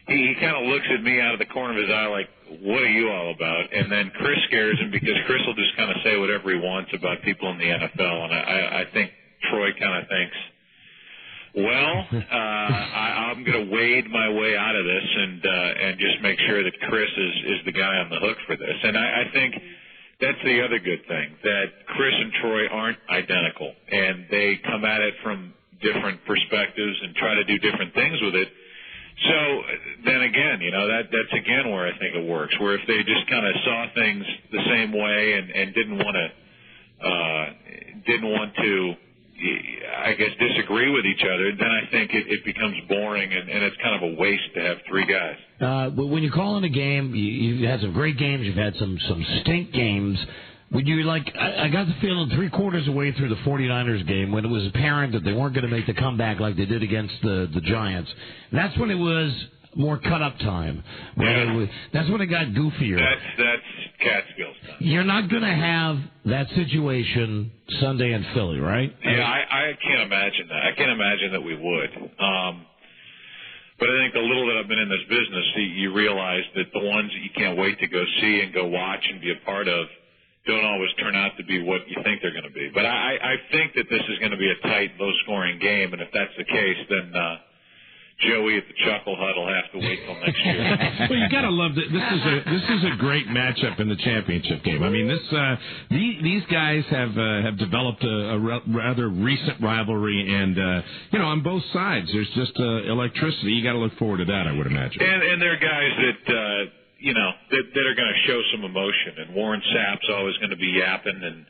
He kind of looks at me out of the corner of his eye like, "What are you all about?" And then Chris scares him because Chris will just kind of say whatever he wants about people in the NFL, and I think Troy kind of thinks, well, I'm going to wade my way out of this and just make sure that Chris is the guy on the hook for this. And I think that's the other good thing, that Chris and Troy aren't identical, and they come at it from different perspectives and try to do different things with it. So then again, that's again where I think it works, where if they just kind of saw things the same way and didn't want to, I guess, disagree with each other, then I think it becomes boring and it's kind of a waste to have three guys. But when you call in a game, you've had some great games, you've had some stink games. Would you I got the feeling 3/4 away through the 49ers game when it was apparent that they weren't going to make the comeback like they did against the Giants. And that's when it was more cut-up time. That's when it got goofier. That's Catskills time. You're not going to have that situation Sunday in Philly, right? Yeah, I can't imagine that. I can't imagine that we would. But I think the little that I've been in this business, you realize that the ones that you can't wait to go see and go watch and be a part of don't always turn out to be what you think they're going to be. But I think that this is going to be a tight, low-scoring game, and if that's the case, then Joey at the Chuckle Hut will have to wait till next year. Well, you got to love that. This is a great matchup in the championship game. I mean, these guys have developed a rather recent rivalry, and on both sides, there's just electricity. You got to look forward to that, I would imagine. And they're guys that that are going to show some emotion. And Warren Sapp's always going to be yapping, and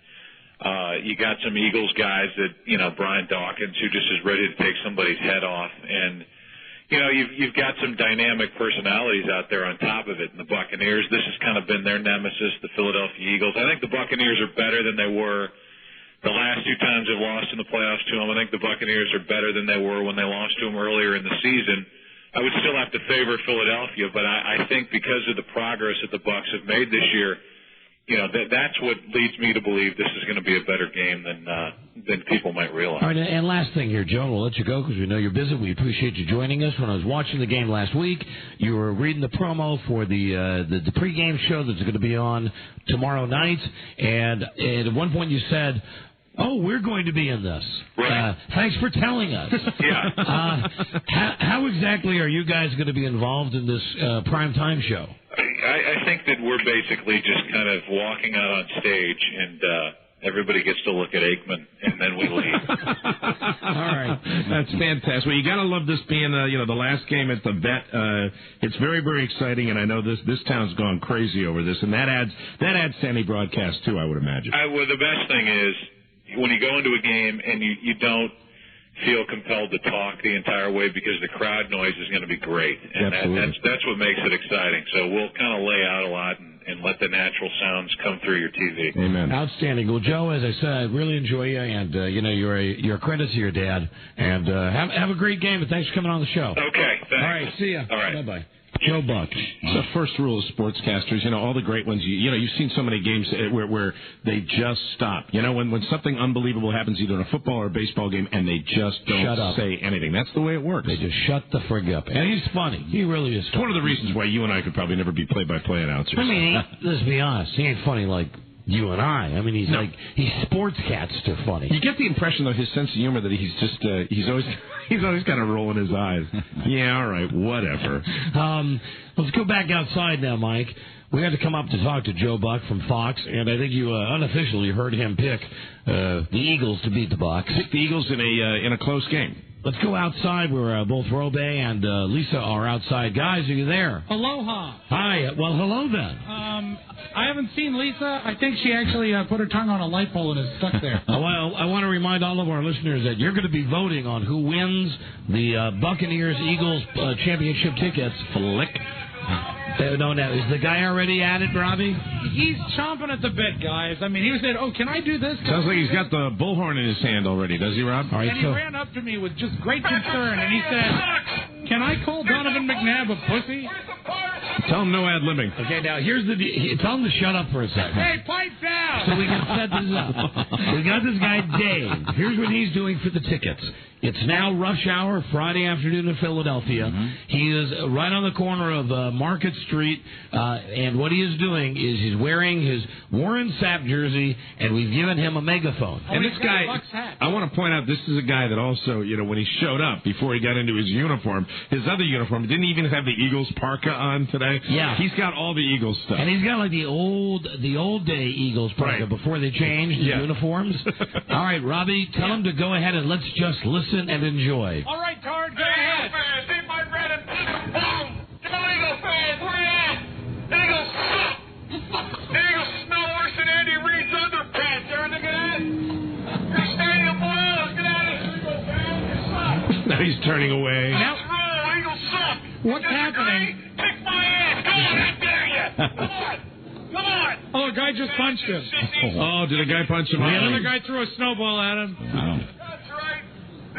you got some Eagles guys that Brian Dawkins, who just is ready to take somebody's head off, and you've got some dynamic personalities out there on top of it. And the Buccaneers, this has kind of been their nemesis, the Philadelphia Eagles. I think the Buccaneers are better than they were the last two times they've lost in the playoffs to them. I think the Buccaneers are better than they were when they lost to them earlier in the season. I would still have to favor Philadelphia, but I think because of the progress that the Bucs have made this year, that's what leads me to believe this is going to be a better game than people might realize. All right, and last thing here, Joe, we'll let you go because we know you're busy. We appreciate you joining us. When I was watching the game last week, you were reading the promo for the pregame show that's going to be on tomorrow night, and at one point you said, "Oh, we're going to be in this." Right. Thanks for telling us. Yeah. How exactly are you guys going to be involved in this primetime show? I think that we're basically just kind of walking out on stage, and everybody gets to look at Aikman, and then we leave. All right. That's fantastic. Well, you got to love this being, the last game at the Vet. It's very, very exciting, and I know this town's gone crazy over this, and that adds to any broadcast, too, I would imagine. Well, the best thing is, when you go into a game and you don't feel compelled to talk the entire way because the crowd noise is going to be great. And that's what makes it exciting. So we'll kind of lay out a lot and let the natural sounds come through your TV. Amen. Outstanding. Well, Joe, as I said, I really enjoy you, and you're a credit to your dad. And have a great game, and thanks for coming on the show. Okay, thanks. All right, see ya. All right. Bye-bye. Joe Buck. It's the first rule of sportscasters. All the great ones. You've seen so many games where they just stop. When something unbelievable happens, either in a football or a baseball game, and they just don't say anything. That's the way it works. They just shut the frig up. And he's funny. He really is funny. It's one of the reasons why you and I could probably never be play-by-play announcers. I mean, let's be honest. He ain't funny like you and I. I mean, he's sportscaster funny. You get the impression, though, his sense of humor that he's just he's always kind of rolling his eyes. Yeah, all right, whatever. Let's go back outside now, Mike. We had to come up to talk to Joe Buck from Fox, and I think you unofficially heard him pick the Eagles to beat the Bucs. Pick the Eagles in a close game. Let's go outside where both Robe and Lisa are outside. Guys, are you there? Aloha. Hi. Well, hello then. I haven't seen Lisa. I think she actually put her tongue on a light pole and is stuck there. Well, I want to remind all of our listeners that you're going to be voting on who wins the Buccaneers-Eagles championship tickets. Flick. No, is the guy already at it, Robbie? He's chomping at the bit, guys. I mean, he was saying, "Oh, can I do this?" Sounds like he's got the bullhorn in his hand already, does he, Rob? And he ran up to me with just great concern, and he said, "Can I call Donovan McNabb a pussy?" Tell him no ad-libbing. Okay, now here's the tell him to shut up for a second. Hey, pipe down! So we can set this up. We got this guy, Dave. Here's what he's doing for the tickets. It's now rush hour, Friday afternoon in Philadelphia. He is right on the corner of Market Street, and what he is doing is he's wearing his Warren Sapp jersey, and we've given him a megaphone. And this guy, I want to point out, this is a guy that also, when he showed up, before he got into his uniform, his other uniform, didn't even have the Eagles parka on today. Yeah. He's got all the Eagles stuff. And he's got like the old day Eagles parka before they changed the uniforms. All right, Robbie, tell him to go ahead and let's just listen and enjoy. All right, Tard, go ahead. Fans, eat my bread and boom! Go Eagle fans, where you at? Eagles suck! Eagles smell worse than Andy Reid's underpants. You ever think of that? Your stadium boils. Get out of here, Eagle fans. You suck. Now he's turning away. Now, Eagles suck. What's happening? Kick my ass. Come on, I dare you. Come on. Come on. Oh, a guy just punched him. Oh, did a guy punch him? The other guy threw a snowball at him. That's right.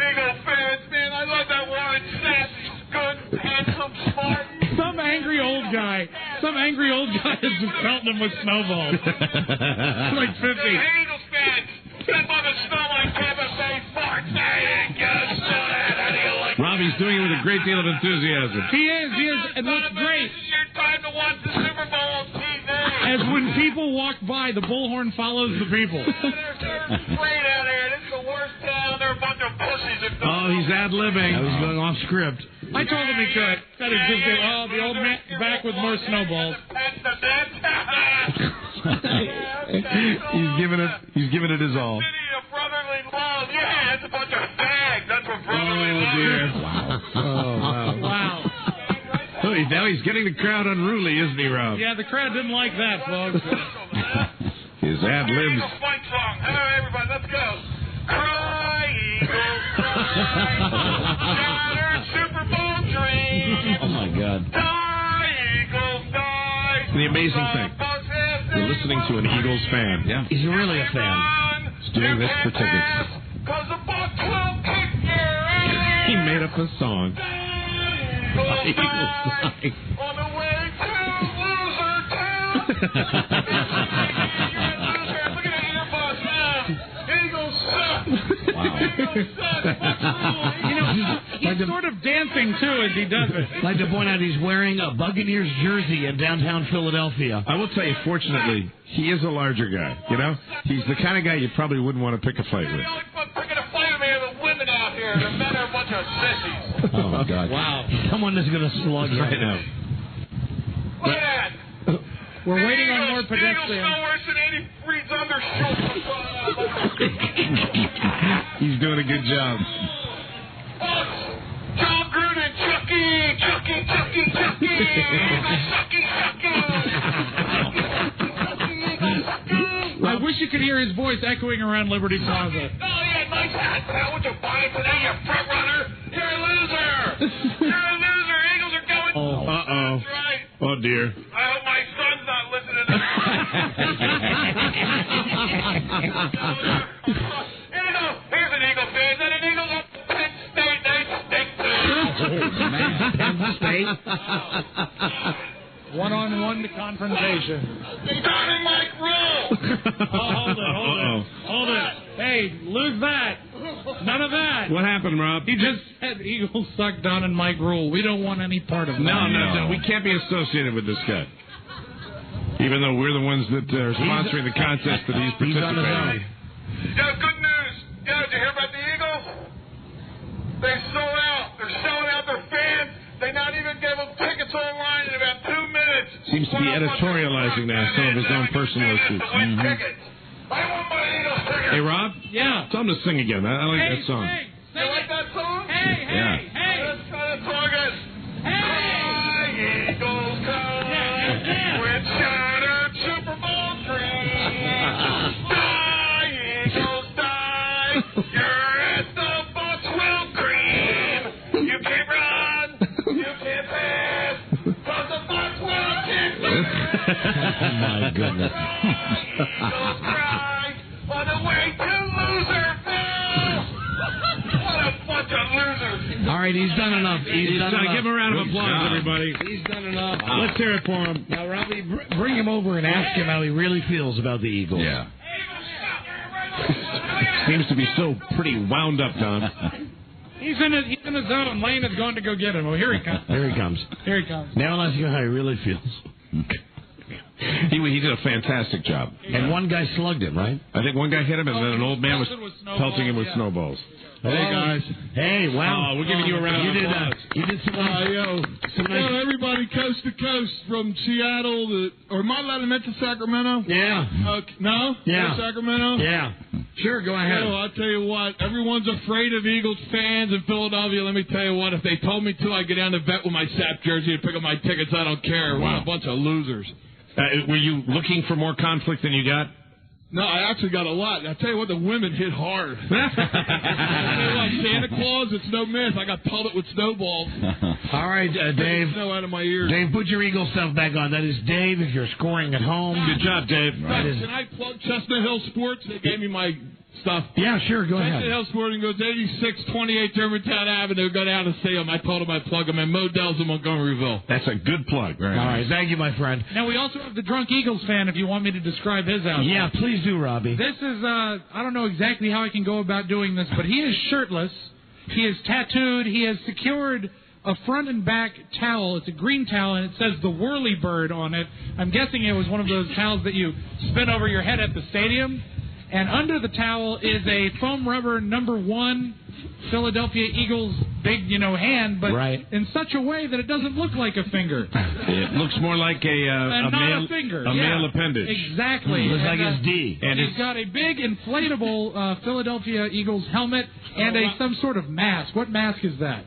Eagle fans, man, I love that Warren Sapp. He's good, handsome, smart. Some angry old guy is just pelting him with snowballs. Like 50. Hey, Eagles fans, step on the snow like Kevin Bay farts. There you go. Smell that. How do you like Robbie's doing it with a great deal of enthusiasm. He is. It looks great. This is your time to watch the Super Bowl on TV. As when people walk by, the bullhorn follows the people. They're great out here. This is the worst town. They're a bunch of pussies. Oh, he's ad-libbing. He's going off script. I told him he could. Said he'd just get, the old man back with more snowballs. He's giving it his all. Brotherly love. Yeah, that's a bunch of fags. That's what brotherly love is. Wow. Oh, wow. Wow. Oh, now he's getting the crowd unruly, isn't he, Rob? Yeah, the crowd didn't like that, folks. His ad-libs. Eagles fight song. Hello, everybody. Let's go. Cry, Eagles, cry. Shattered Super Bowl dreams. Oh, my God. Die, Eagles, die. The amazing thing, you're listening to an Eagles fan. Yeah. He's really a fan. He's doing this for tickets. Cause the Bucs will kick your ass. He made up a song. Eagles die on the way to Loser Town. Look at the earbud now. Eagles suck. Eagles suck. He's sort of dancing, too, as he does it. I'd like to point out he's wearing a Buccaneers jersey in downtown Philadelphia. I will tell you, fortunately, he is a larger guy. He's the kind of guy you probably wouldn't want to pick a fight with. Picking a fight with me are the women out here. The men are a bunch of sissies. Oh, my God. Wow. Someone is going to slug right now. Look at that. We're waiting on more Eagles pedestrians. no worse than Andy Reid's undershirt. He's doing a good job. John Gruden, Chucky. I wish you could hear his voice echoing around Liberty Plaza. Oh, yeah, nice hat. How would you buy it today, you front runner? You're a loser. You're a loser. Eagles are going. Oh, uh-oh. That's right. Oh, dear. I hope my son's not listening to here's an Eagle fan. Is that an Eagle? Penn State. Penn State. One-on-one confrontation. Starting Mike Rule. Hold it. Hey, lose that. None of that. What happened, Rob? He just said Eagles suck Don and Mike Rule. We don't want any part of that. No. We can't be associated with this guy. Even though we're the ones that are sponsoring the contest that he's participating in. Yeah, good news. Yeah, did you hear about the Eagles? They sold out. They're selling out their fans. They not even gave them tickets online in about 2 minutes. Seems to be editorializing now some of his own personal issues. I want my Eagles tickets. Hey, Rob? Yeah. Tell him to sing again. I like that song. You like that song? Hey. Let's try to song it. Hey. Eagles come with shattered Super Bowl dreams. Die, Eagles, die. You're at the Bucs will cream. You can't run. You can't pass. Cause the Bucs will My goodness. On the way to Loserville! What a bunch of losers! All right, he's done enough. He's done enough. Give him a round of applause, everybody. He's done enough. Let's hear it for him. Now, Robbie, bring him over and ask him how he really feels about the Eagles. Yeah. Seems to be still pretty wound up, Don. He's in the zone. Lane is going to go get him. Oh, here he comes. Here he comes. Here he comes. Now let's see how he really feels. He did a fantastic job. And one guy slugged him, right? I think one guy hit him, and then an old man was pelting him with snowballs. Hey, guys. Hey, wow. We're giving you a round of applause. You did some nice... everybody coast to coast from Seattle or am I allowed to mention Sacramento? Yeah. No? Yeah. No Sacramento? Yeah. Sure, go ahead. Well, I'll tell you what, everyone's afraid of Eagles fans in Philadelphia. Let me tell you what, if they told me to, I'd get down to vet with my Sap jersey and pick up my tickets. I don't care. We're a bunch of losers. Were you looking for more conflict than you got? No, I actually got a lot. I tell you what, the women hit hard. I tell you what, Santa Claus, it's no myth. I got pelted with snowballs. All right, Dave. Snow out of my ears. Dave, put your Eagle stuff back on. That is Dave if you're scoring at home. Good job, Dave. Can I plug Chestnut Hill Sports? They gave me my stuff. Yeah, sure, go ahead. Chestnut Hill Sporting goes 8628 Germantown Avenue. Go down and see them. I told them I'd plug them in Modell's in Montgomeryville. That's a good plug. All right, thank you, my friend. Now, we also have the Drunk Eagles fan if you want me to describe his outfit. Yeah, please do, Robbie. This is, I don't know exactly how I can go about doing this, but he is shirtless. He is tattooed. He has secured a front and back towel. It's a green towel, and it says the Whirly Bird on it. I'm guessing it was one of those towels that you spin over your head at the stadium. And under the towel is a foam rubber #1 Philadelphia Eagles big, hand, but in such a way that it doesn't look like a finger. It looks more like a male finger. male appendage. Exactly. Looks like his D. And he's got a big inflatable Philadelphia Eagles helmet and some sort of mask. What mask is that?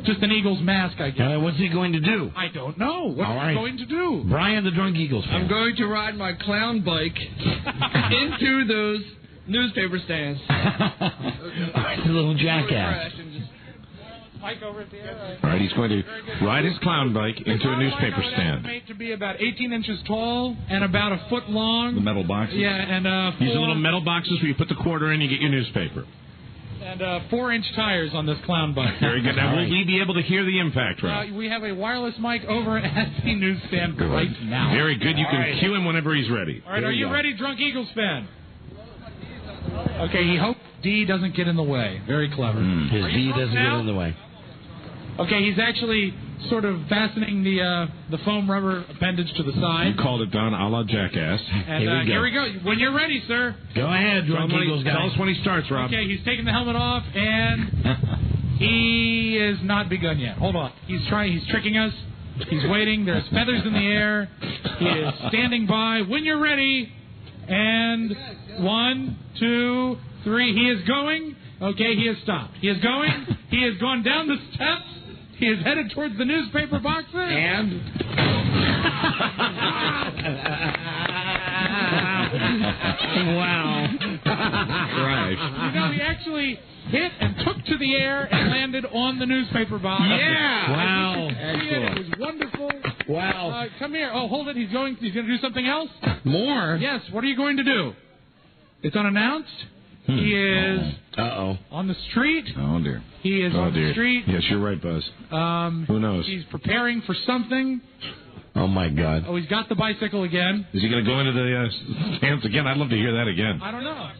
Just an Eagles mask, I guess. What's he going to do? I don't know. What's he going to do? Brian, the Drunk Eagles fan. I'm going to ride my clown bike into those newspaper stands. The little jackass. Mike over at the air. All right, he's going to ride his clown bike into a newspaper stand. Made to be about 18 inches tall and about a foot long. The metal boxes? Yeah, and These are little metal boxes where you put the quarter in, you get your newspaper. And 4-inch tires on this clown bike. Very good. Now, will we be able to hear the impact, Rob? We have a wireless mic over at the newsstand right now. Very good. You can cue him whenever he's ready. All right, are you ready, Drunk Eagles fan? Okay, he hopes D doesn't get in the way. Very clever. His D doesn't get in the way. Okay, he's actually sort of fastening the foam rubber appendage to the side. You called it, Don, a la Jackass. And here we go. When you're ready, sir. Go ahead, Drunk Eagles guy. Tell us when he starts, Rob. Okay, he's taking the helmet off, and he is not begun yet. Hold on. He's tricking us. He's waiting. There's feathers in the air. He is standing by. When you're ready. And 1, 2, 3. He is going. Okay, he has stopped. He is going. He has gone down the steps. He is headed towards the newspaper boxes. And? Wow. Right. He actually hit and took to the air and landed on the newspaper box. Yeah. Wow. Excellent. It was wonderful. Wow. Come here. Oh, hold it. He's going to do something else? More? Yes. What are you going to do? It's unannounced. He is on the street. Oh, dear. He is on the street. Yes, you're right, Buzz. Who knows? He's preparing for something. Oh, my God. Oh, he's got the bicycle again. Is he going to go into the stands again? I'd love to hear that again. I don't know.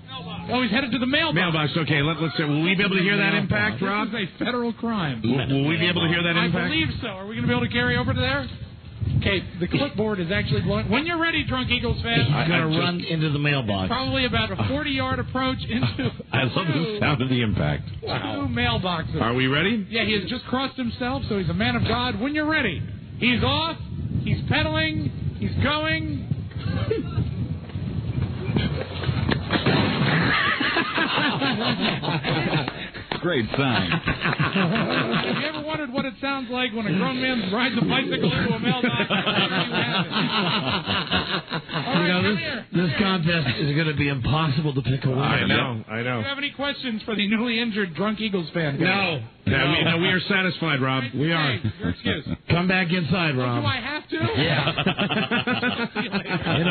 Oh, he's headed to the mailbox. Mailbox, okay. Let's see. Will we be able to hear that impact, Rob? This is a federal crime. Will we be able to hear that impact? I believe so. Are we going to be able to carry over to there? Okay, the clipboard is actually blowing. When you're ready, Drunk Eagles fans. He's going to run into the mailbox. Probably about a 40-yard approach into I love the sound of the impact. two mailboxes. Are we ready? Yeah, he has just crossed himself, so he's a man of God. When you're ready, he's off. He's pedaling. He's going. Great sign. Have you ever wondered what it sounds like when a grown man rides a bicycle into a mailbox? This contest is going to be impossible to pick a winner. I know. Do you have any questions for the newly injured Drunk Eagles fan? No. No, we are satisfied, Rob. We are. Hey, your excuse. Come back inside, Rob. Do I have to? Yeah.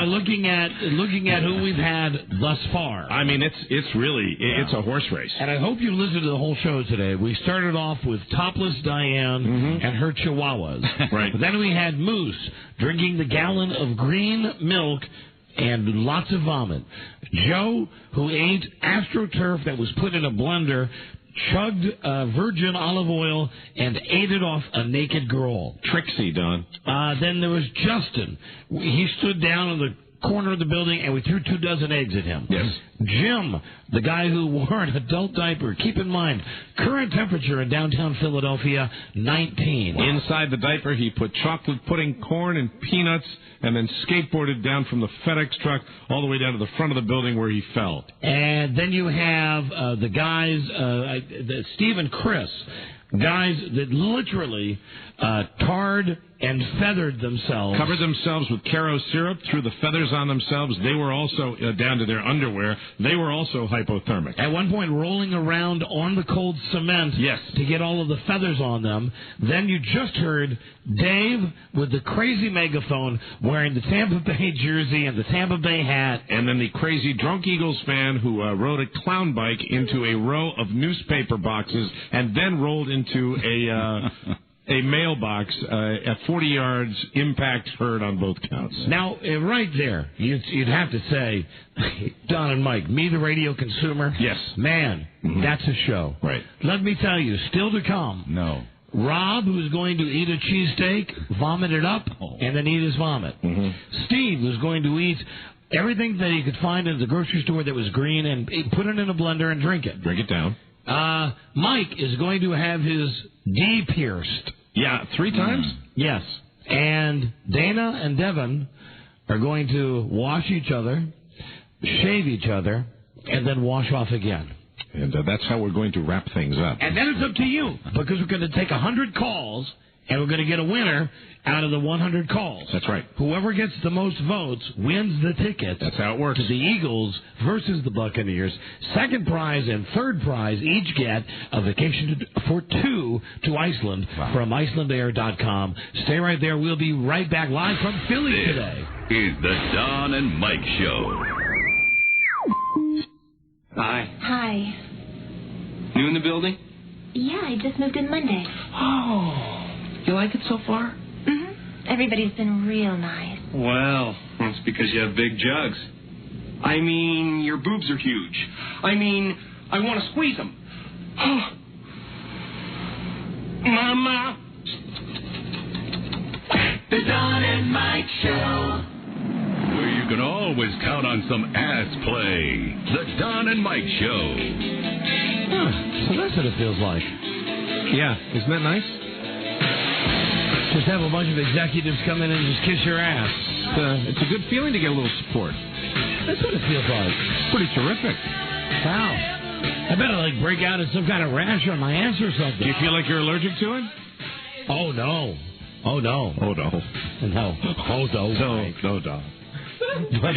looking at who we've had thus far. I mean, it's really a horse race. And I hope you listened to the whole show today. We started off with topless Diane and her chihuahuas. Right. Then we had Moose drinking the gallon of green milk and lots of vomit. Joe, who ate AstroTurf that was put in a blender, chugged virgin olive oil, and ate it off a naked girl. Trixie, Don. Then there was Justin. He stood down in the corner of the building, and we threw 24 eggs at him. Yes. Jim, the guy who wore an adult diaper. Keep in mind, current temperature in downtown Philadelphia, 19. Inside the diaper, he put chocolate pudding, corn, and peanuts, and then skateboarded down from the FedEx truck all the way down to the front of the building where he fell. And then you have the guys, Steve and Chris, guys that literally tarred and feathered themselves. Covered themselves with Caro syrup, threw the feathers on themselves. They were also down to their underwear. They were also hypothermic. At one point, rolling around on the cold cement to get all of the feathers on them. Then you just heard Dave with the crazy megaphone wearing the Tampa Bay jersey and the Tampa Bay hat. And then the crazy drunk Eagles fan who rode a clown bike into a row of newspaper boxes and then rolled into a mailbox at 40 yards, impact heard on both counts. Now, right there, you'd have to say, Don and Mike, me, the radio consumer. Yes. Man, that's a show. Right. Let me tell you, still to come. No. Rob, who's going to eat a cheesesteak, vomit it up, and then eat his vomit. Steve, who's going to eat everything that he could find in the grocery store that was green and put it in a blender and drink it. Drink it down. Mike is going to have his D pierced. Yeah, 3 times? Yes. And Dana and Devin are going to wash each other, shave each other, and then wash off again. And that's how we're going to wrap things up. And then it's up to you, because we're going to take 100 calls, and we're going to get a winner out of the 100 calls. That's right. Whoever gets the most votes wins the ticket. That's how it works. To the Eagles versus the Buccaneers. Second prize and third prize each get a vacation for 2 to Iceland from IcelandAir.com. Stay right there. We'll be right back live from Philly today. Is the Don and Mike Show. Hi. Hi. New in the building? Yeah, I just moved in Monday. Oh. You like it so far? Everybody's been real nice. Well, that's because you have big jugs. I mean, your boobs are huge. I mean, I want to squeeze them. Mama. The Don and Mike Show. Where you can always count on some ass play. The Don and Mike Show. So that's what it feels like. Yeah, isn't that nice? Just have a bunch of executives come in and just kiss your ass. It's a good feeling to get a little support. That's what it feels like. Pretty terrific. Wow. I better break out in some kind of rash on my ass or something. Do you feel like you're allergic to it? Oh, no. Oh, no. Oh, no. No. Oh, no. No, Don. But,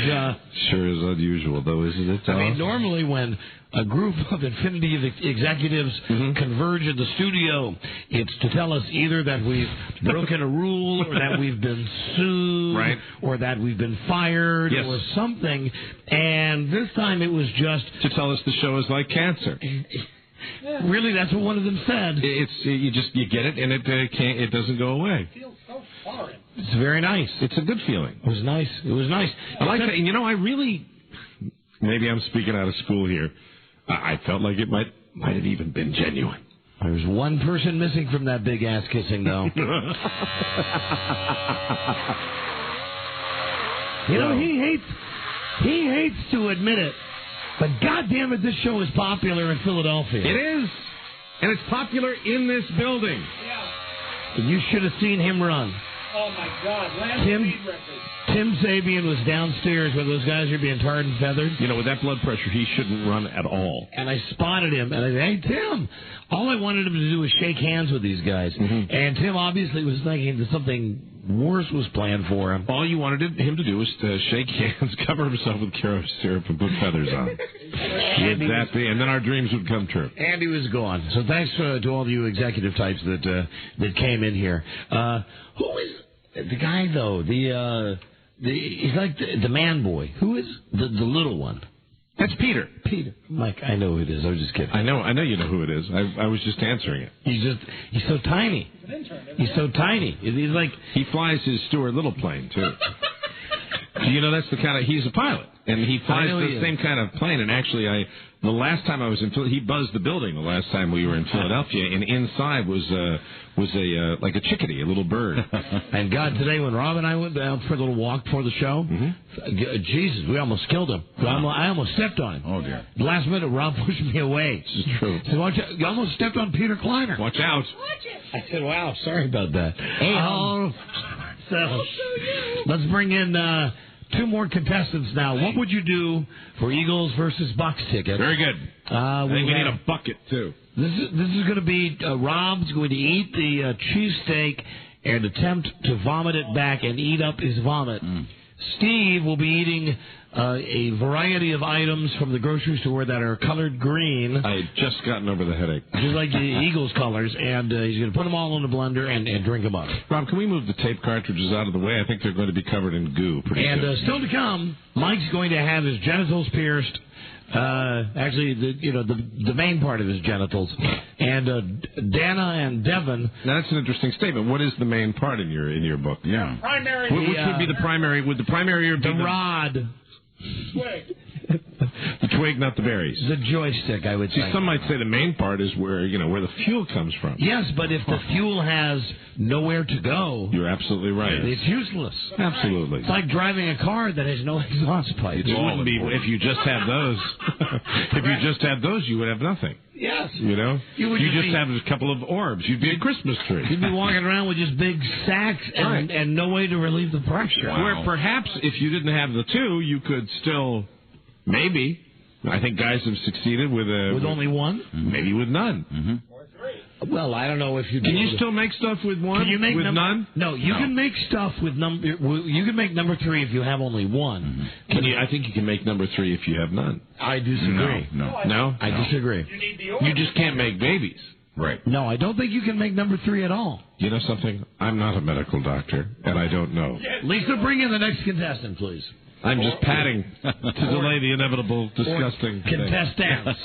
sure is unusual, though, isn't it, Tom? I mean, normally when a group of Infinity executives converge in the studio, it's to tell us either that we've broken a rule or that we've been sued or that we've been fired or something. And this time it was just to tell us the show is like cancer. Really, that's what one of them said. You get it and it doesn't go away. It feels so foreign. It's very nice. It's a good feeling. It was nice. It was nice. I like that. And I really, maybe I'm speaking out of school here. I felt like it might have even been genuine. There was one person missing from that big ass kissing, though. He hates to admit it, but goddamn it, this show is popular in Philadelphia. It is, and it's popular in this building. And you should have seen him run. Oh my God! Last speed record. Tim Sabian was downstairs where those guys are being tarred and feathered. With that blood pressure, he shouldn't run at all. And I spotted him, and I said, "Hey, Tim!" All I wanted him to do was shake hands with these guys. And Tim obviously was thinking that something worse was planned for him. All you wanted him to do was to shake hands, cover himself with Caro syrup, and put feathers on. And then our dreams would come true. And he was gone. So thanks to all you executive types that came in here. Who is the guy though? He's like the man boy. Who is the little one? That's Peter. Mike, I know who it is. I was just kidding. I know you know who it is. I was just answering it. He's so tiny. He's so tiny. He's like he flies his Stuart Little plane too. You know, that's the kind of he's a pilot, and he flies the same kind of plane. And actually, the last time I was in he buzzed the building. The last time we were in Philadelphia, and inside was a like a chickadee, a little bird. And God, today when Rob and I went out for a little walk before the show, Jesus, we almost killed him. I almost stepped on him. Oh dear! The last minute, Rob pushed me away. This is true. So watch out, you almost stepped on Peter Kleiner. Watch out! I said, "Wow, sorry about that." So let's bring in. 2 more contestants now. What would you do for Eagles versus Bucks ticket? Very good. I think we need a bucket, too. This is going to be Rob's going to eat the cheesesteak and attempt to vomit it back and eat up his vomit. Steve will be eating a variety of items from the grocery store that are colored green. I had just gotten over the headache. Just like the Eagles colors, and he's going to put them all in the blender and drink them up. Rob, can we move the tape cartridges out of the way? I think they're going to be covered in goo pretty soon. And still to come, Mike's going to have his genitals pierced. Actually, the main part of his genitals. And Dana and Devin. Now that's an interesting statement. What is the main part in your book? Yeah. Primary. Which would be the primary? Would the primary be the rod? The twig, not the berries. The joystick, I would say. Some might say the main part is where the fuel comes from. Yes, but if the fuel has nowhere to go, you're absolutely right. It's useless. Absolutely. It's like driving a car that has no exhaust pipe. It wouldn't be if you just had those. If you just had those, you would have nothing. Yes. You know? You just have a couple of orbs. You'd be a Christmas tree. You'd be walking around with just big sacks and no way to relieve the pressure. Wow. Where perhaps if you didn't have the two, you could still, maybe, I think guys have succeeded with only one? Maybe with none. Mm-hmm. Well, I don't know if you can. You still make stuff with one? Can you make with none? No, you can make stuff with number. You can make number 3 if you have only one. Mm-hmm. Can you? I think you can make number 3 if you have none. I disagree. No. I disagree. You just can't make babies. Right. No, I don't think you can make number 3 at all. You know something? I'm not a medical doctor, and I don't know. Lisa, bring in the next contestant, please. I'm just padding to delay the inevitable disgusting contestants.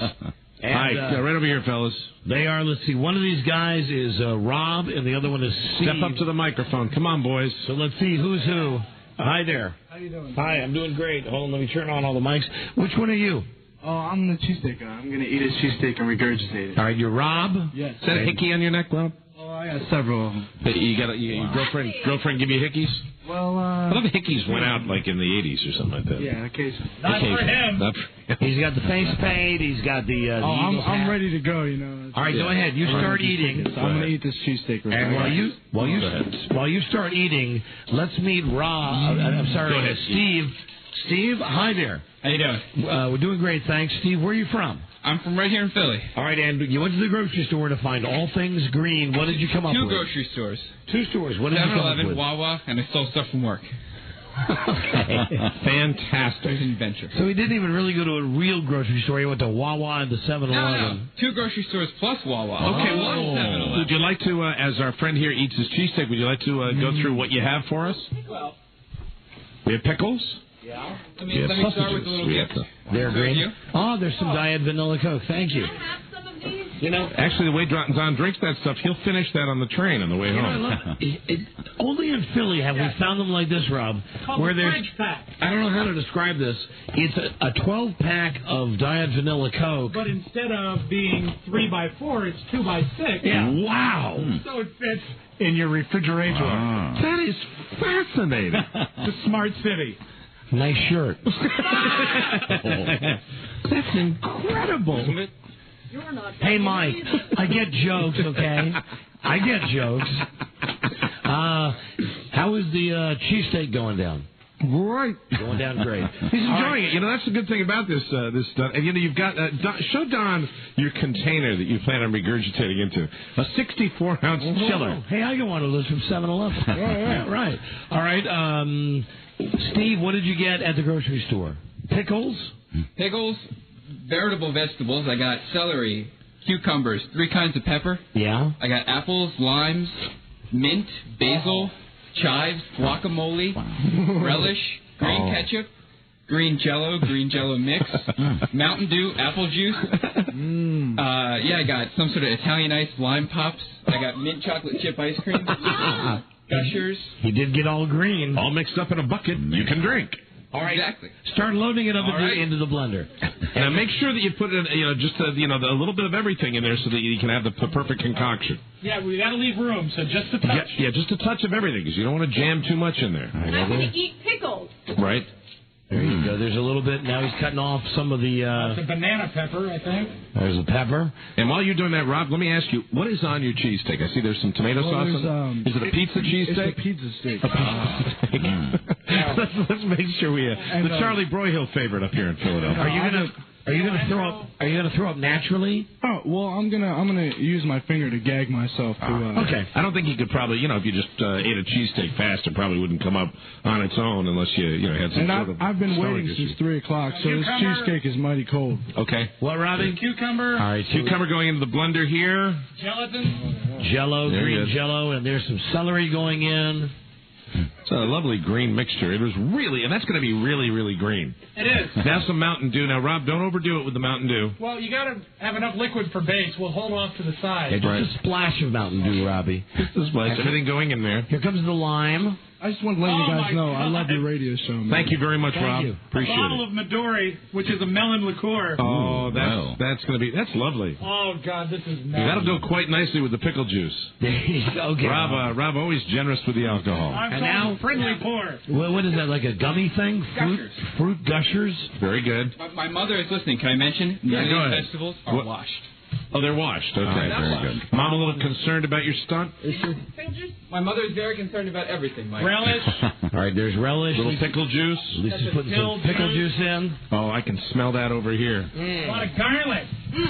Hi, right over here, fellas. They are, let's see, one of these guys is Rob, and the other one is Steve. Step up to the microphone. Come on, boys. So let's see who's who. Hi there. How you doing? Hi, I'm doing great. Hold on, let me turn on all the mics. Which one are you? Oh, I'm the cheesesteak guy. I'm going to eat his cheesesteak and regurgitate it. All right, you're Rob? Yes. Is that a hickey on your neck, Rob? Oh, I got several of them. You got your girlfriend give you hickeys? Well, I thought the hickeys went out like in the 80s or something like that. Yeah, occasionally. Not for him. He's got the face paint. He's got the. I'm ready to go. You know. All right, go ahead. You start eating. So I'm going to eat this cheesesteak. And while you start eating, let's meet Rob. I'm sorry, go ahead, Steve. Steve, hi there. How you doing? We're doing great, thanks. Steve, where are you from? I'm from right here in Philly. All right, and you went to the grocery store to find all things green. What did you come up with? 2 grocery stores. 2 stores. What did you come up 7-Eleven, with? Wawa, and I stole stuff from work. Fantastic. There's an adventure. So he didn't even really go to a real grocery store. He went to Wawa and the 7-Eleven. No. 2 grocery stores plus Wawa. Okay, Plus 7-Eleven. would you like to, as our friend here eats his cheesesteak, would you like to go through what you have for us? Well, We have pickles. yeah. Let me start with a little gift. They're green. You? Oh, there's some Diet Vanilla Coke. Thank you. You know, actually, the way Don drinks that stuff, he'll finish that on the train on the way home. Only in Philly have we found them like this, Rob, where there's. French pack. I don't know how to describe this. It's a 12-pack of Diet Vanilla Coke. But instead of being 3x4, it's 2x6. Yeah. Wow. So it fits in your refrigerator. That is fascinating. The smart city. Nice shirt. That's incredible. Isn't it? Hey, Mike, I get jokes, okay? I get jokes. How is the cheesesteak going down? Right. Going down great. He's enjoying it. You know, that's the good thing about this stuff. And, you know, you've got... show Don your container that you plan on regurgitating into. A 64-ounce chiller. Hey, I got one of those from 7-Eleven. Yeah, right. All right. Steve, what did you get at the grocery store? Pickles? Pickles, veritable vegetables. I got celery, cucumbers, 3 kinds of pepper. Yeah. I got apples, limes, mint, basil, chives, guacamole, relish, green ketchup, green jello mix, Mountain Dew, apple juice. I got some sort of Italian ice lime pops. I got mint chocolate chip ice cream. Gushers. He did get all green. All mixed up in a bucket. You can drink. All right. Exactly. Start loading it up into the blender. Now make sure that you put in, just a little bit of everything in there so that you can have the perfect concoction. Yeah, we got to leave room, so just a touch. Yeah, just a touch of everything because you don't want to jam too much in there. I'm going to eat pickles. Right. There you go. There's a little bit. Now he's cutting off some of the... It's a banana pepper, I think. There's a pepper. And while you're doing that, Rob, let me ask you, what is on your cheesesteak? I see there's some tomato sauce on it. Is it a pizza cheesesteak? It's a pizza steak. Let's make sure we... the Charlie Broyhill favorite up here in Philadelphia. Are you gonna throw up? Are you gonna throw up naturally? Oh well, I'm gonna use my finger to gag myself. Okay. I don't think you could probably, if you just ate a cheesesteak fast, it probably wouldn't come up on its own unless you had some sort of. I've been waiting issue. since 3 o'clock, so this cheesecake is mighty cold. Okay. What, Robbie? Cucumber. All right, cucumber going into the blender here. Gelatin. Jello, green Jello, and there's some celery going in. It's a lovely green mixture. It was really, and that's going to be really, really green. It is. Now some Mountain Dew. Now, Rob, don't overdo it with the Mountain Dew. Well, you got to have enough liquid for base. We'll hold off to the side. Yeah, just a splash of Mountain Dew, Robbie. Just a splash. Everything going in there. Here comes the lime. I just want to let you guys know I love your radio show, man. Thank you very much, Rob. Appreciate a bottle of Midori, which is a melon liqueur. Oh, that's going to be, that's lovely. Oh, God, this is nice. That'll go quite nicely with the pickle juice. Okay. Rob always generous with the alcohol. And now, friendly pour. What is that, like a gummy thing? Fruit gushers? Very good. My mother is listening. Can I mention? Yeah, go ahead. Vegetables are washed. Oh, they're washed. Okay, very good. Mom a little concerned about your stunt? My mother is very concerned about everything, Mike. Relish. All right, there's relish. Little pickle juice. Lisa's putting some pickle juice in. Oh, I can smell that over here. A lot of garlic.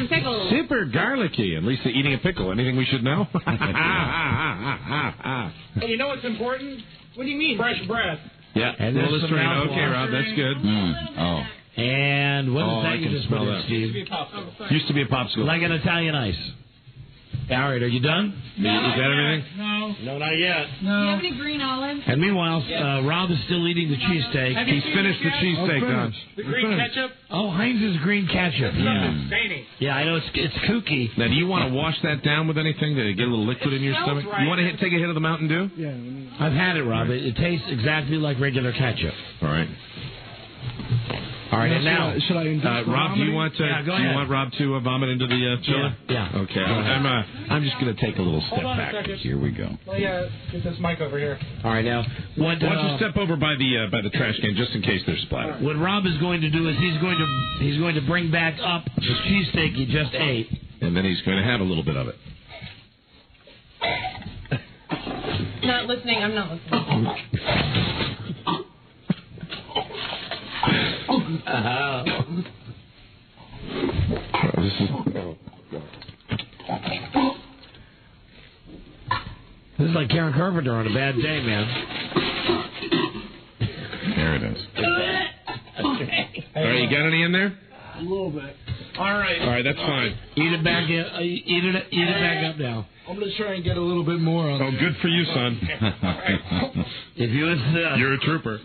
Pickles. Super garlicky. And Lisa eating a pickle. Anything we should know? Hey, you know what's important? What do you mean? Fresh breath. Yeah. And there's some mouthwash. Okay, Rob, that's good. Oh. And what is that I you can just smell put in, that. Steve? Used to be a popsicle. Like an Italian ice. All right, are you done? No, you got everything? No, not yet. Do you have any green olives? And meanwhile, Rob is still eating the cheesesteak. He's finished the cheesesteak, Don. The green ketchup? Oh, Heinz's green ketchup. Yeah, I know it's kooky. Now, do you want to wash that down with anything to get a little liquid in your stomach? Right. You want to take a hit of the Mountain Dew? Yeah. I've had it, Rob. It tastes exactly like regular ketchup. All right. All right, and now, should I Rob, do you want go ahead. Rob to vomit into the chiller? Yeah. Okay. I'm just going to take a little step Hold on back. a second. Here we go. Let me get this mic over here. All right, now, Why don't you step over by the trash can just in case there's splatter? what Rob is going to do is he's going to bring back up the cheesesteak he just ate. And then he's going to have a little bit of it. Not listening. I'm not listening. This is like Karen Carpenter on a bad day, man. There it is. Okay. All right, you got any in there? A little bit. All right, that's fine. Eat it back in. Eat it back up now. I'm going to try and get a little bit more on. Oh, good for you, son. If you insist. You're a trooper.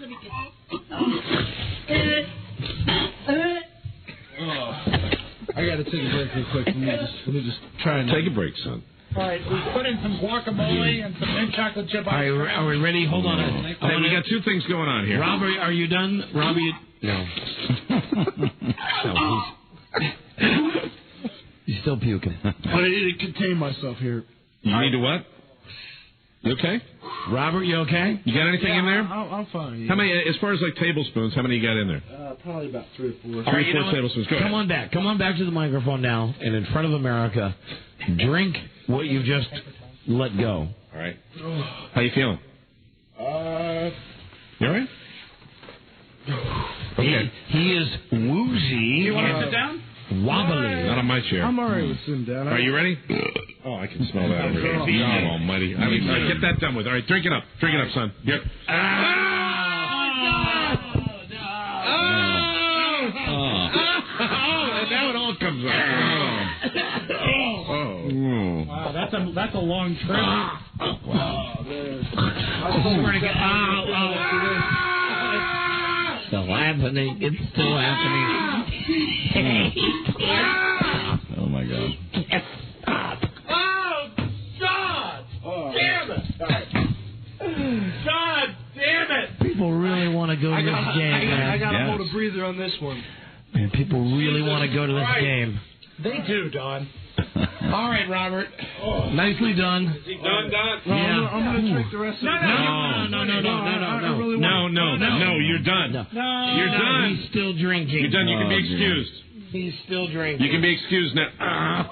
I got to take a break real quick. Let me just try and take a break, son. All right, we put in some guacamole and some mint chocolate chip ice cream. Are we ready? Hold on. Hey, we got two things going on here. Rob, are you done? Rob, No. No, he's still puking. But I need to contain myself here. You need to what? You okay? Robert, you okay? You got anything in there? I'm fine. Yeah. How many, as far as like tablespoons, how many you got in there? Probably about 3 or 4. Three or four tablespoons. Go ahead. Come on back. Come on back to the microphone now, and in front of America, drink what you just let go. All right. How you feeling? You all right? my chair. I'm all right with sitting down. Are you ready? Oh, I can smell that over here. God almighty. I mean, all right, get that done with. All right, drink it up. Drink it up, son. Yep. And now it all comes out. Wow, that's a long trip. Wow. Still happening. It's still happening. Oh, my God. Oh, God! Damn it! God damn it! People really want to go to this game, man. I got to hold a breather on this one. Man, people really want to go to this game. They do, Don. All right, Robert. Nicely done. Is he done, Don? No, I'm going to drink the rest of it. No, you're done. You're done. He's still drinking. You're done. You can be excused. He's still drinking. You can be excused now.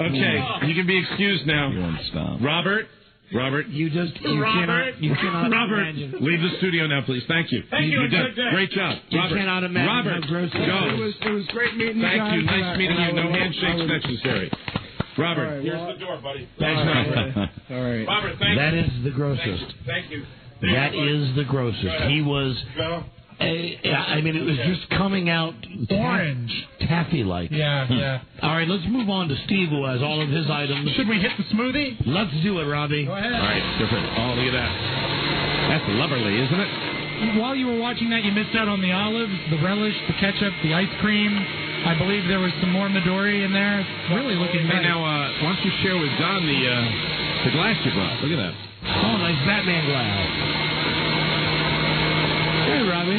Okay, you can be excused now. You won't stop. Robert, you cannot imagine. Leave the studio now, please. Thank you. Thank you. You're done. Great job. You Robert. cannot imagine Robert, how gross it go. It was great meeting you guys. Thank you. Nice meeting you. No handshakes necessary. Robert. All right, Here's the door, buddy. Thanks, Robert. All right. Robert, thank That you. is the grossest. Thank you. That is the grossest. He was. I mean, it was just coming out Orange. taffy-like. Yeah. All right, let's move on to Steve, who has all of his items. Should we hit the smoothie? Let's do it, Robbie. Go ahead. All right, different. Oh, look at that. That's lovely, isn't it? While you were watching that, you missed out on the olives, the relish, the ketchup, the ice cream. I believe there was some more Midori in there. It's really looking Hey, nice. now, why don't you share with Don the glass you brought? Look at that. Oh, nice Batman glass. Hey, Robbie,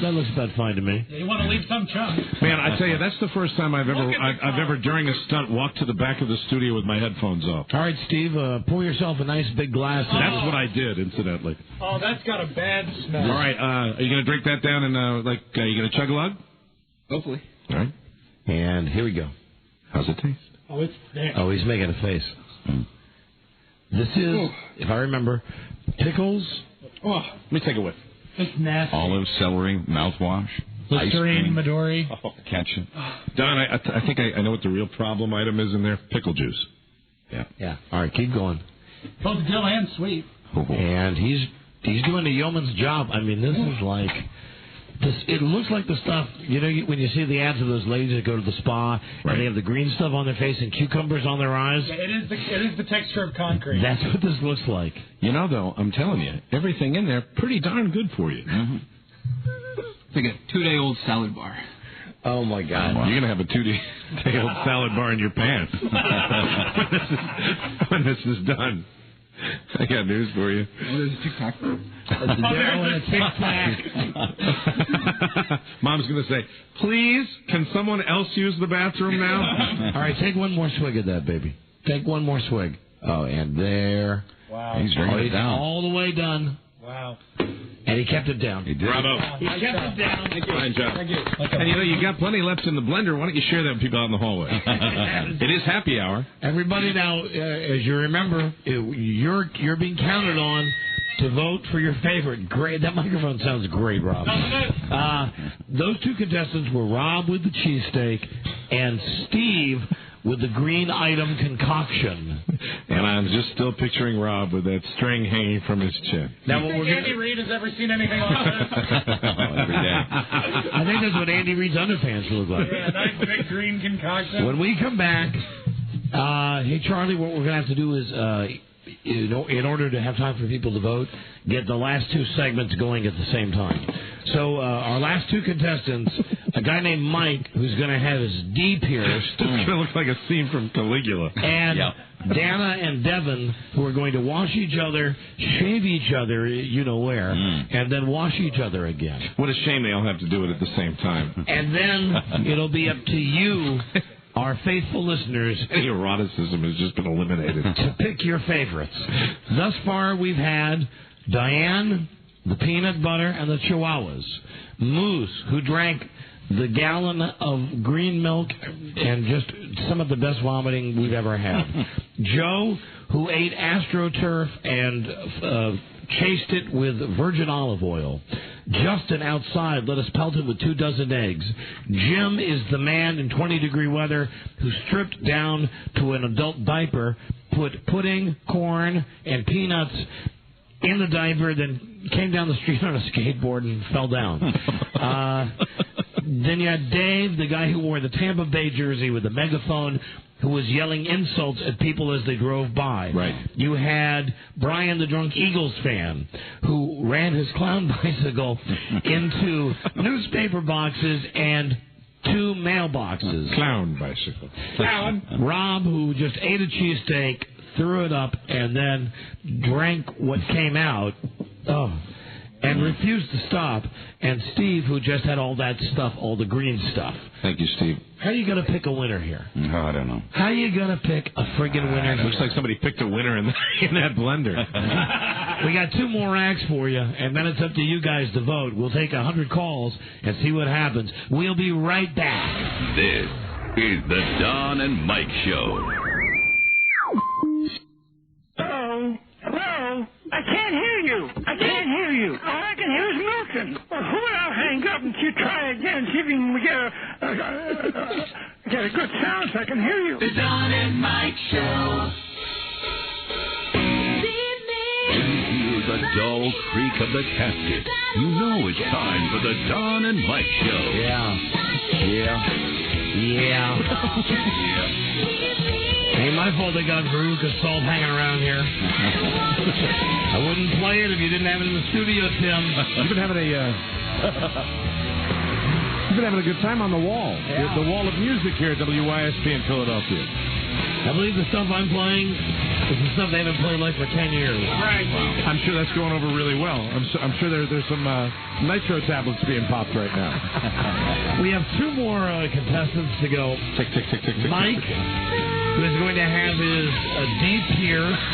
that looks about fine to me. You want to leave some chunk. Man, I tell you, that's the first time I've ever during a stunt walked to the back of the studio with my headphones off. All right, Steve, pour yourself a nice big glass. That's what I did, incidentally. Oh, that's got a bad smell. All right, are you going to drink that down and are you going to chug a lug? Hopefully. All right. And here we go. How's it taste? Oh, it's there. Oh, he's making a face. This is, if I remember, pickles. Oh, let me take a whiff. It's nasty. Olive, celery, mouthwash, ice Listerine, cream, Midori. ketchup. Don, I think I know what the real problem item is in there. Pickle juice. Yeah. All right, keep going. Both dill and sweet. And he's doing the yeoman's job. I mean, this is like this. It looks like the stuff when you see the ads of those ladies that go to the spa and they have the green stuff on their face and cucumbers on their eyes. Yeah, it is the texture of concrete. That's what this looks like. You know, though, I'm telling you, everything in there pretty darn good for you. Mm-hmm. It's like a 2-day-old salad bar. Oh my God! Wow. You're gonna have a 2-day-old salad bar in your pants when this is done. I got news for you. There's a Tic Tac. Mom's going to say, please, can someone else use the bathroom now? All right, take one more swig of that, baby. Take one more swig. Oh, and there. Wow. He's drinking it down. All the way done. Wow. And he kept it down. He did. Bravo. He kept it down. Fine job. And you got plenty left in the blender. Why don't you share that with people out in the hallway? It is happy hour. Everybody now, as you remember, you're being counted on to vote for your favorite. Great. That microphone sounds great, Rob. Those two contestants were Rob with the cheesesteak and Steve with the green item concoction. And I'm just still picturing Rob with that string hanging from his chin. Now, do you think Andy Reid has ever seen anything like this? Every day. I think that's what Andy Reid's underpants look like. Yeah, nice big green concoction. When we come back, hey, Charlie, what we're going to have to do is, in order to have time for people to vote, get the last two segments going at the same time. So our last two contestants, a guy named Mike, who's going to have his D pierced. It's going to look like a scene from Caligula. And Dana and Devin, who are going to wash each other, shave each other, you know where, and then wash each other again. What a shame they all have to do it at the same time. And then it'll be up to you, our faithful listeners, any eroticism has just been eliminated, to pick your favorites. Thus far, we've had Diane, the peanut butter, and the Chihuahuas. Moose, who drank the gallon of green milk and just some of the best vomiting we've ever had. Joe, who ate AstroTurf and chased it with virgin olive oil. Justin outside let us pelt him with 2 dozen eggs. Jim is the man in 20-degree weather who stripped down to an adult diaper, put pudding, corn, and peanuts in the diaper, then came down the street on a skateboard and fell down. Then you had Dave, the guy who wore the Tampa Bay jersey with the megaphone, who was yelling insults at people as they drove by. Right. You had Brian, the drunk Eagles fan, who ran his clown bicycle into newspaper boxes and 2 mailboxes. Clown bicycle. Clown. Rob, who just ate a cheesesteak, threw it up, and then drank what came out. And refused to stop. And Steve, who just had all that stuff, all the green stuff. Thank you, Steve. How are you going to pick a winner here? Oh, I don't know. How are you going to pick a friggin' winner? Looks like somebody picked a winner in that blender. We got 2 more acts for you, and then it's up to you guys to vote. We'll take 100 calls and see what happens. We'll be right back. This is the Don and Mike Show. Hello? I can't hear you. All I can hear is Milton. Well, I'll hang up and you try again. See if we can get a good sound so I can hear you. The Don and Mike Show. When you hear the dull creak of the casket, you know it's time for the Don and Mike Show. Yeah. Ain't my fault they got Veruca Salt hanging around here. I wouldn't play it if you didn't have it in the studio, Tim. You've been having a good time on the wall. Yeah. The wall of music here at WYSP in Philadelphia. I believe the stuff I'm playing is the stuff they haven't played like for 10 years. Right. Wow. I'm sure that's going over really well. I'm sure there's some nitro tablets being popped right now. We have 2 more contestants to go. Tick. Mike, who is going to have his deep pierce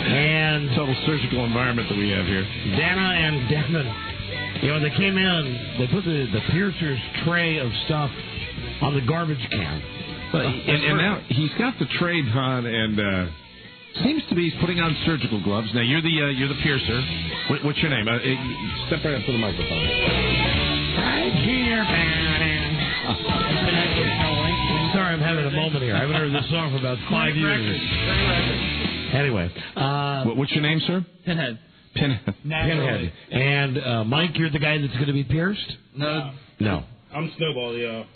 and total surgical environment that we have here. Dana and Devin, they came in, they put the piercer's tray of stuff on the garbage can. But, and now he's got the tray on, and seems to be he's putting on surgical gloves. Now you're the piercer. What's your name? Step right up to the microphone. Right here, Sorry, I'm having a moment here. I haven't heard this song for about 5 years. Anyway, what's your name, sir? Pinhead. Pinhead. And Mike, you're the guy that's going to be pierced? No. I'm Snowball, the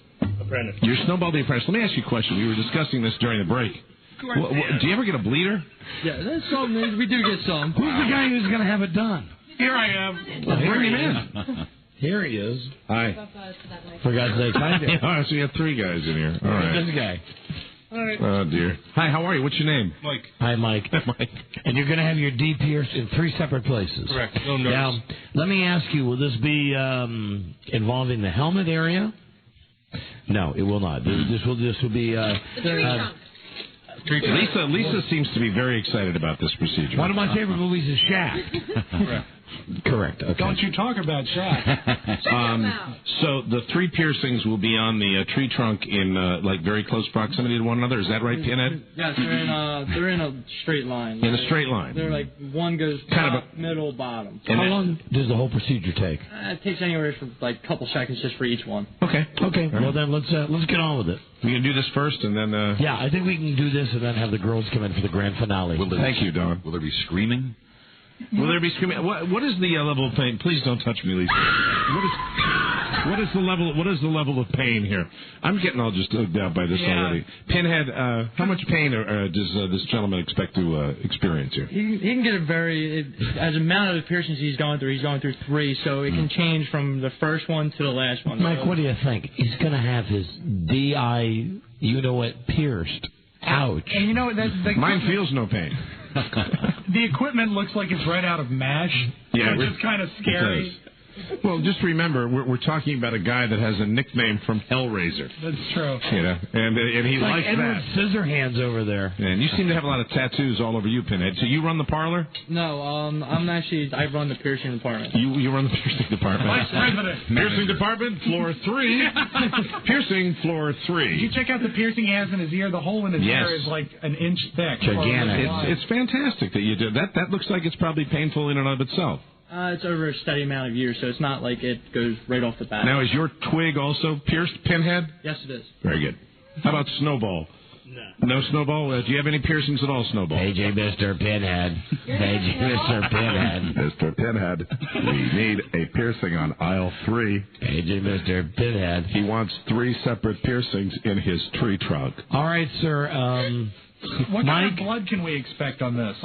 apprentice. You're Snowball the apprentice. Let me ask you a question. We were discussing this during the break. Do you ever get a bleeder? Yeah, that's something. We do get some. Who's the guy who's going to have it done? Here I am. Bring him in. Here he is. Hi. For God's sake, hi there. All right, so you have 3 guys in here. All right. This guy. All right. Oh, dear. Hi, how are you? What's your name? Mike. Hi, Mike. Mike. And you're going to have your D pierced in 3 separate places. Correct. No nerves. Now, let me ask you, will this be involving the helmet area? No, it will not. This will be... The tree trunk. Lisa seems to be very excited about this procedure. One of my favorite movies is Shaft. Correct. Okay. Don't you talk about Shaft. So the 3 piercings will be on the tree trunk in very close proximity to one another. Is that right, Pinhead? Yes, they're in a straight line. In a straight line. They're like one goes top, middle, bottom. How long does the whole procedure take? It takes anywhere from like a couple seconds just for each one. Okay. Well then let's get on with it. We can do this first and then. Yeah, I think we can do this and then have the girls come in for the grand finale. Thank you, Don. Will there be screaming? Will there be screaming? What is the level of pain? Please don't touch me, Lisa. What is the level of pain here? I'm getting all just hooked out by this already. Pinhead, how much pain does this gentleman expect to experience here? He can get as a amount of piercings he's going through 3, so it can change from the first one to the last one. Mike, what do you think? He's going to have his D.I. you-know-what pierced. Ouch. And mine feels no pain. The equipment looks like it's right out of MASH. Yeah, which is kind of scary. Well, just remember, we're talking about a guy that has a nickname from Hellraiser. That's true. And he like likes Edward that. Scissorhands over there. And you seem to have a lot of tattoos all over you, Pinhead. So you run the parlor? No, I run the piercing department. You run the piercing department. Vice president. Piercing department, floor 3. Piercing, floor 3. Did you check out the piercing he has in his ear? The hole in his ear is like an inch thick. Gigantic. It's fantastic that you did that. That looks like it's probably painful in and of itself. It's over a steady amount of years, so it's not like it goes right off the bat. Now, is your twig also pierced, Pinhead? Yes, it is. Very good. How about Snowball? No Snowball? Do you have any piercings at all, Snowball? AJ Mr. Pinhead. AJ Mr. Pinhead. Mr. Pinhead, we need a piercing on aisle 3. AJ Mr. Pinhead. He wants 3 separate piercings in his tree trunk. All right, sir. What Mike? kind of blood can we expect on this?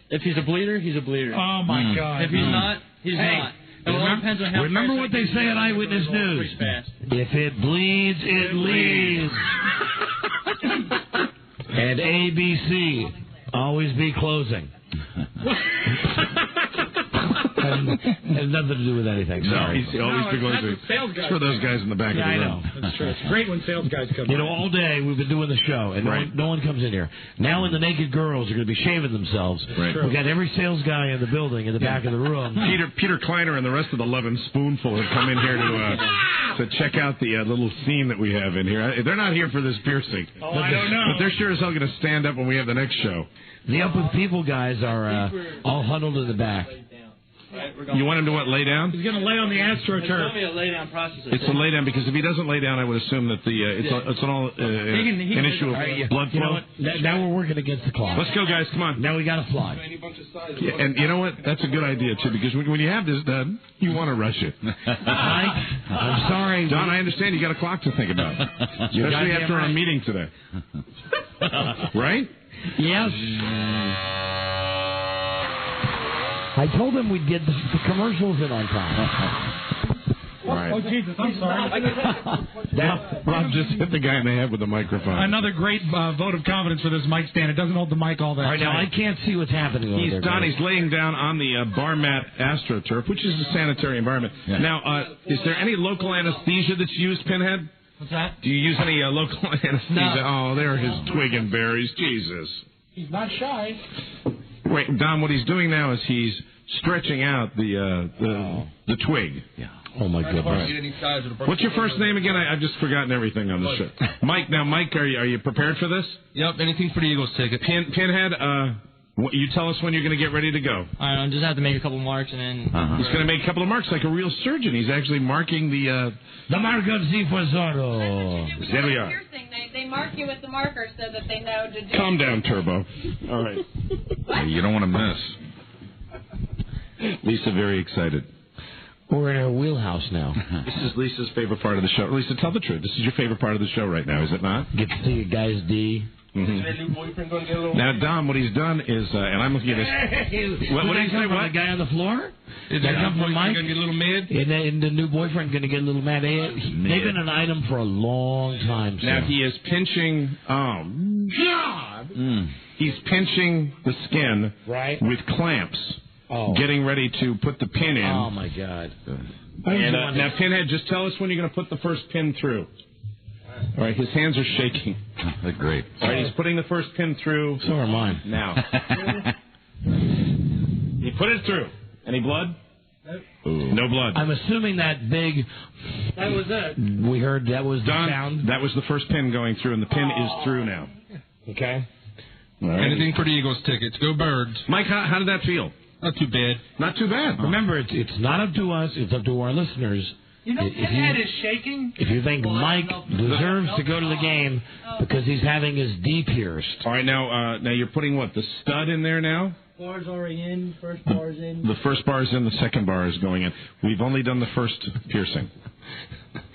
If he's a bleeder, he's a bleeder. Oh, my God. If he's not, he's not. It all depends on how Remember what they say at Eyewitness News. If it bleeds, it leads. And ABC, always be closing. Has nothing to do with anything. Sorry. He's always been going to. It's for those guys in the back of the room. I know. That's true. It's great when sales guys come. You know, all day we've been doing the show, and no one comes in here. Now, when the naked girls are going to be shaving themselves, we've got every sales guy in the building in the back of the room. Peter Kleiner and the rest of the Lovin' Spoonful have come in here to check out the little scene that we have in here. They're not here for this piercing. Oh, I don't know. But they're sure as hell going to stand up when we have the next show. The Up With People guys are all huddled in the back. You want him to what, lay down? He's going to lay on the AstroTurf. It's going to be a lay down process. It's a lay down, because if he doesn't lay down, I would assume that it's an issue of blood flow. You know what? Now we're working against the clock. Let's go, guys. Come on. Now we got to fly. Yeah, and you know what? That's a good idea, too, because when you have this done, you want to rush it. Mike, I'm sorry. Don, I understand you got a clock to think about, especially after our meeting today. Right? Yes. I told him we'd get the commercials in on time. Right. Oh, Jesus, I'm sorry. Rob just hit the guy in the head with the microphone. Another great vote of confidence for this mic stand. It doesn't hold the mic all that All right, now I tight. can't see what's happening over there. Don, he's laying down on the bar mat AstroTurf, which is a sanitary environment. Yeah. Now, is there any local anesthesia that's used, Pinhead? What's that? Do you use any local anesthesia? No. Oh, there are his twig and berries. Jesus. He's not shy. Wait, Don, what he's doing now is he's stretching out the twig. Yeah. Oh, my goodness. What's your first name again? I've just forgotten everything on the show. Mike. Now, Mike, are you prepared for this? Yep, anything for the Eagles ticket. Pinhead, you tell us when you're going to get ready to go. All right, I'll just have to make a couple marks and then... He's going to make a couple of marks like a real surgeon. He's actually marking the mark of Zifazaro. There we are. They mark you with the marker so that they know to do. Calm down, Turbo. All right. You don't want to miss. Lisa, very excited. We're in our wheelhouse now. This is Lisa's favorite part of the show. Lisa, tell the truth. This is your favorite part of the show right now, is it not? Get to see you guys, D. Mm-hmm. Now, Dom, what he's done is, and I'm looking at this. What did he say? What? The guy on the floor? Is that come from Mike? Going to get a little mad? And the new boyfriend going to get a little mad? They've been an item for a long time. Now, he is pinching. Oh, God! He's pinching the skin with clamps. Oh. Getting ready to put the pin in. Oh, my God. And now, Pinhead, just tell us when you're going to put the first pin through. All right, his hands are shaking. That's great. All right, he's putting the first pin through. So are mine. Now. He put it through. Any blood? No blood. I'm assuming that big... That was it. We heard that was the Don, sound. that was the first pin going through, and the pin is through now. Okay. All right. Anything for the Eagles tickets. Go Birds. Mike, how did that feel? Not too bad. Not too bad. Remember, it's not up to us. It's up to our listeners. You know, Pinhead is shaking. If you think Mike deserves to go to the game because he's having his D pierced. All right, now you're putting what, the stud in there now? Bar's already in. First bar's in. The first bar is in. The second bar is going in. We've only done the first piercing.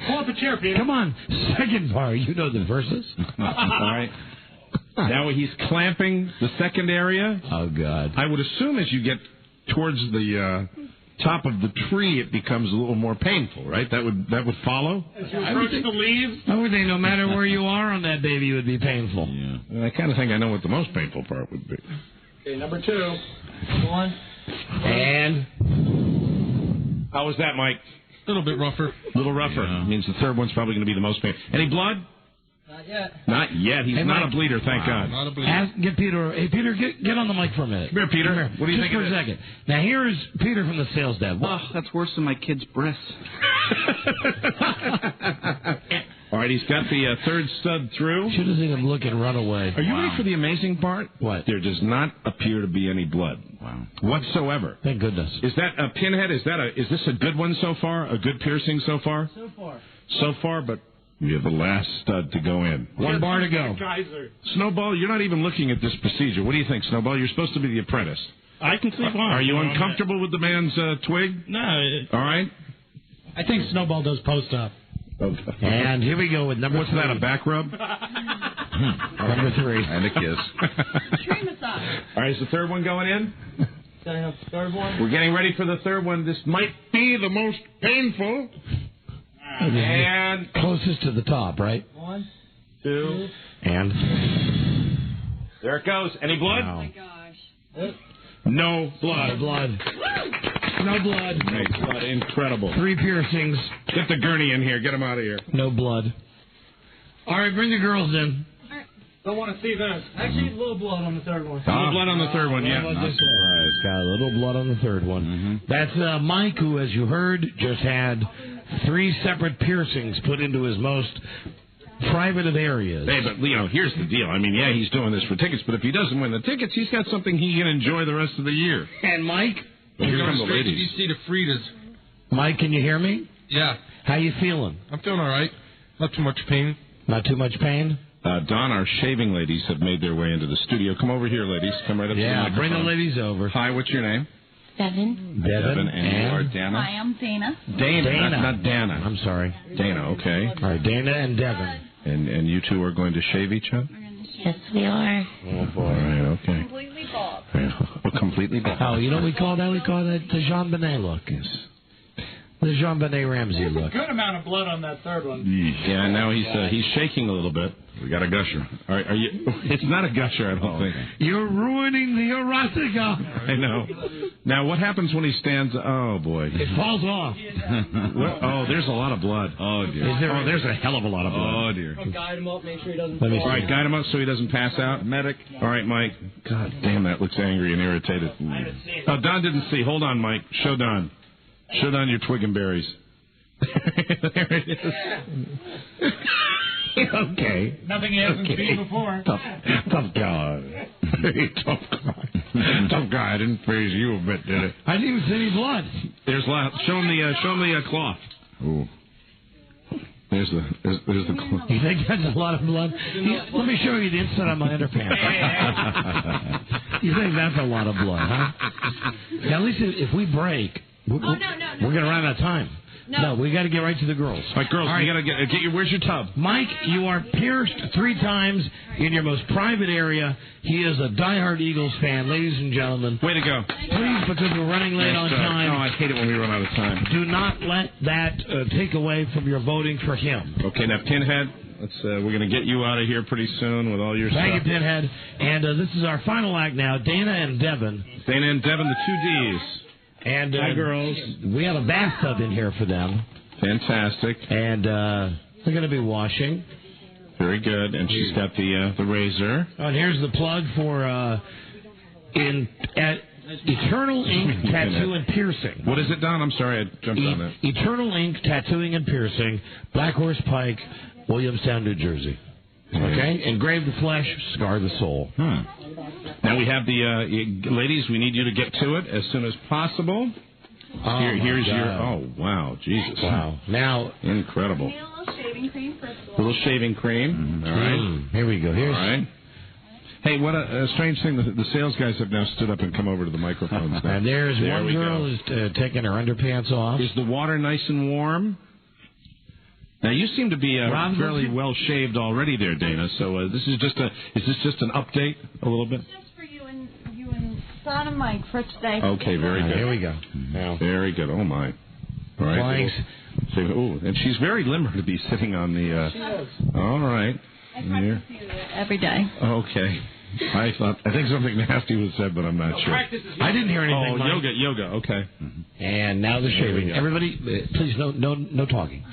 Pull up a chair, Peter. Come on, second bar. You know the verses. All right. Now he's clamping the second area. Oh, God. I would assume as you get towards the top of the tree, it becomes a little more painful, right? That would follow? As you approach the leaves? I would think no matter where you are on that baby, it would be painful. Yeah. And I kind of think I know what the most painful part would be. Okay, number 2. One. And how was that, Mike? A little bit rougher. A little rougher. Yeah. Means the third one's probably going to be the most painful. Any blood? Not yet. Not yet. He's not a bleeder, thank God. Not a bleeder. Get Peter. Hey, Peter, get on the mic for a minute. Come here, Peter. Come here. What do you think for of a second. Now, here is Peter from the sales dev. Oh, that's worse than my kid's breasts. All right, he's got the third stud through. Should have seen him look and run away. Are you ready for the amazing part? What? There does not appear to be any blood. Wow. Whatsoever. Thank goodness. Is that a pinhead? Is this a good one so far? A good piercing so far? So far, but we have the last stud to go in. One bar to go. Snowball, you're not even looking at this procedure. What do you think, Snowball? You're supposed to be the apprentice. I can sleep on. Are you uncomfortable with the man's twig? No. All right. I think Snowball does post up. Okay. And here we go with number 3. What's that, a back rub? Number 3. And a kiss. Tree massage. All right, is the third one going in? Setting up the third one. We're getting ready for the third one. This might be the most painful. And closest to the top, right? 1, 2. And There it goes. Any blood? Oh my gosh. No blood. No blood. No blood. No blood. Incredible. 3 piercings. Get the gurney in here. Get him out of here. No blood. All right, bring the girls in. Don't want to see this. Actually, a little blood on the third one. A little blood on the third one, yeah. It's got a little blood on the third one. That's Mike, who, as you heard, just had 3 separate piercings put into his most private of areas. Hey, but, here's the deal. I mean, yeah, he's doing this for tickets, but if he doesn't win the tickets, he's got something he can enjoy the rest of the year. And Mike? Here come the ladies. DC to Frida's. Mike, can you hear me? Yeah. How you feeling? I'm feeling all right. Not too much pain. Not too much pain? Don, our shaving ladies have made their way into the studio. Come over here, ladies. Come right up to the microphone. Bring the ladies over. Hi, what's your name? Devin. Devin, and you are Dana? Hi, I'm Dana. Dana. Not Dana. I'm sorry. Dana, okay. All right, Dana and Devin. And you two are going to shave each other? Yes, we are. Oh, boy. All right, okay. Completely bald. Completely bald. Oh, you know what we call that? We call that the Jean Benet look. Yes. The Jean Benet Ramsey There's look. a good amount of blood on that third one. Yeah, now he's shaking a little bit. We got a gusher. Are you? It's not a gusher, I don't think. You're ruining the erotica. I know. Now, what happens when he stands? Oh, boy. It falls off. Oh, there's a lot of blood. Oh, dear. There's a hell of a lot of blood. Oh, dear. Guide him up, make sure he doesn't All right, guide him up so he doesn't pass out. Medic. All right, Mike. God damn, that looks angry and irritated. Oh, Don didn't see. Hold on, Mike. Show Don. Show Don your twig and berries. There it is. Okay. Nothing he hasn't seen before. Tough guy. Tough guy. Tough guy. I didn't praise you a bit, did it? I didn't even see any blood. There's show him the cloth. Ooh. There's the cloth. You think that's a lot of blood? Let me show you the inside of my underpants. You think that's a lot of blood, huh? Now, at least if we break, we're going to run out of time. No, we got to get right to the girls. All right, girls, you got to get your. Where's your tub? Mike, you are pierced 3 times in your most private area. He is a diehard Eagles fan, ladies and gentlemen. Way to go! Please, because we're running late on time. No, I hate it when we run out of time. Do not let that take away from your voting for him. Okay, now Pinhead. We're going to get you out of here pretty soon with all your stuff. Thank you, Pinhead. And this is our final act now. Dana and Devin. Dana and Devin, the 2 Ds. And hi, girls. We have a bathtub in here for them. Fantastic. And they're going to be washing. Very good. And she's got the razor. Oh, and here's the plug for Eternal Ink Tattoo and Piercing. What is it, Don? I'm sorry, I jumped on that. Eternal Ink Tattooing and Piercing, Black Horse Pike, Williamstown, New Jersey. Okay? Engrave the flesh, scar the soul. Now we have the ladies. We need you to get to it as soon as possible. Here's your. Oh wow, Jesus! Wow. Now incredible. A little shaving cream for a little shaving cream. All right. Here we go. Here's. All right. Hey, what a strange thing. The sales guys have now stood up and come over to the microphones. Now. And there one girl who's taking her underpants off. Is the water nice and warm? Now you seem to be fairly well shaved already, there, Dana. So this is just an update, a little bit. just for you and Don and Mike for today. Okay, very good. Here we go. Now. Very good. Oh my. All right. Oh, and she's very limber to be sitting on the. She is. All right. I practice every day. Okay. I think something nasty was said, but I'm not sure. I didn't hear anything. Oh, yoga. Okay. And now the shaving. Everybody, please, no talking.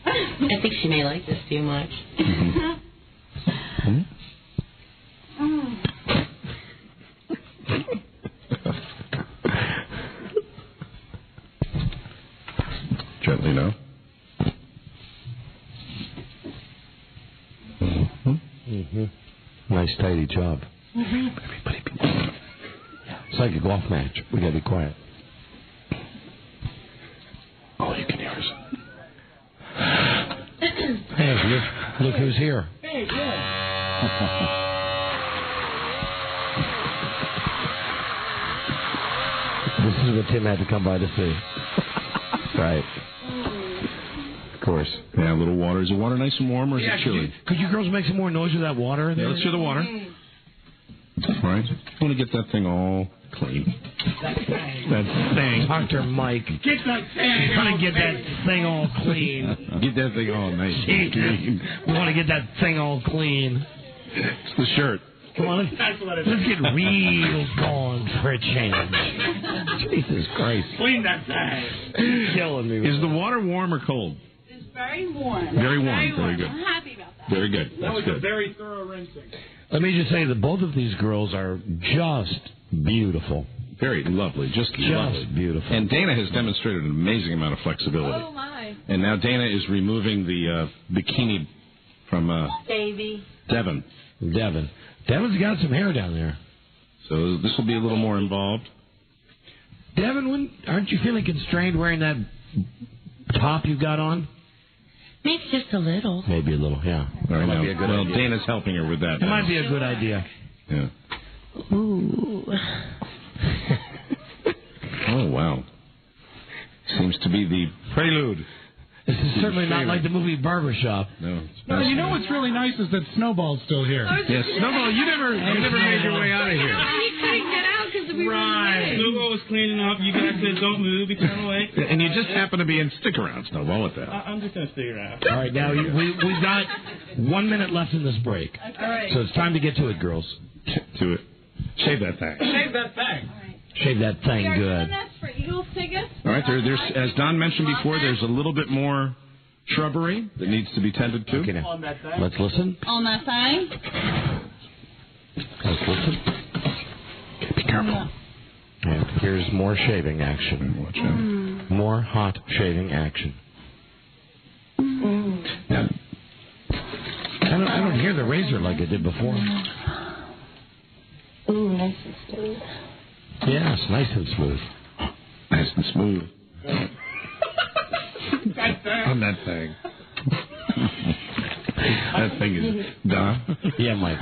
I think she may like this too much. Gently now. Nice, tidy job. Mm-hmm. It's like a golf match. We gotta be quiet. Oh, you can hear us. Hey, look who's here. Hey, good. This is what Tim had to come by to see. Right. Of course. Yeah, a little water. Is the water nice and warm or is it chilly? Could you girls make some more noise with that water? Yeah, let's hear the water. All right. I want to get that thing all clean. That thing. Dr. Mike. Get that thing. Trying to get that thing all clean. Get that thing all nice and clean. We want to get that thing all clean. It's the shirt. Come on, let's get real going for a change. Jesus Christ. Clean that thing. You're killing me. Is the water warm or cold? It's very warm. Very warm. Very good. I'm happy about that. Very good. That That's was good. a very thorough rinsing. Let me just say that both of these girls are just beautiful. Very lovely. Just lovely. Beautiful. And Dana has demonstrated an amazing amount of flexibility. Oh, my. And now Dana is removing the bikini from Davy. Devin. Devin's got some hair down there. So this will be a little more involved. Devin, aren't you feeling constrained wearing that top you've got on? Maybe just a little. Maybe a little, yeah. All right, might now, be a good idea. Dana's helping her with that. It might be a good idea. Yeah. Ooh. Oh, wow. Seems to be the prelude. This is certainly not like the movie Barbershop. No. No, you know what's really nice is that Snowball's still here. Yes, Snowball, you never made your way out of here. He couldn't get out because we were Right. Snowball was cleaning up. You guys said don't move. Be turn away. And you just happen to be in stick around, Snowball, with that. I'm just going to figure it out. All right, now we've got 1 minute left in this break. All right. So it's time to get to it, girls. To it. Shave that thing. Shave that thing. Shave that thing We are good. doing this for Eagles tickets. All right, there's as Don mentioned before, there's a little bit more shrubbery that needs to be tended to. Okay, now, On that thing. let's listen. On that thing. Let's listen. Okay, be careful. And here's more shaving action. Watch out. More hot shaving action. Now, I don't hear the razor like it did before. Ooh, nice and smooth. Yes, nice and smooth. nice and smooth. That thing. On that thing. That thing is done. Yeah, Mike.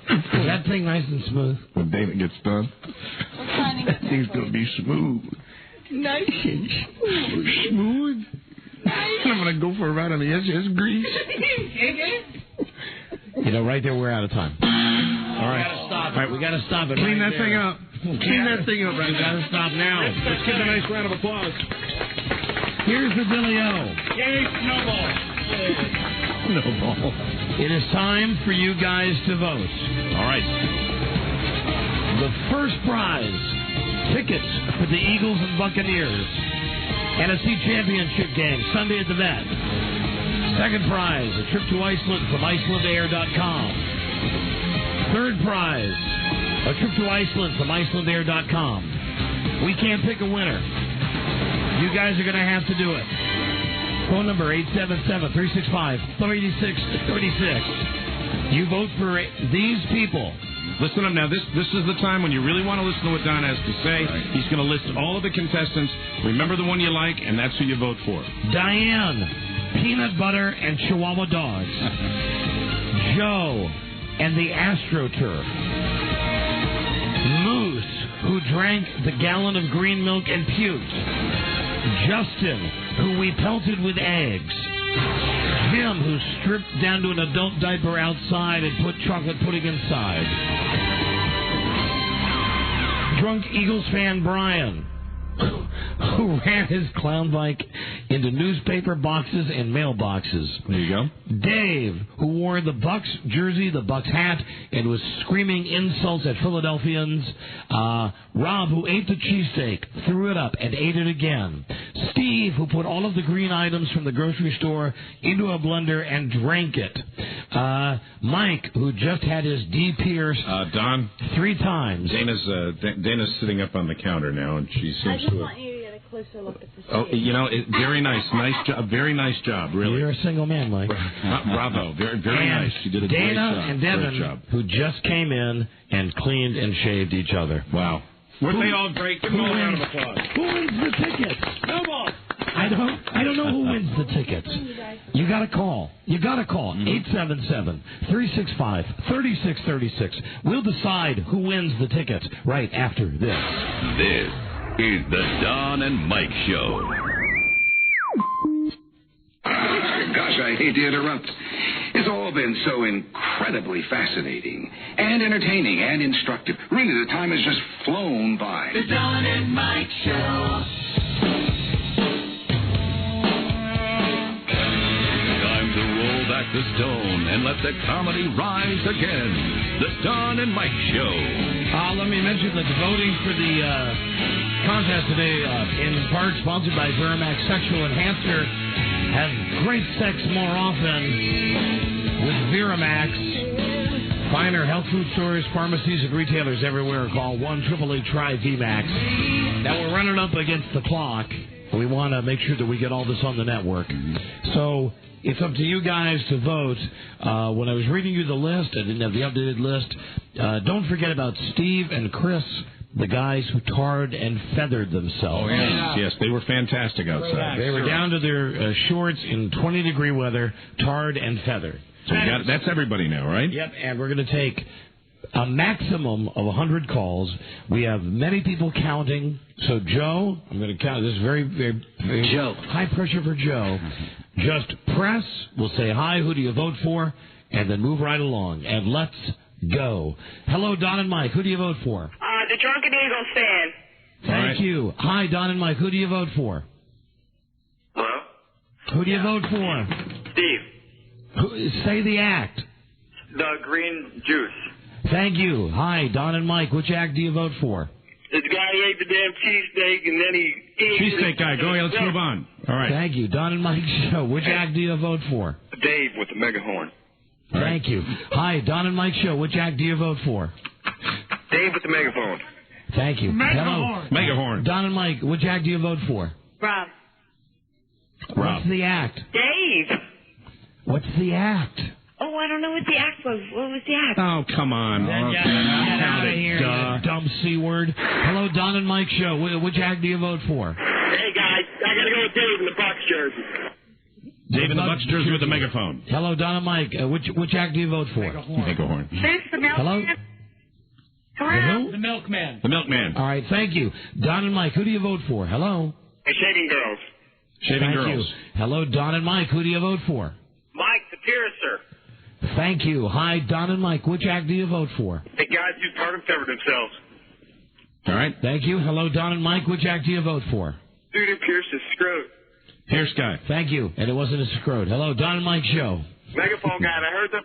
Is that thing nice and smooth? When Dana gets done, that thing's going to be smooth. Nice and Smooth. I'm going to go for a ride on the SS grease. You know, right there, we're out of time. All right. All right, we got to stop it. Clean right that there. thing up. Clean that thing up right We got to stop now. Let's give a nice round of applause. Here's the Billy-O. Yay, Snowball. Snowball. It is time for you guys to vote. All right. The first prize, tickets for the Eagles and Buccaneers NFC Championship game, Sunday at the Vet. Second prize, a trip to Iceland from IcelandAir.com. Third prize, a trip to Iceland from IcelandAir.com. We can't pick a winner. You guys are going to have to do it. Phone number 877-365-3636. You vote for these people. Listen up now. This is the time when you really want to listen to what Don has to say. Right. He's going to list all of the contestants. Remember the one you like, and that's who you vote for. Diane, peanut butter and Chihuahua dogs. Joe and the AstroTurf. Moose, who drank the gallon of green milk and puked. Justin, who we pelted with eggs. Jim, who stripped down to an adult diaper outside and put chocolate pudding inside. Drunk Eagles fan Brian, who ran his clown bike into newspaper boxes and mailboxes. There you go. Dave, who wore the Bucks jersey, the Bucks hat, and was screaming insults at Philadelphians. Rob, who ate the cheesesteak, threw it up, and ate it again. Steve, who put all of the green items from the grocery store into a blender and drank it. Mike, who just had his D pierced Don, 3 times. Dana's sitting up on the counter now, and she seems to have... you to get a closer look at the Oh, you know, very nice. Nice job. Very nice job, really. You're a single man, Mike. Bravo. Very And nice. You did a Dana great job. and Great Devin, job. who just came in and cleaned and shaved each other. Wow. Weren't they all great? Give them all a round of applause. Who wins the tickets? Snowball. I don't know who wins the tickets. You got to call. 877-365-3636. We'll decide who wins the tickets right after this. This is the Don and Mike Show. Gosh, I hate to interrupt. It's all been so incredibly fascinating and entertaining and instructive. Really, the time has just flown by. The Don and Mike Show. Time to roll back the stone and let the comedy rise again. The Don and Mike Show. Let me mention that the voting for the contest today, in part sponsored by Veramax Sexual Enhancer, have great sex more often with Veramax. Finer health food stores, pharmacies, and retailers everywhere. Call 1-888-TRY-VMAX. Now we're running up against the clock. We want to make sure that we get all this on the network. So it's up to you guys to vote. When I was reading you the list, I didn't have the updated list. Don't forget about Steve and Chris, the guys who tarred and feathered themselves. Oh, yes, they were fantastic outside. They were down to their shorts in 20-degree weather, tarred and feathered. So that's everybody now, right? Yep, and we're going to take a maximum of 100 calls. We have many people counting. So, Joe, I'm going to count. This is very, very, very Joe. High pressure for Joe. Just press. We'll say, hi, who do you vote for? And then move right along. And let's go. Hello, Don and Mike. Who do you vote for? The Drunken Eagles fan. Thank you. Hi, Don and Mike. Who do you vote for? Hello? Who do you vote for? Steve. Say the act. The Green Juice. Thank you. Hi, Don and Mike. Which act do you vote for? This guy ate the damn cheesesteak and then he... Cheesesteak guy. Go ahead. Let's move on. All right. Thank you. Don and Mike Show. Which act do you vote for? Dave with the megahorn. Thank you. Hi, Don and Mike Show. Which act do you vote for? Dave with the megaphone. Thank you. Megahorn. Hello. Megahorn. Don and Mike, which act do you vote for? Rob. What's the act? Dave. What's the act? Oh, I don't know what the act was. What was the act? Oh, come on. Get out of here, you dumb C word. Hello, Don and Mike Show. Which act do you vote for? Hey, guys. I got to go with Dave in the Bucks jersey. Dave in the Bucks jersey with the megaphone. Hello, Don and Mike. Which act do you vote for? Megahorn. This the milkman. Hello? Hello? The milkman. The milkman. All right, thank you. Don and Mike, who do you vote for? Hello? The Shaving Girls. Shaving Thank girls. you. Hello, Don and Mike, who do you vote for? Mike the Piercer. Thank you. Hi, Don and Mike, which act do you vote for? The guys who tarred and feathered themselves. All right. Thank you. Hello, Don and Mike, which act do you vote for? Dude who pierced his scrot. Pierce guy. Thank you. And it wasn't a scrote. Hello, Don and Mike Show. Megaphone guy, and I heard the...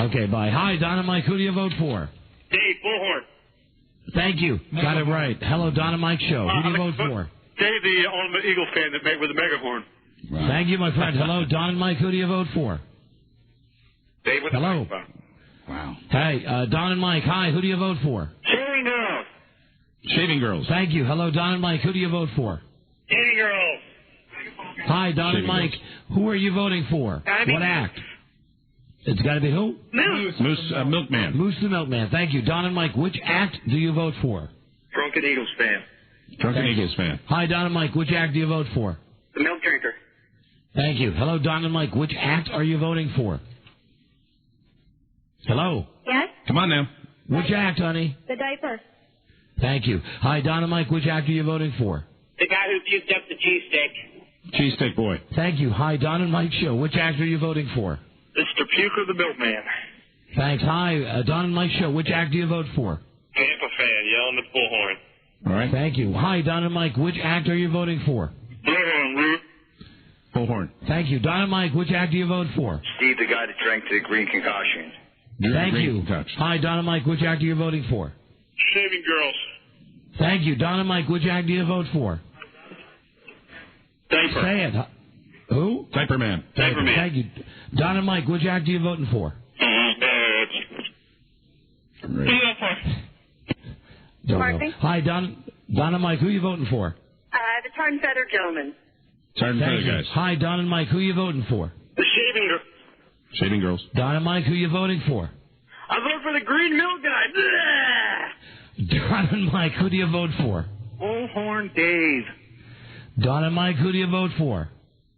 Okay, bye. Hi, Don and Mike, who do you vote for? Dave Bullhorn. Thank you. Got it right. Hello, Don and Mike Show. Who do you vote for? Dave, the ultimate Eagle fan that made with the megahorn. Right. Thank you, my friend. Hello, Don and Mike, who do you vote for? Dave with Hello. the microphone. Wow. Hey, Don and Mike, hi, who do you vote for? Shaving Girls. Shaving girls. Thank you. Hello, Don and Mike, who do you vote for? Shaving Girls. Hi, Don and Mike, who are you voting for? What act? It's got to be who? Moose. Milkman. Moose the Milkman. Thank you. Don and Mike, which act do you vote for? Drunken Eagles fan. Drunken Eagles fan. Hi, Don and Mike, which act do you vote for? The Milk Drinker. Thank you. Hello, Don and Mike, which act are you voting for? Hello? Yes? Come on now. Which act, honey? The diaper. Thank you. Hi, Don and Mike, which act are you voting for? The guy who puked up the cheesesteak. Cheesesteak boy. Thank you. Hi, Don and Mike Show. Which act are you voting for? Mr. Puker the Milkman. Thanks. Hi, Don and Mike Show. Which act do you vote for? Tampa fan yelling at Bullhorn. All right. Thank you. Hi, Don and Mike. Which act are you voting for? Bullhorn, Root. Bullhorn. Thank you. Don and Mike, which act do you vote for? Steve, the guy that drank the green concoction. Thank you. Hi, Don and Mike, which act are you voting for? Shaving Girls. Thank you. Don and Mike, which act do you vote for? Diaper. Say it. Who? Diaper Man. Diaper Man. Thank you. Don and Mike, which act are you voting for? Who you vote for? Don't know. Hi, Don and Mike, who are you voting for? The Tarn Feather Gentleman. Tarn Thank Feather you. guys. Hi, Don and Mike. Who you voting for? The Shaving Girl. Shaving girls. Don and Mike. Who you voting for? I vote for the Green Mill guy. Don and Mike. Who do you vote for? Bullhorn Dave. Don and Mike. Who do you vote for?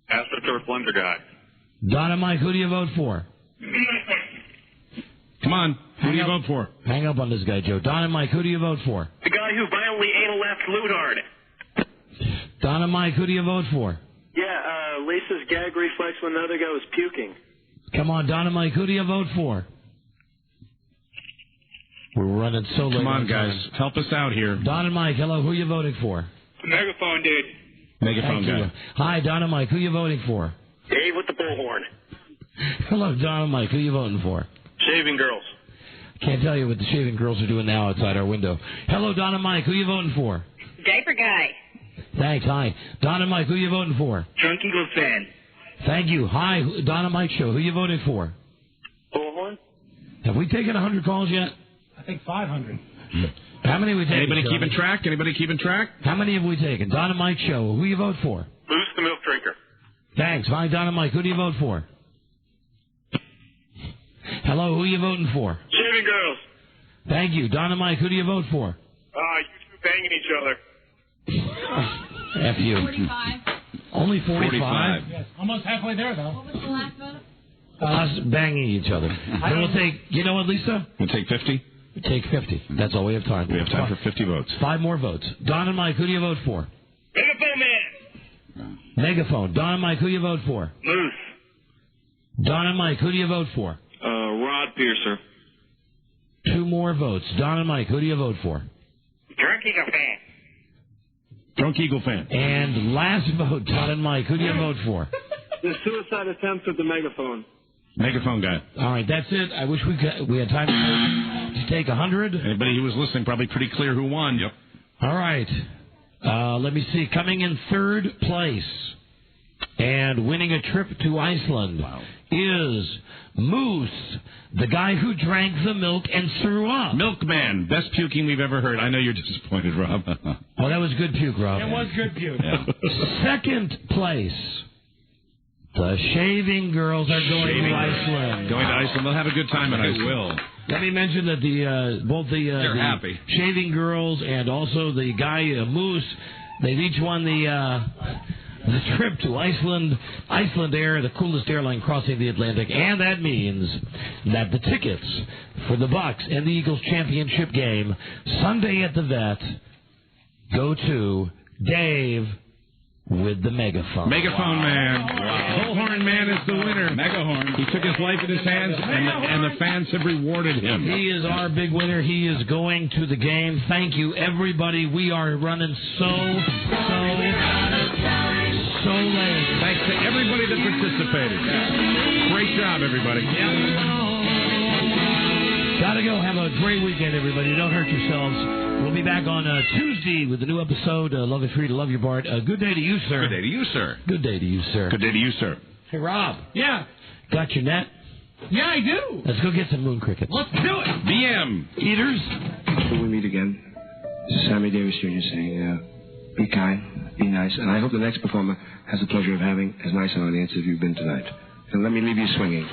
AstroTurf Blender guy. Don and Mike. Who do you vote for? Come on. Who do you vote for? Hang up on this guy, Joe. Don and Mike. Who do you vote for? The guy who violently anal left Luthard. Don and Mike. Who do you vote for? Yeah, Lisa's gag reflex when the other guy was puking. Come on, Don and Mike. Who do you vote for? We're running so late. Come on, guys. Help us out here. Don and Mike, hello. Who are you voting for? The Megaphone dude. Megaphone Thank guy. you. Hi, Don and Mike. Who are you voting for? Dave with the bullhorn. Hello, Don and Mike. Who are you voting for? Shaving Girls. Can't tell you what the shaving girls are doing now outside our window. Hello, Don and Mike. Who are you voting for? Diaper guy. Thanks. Hi. Don and Mike. Who are you voting for? Drunk Eagle fan. Thank you. Hi, Don and Mike Show. Who are you voting for? Bullhorn? Have we taken 100 calls yet? I think 500. How many have we taken? Anybody Charlie? keeping track? Anybody keeping track? How many have we taken? Don and Mike Show. Who you vote for? Moose the Milk Drinker. Thanks. Hi, Don and Mike. Who do you vote for? Hello, who you voting for? Shaving Girls. Thank you. Don and Mike, who do you vote for? You two banging each other. F you. 45. Only 45? Yes, almost halfway there, though. What was the last vote? Us banging each other. Then we'll take, you know what, Lisa? We'll take 50. We'll take 50. That's all we have time for. We have time for 50 votes. 5 more votes. Don and Mike, who do you vote for? Megaphone Man. Megaphone. Don and Mike, who do you vote for? Moose. Don and Mike, who do you vote for? Rod Piercer. 2 more votes. Don and Mike, who do you vote for? Drunk Eagle fan. Drunk Eagle fan. And last vote, Don and Mike, who do you vote for? The suicide attempts with the megaphone. Megaphone guy. All right, that's it. I wish we had time to take 100. Anybody who was listening probably pretty clear who won. Yep. All right. Let me see. Coming in third place and winning a trip to Iceland is Moose, the guy who drank the milk and threw up. Milkman. Best puking we've ever heard. I know you're disappointed, Rob. Oh, that was good puke, Rob. It was good puke. Second place. The Shaving Girls are going to Iceland. Going to Iceland. They'll have a good time in Iceland. They will. Let me mention that both the happy. Shaving Girls and also the guy Moose, they've each won the trip to Iceland. Iceland Air, the coolest airline crossing the Atlantic, and that means that the tickets for the Bucks and the Eagles championship game Sunday at the Vet go to Dave with the megaphone. Megaphone Man. Wow. Bullhorn Man is the winner. Megahorn. He took his life in his hands, and the fans have rewarded him. He is our big winner. He is going to the game. Thank you, everybody. We are running so late. Thanks to everybody that participated. Great job, everybody. Gotta go. Have a great weekend, everybody. Don't hurt yourselves. We'll be back on Tuesday with a new episode. Love It Free to Love You, Bart. Good day to you, sir. Good day to you, sir. Good day to you, sir. Good day to you, sir. Hey, Rob. Yeah. Got your net? Yeah, I do. Let's go get some moon crickets. Let's do it. BM. Eaters. Till we meet again, this is Sammy Davis Jr. saying, be kind, be nice, and I hope the next performer has the pleasure of having as nice an audience as you've been tonight. And let me leave you swinging.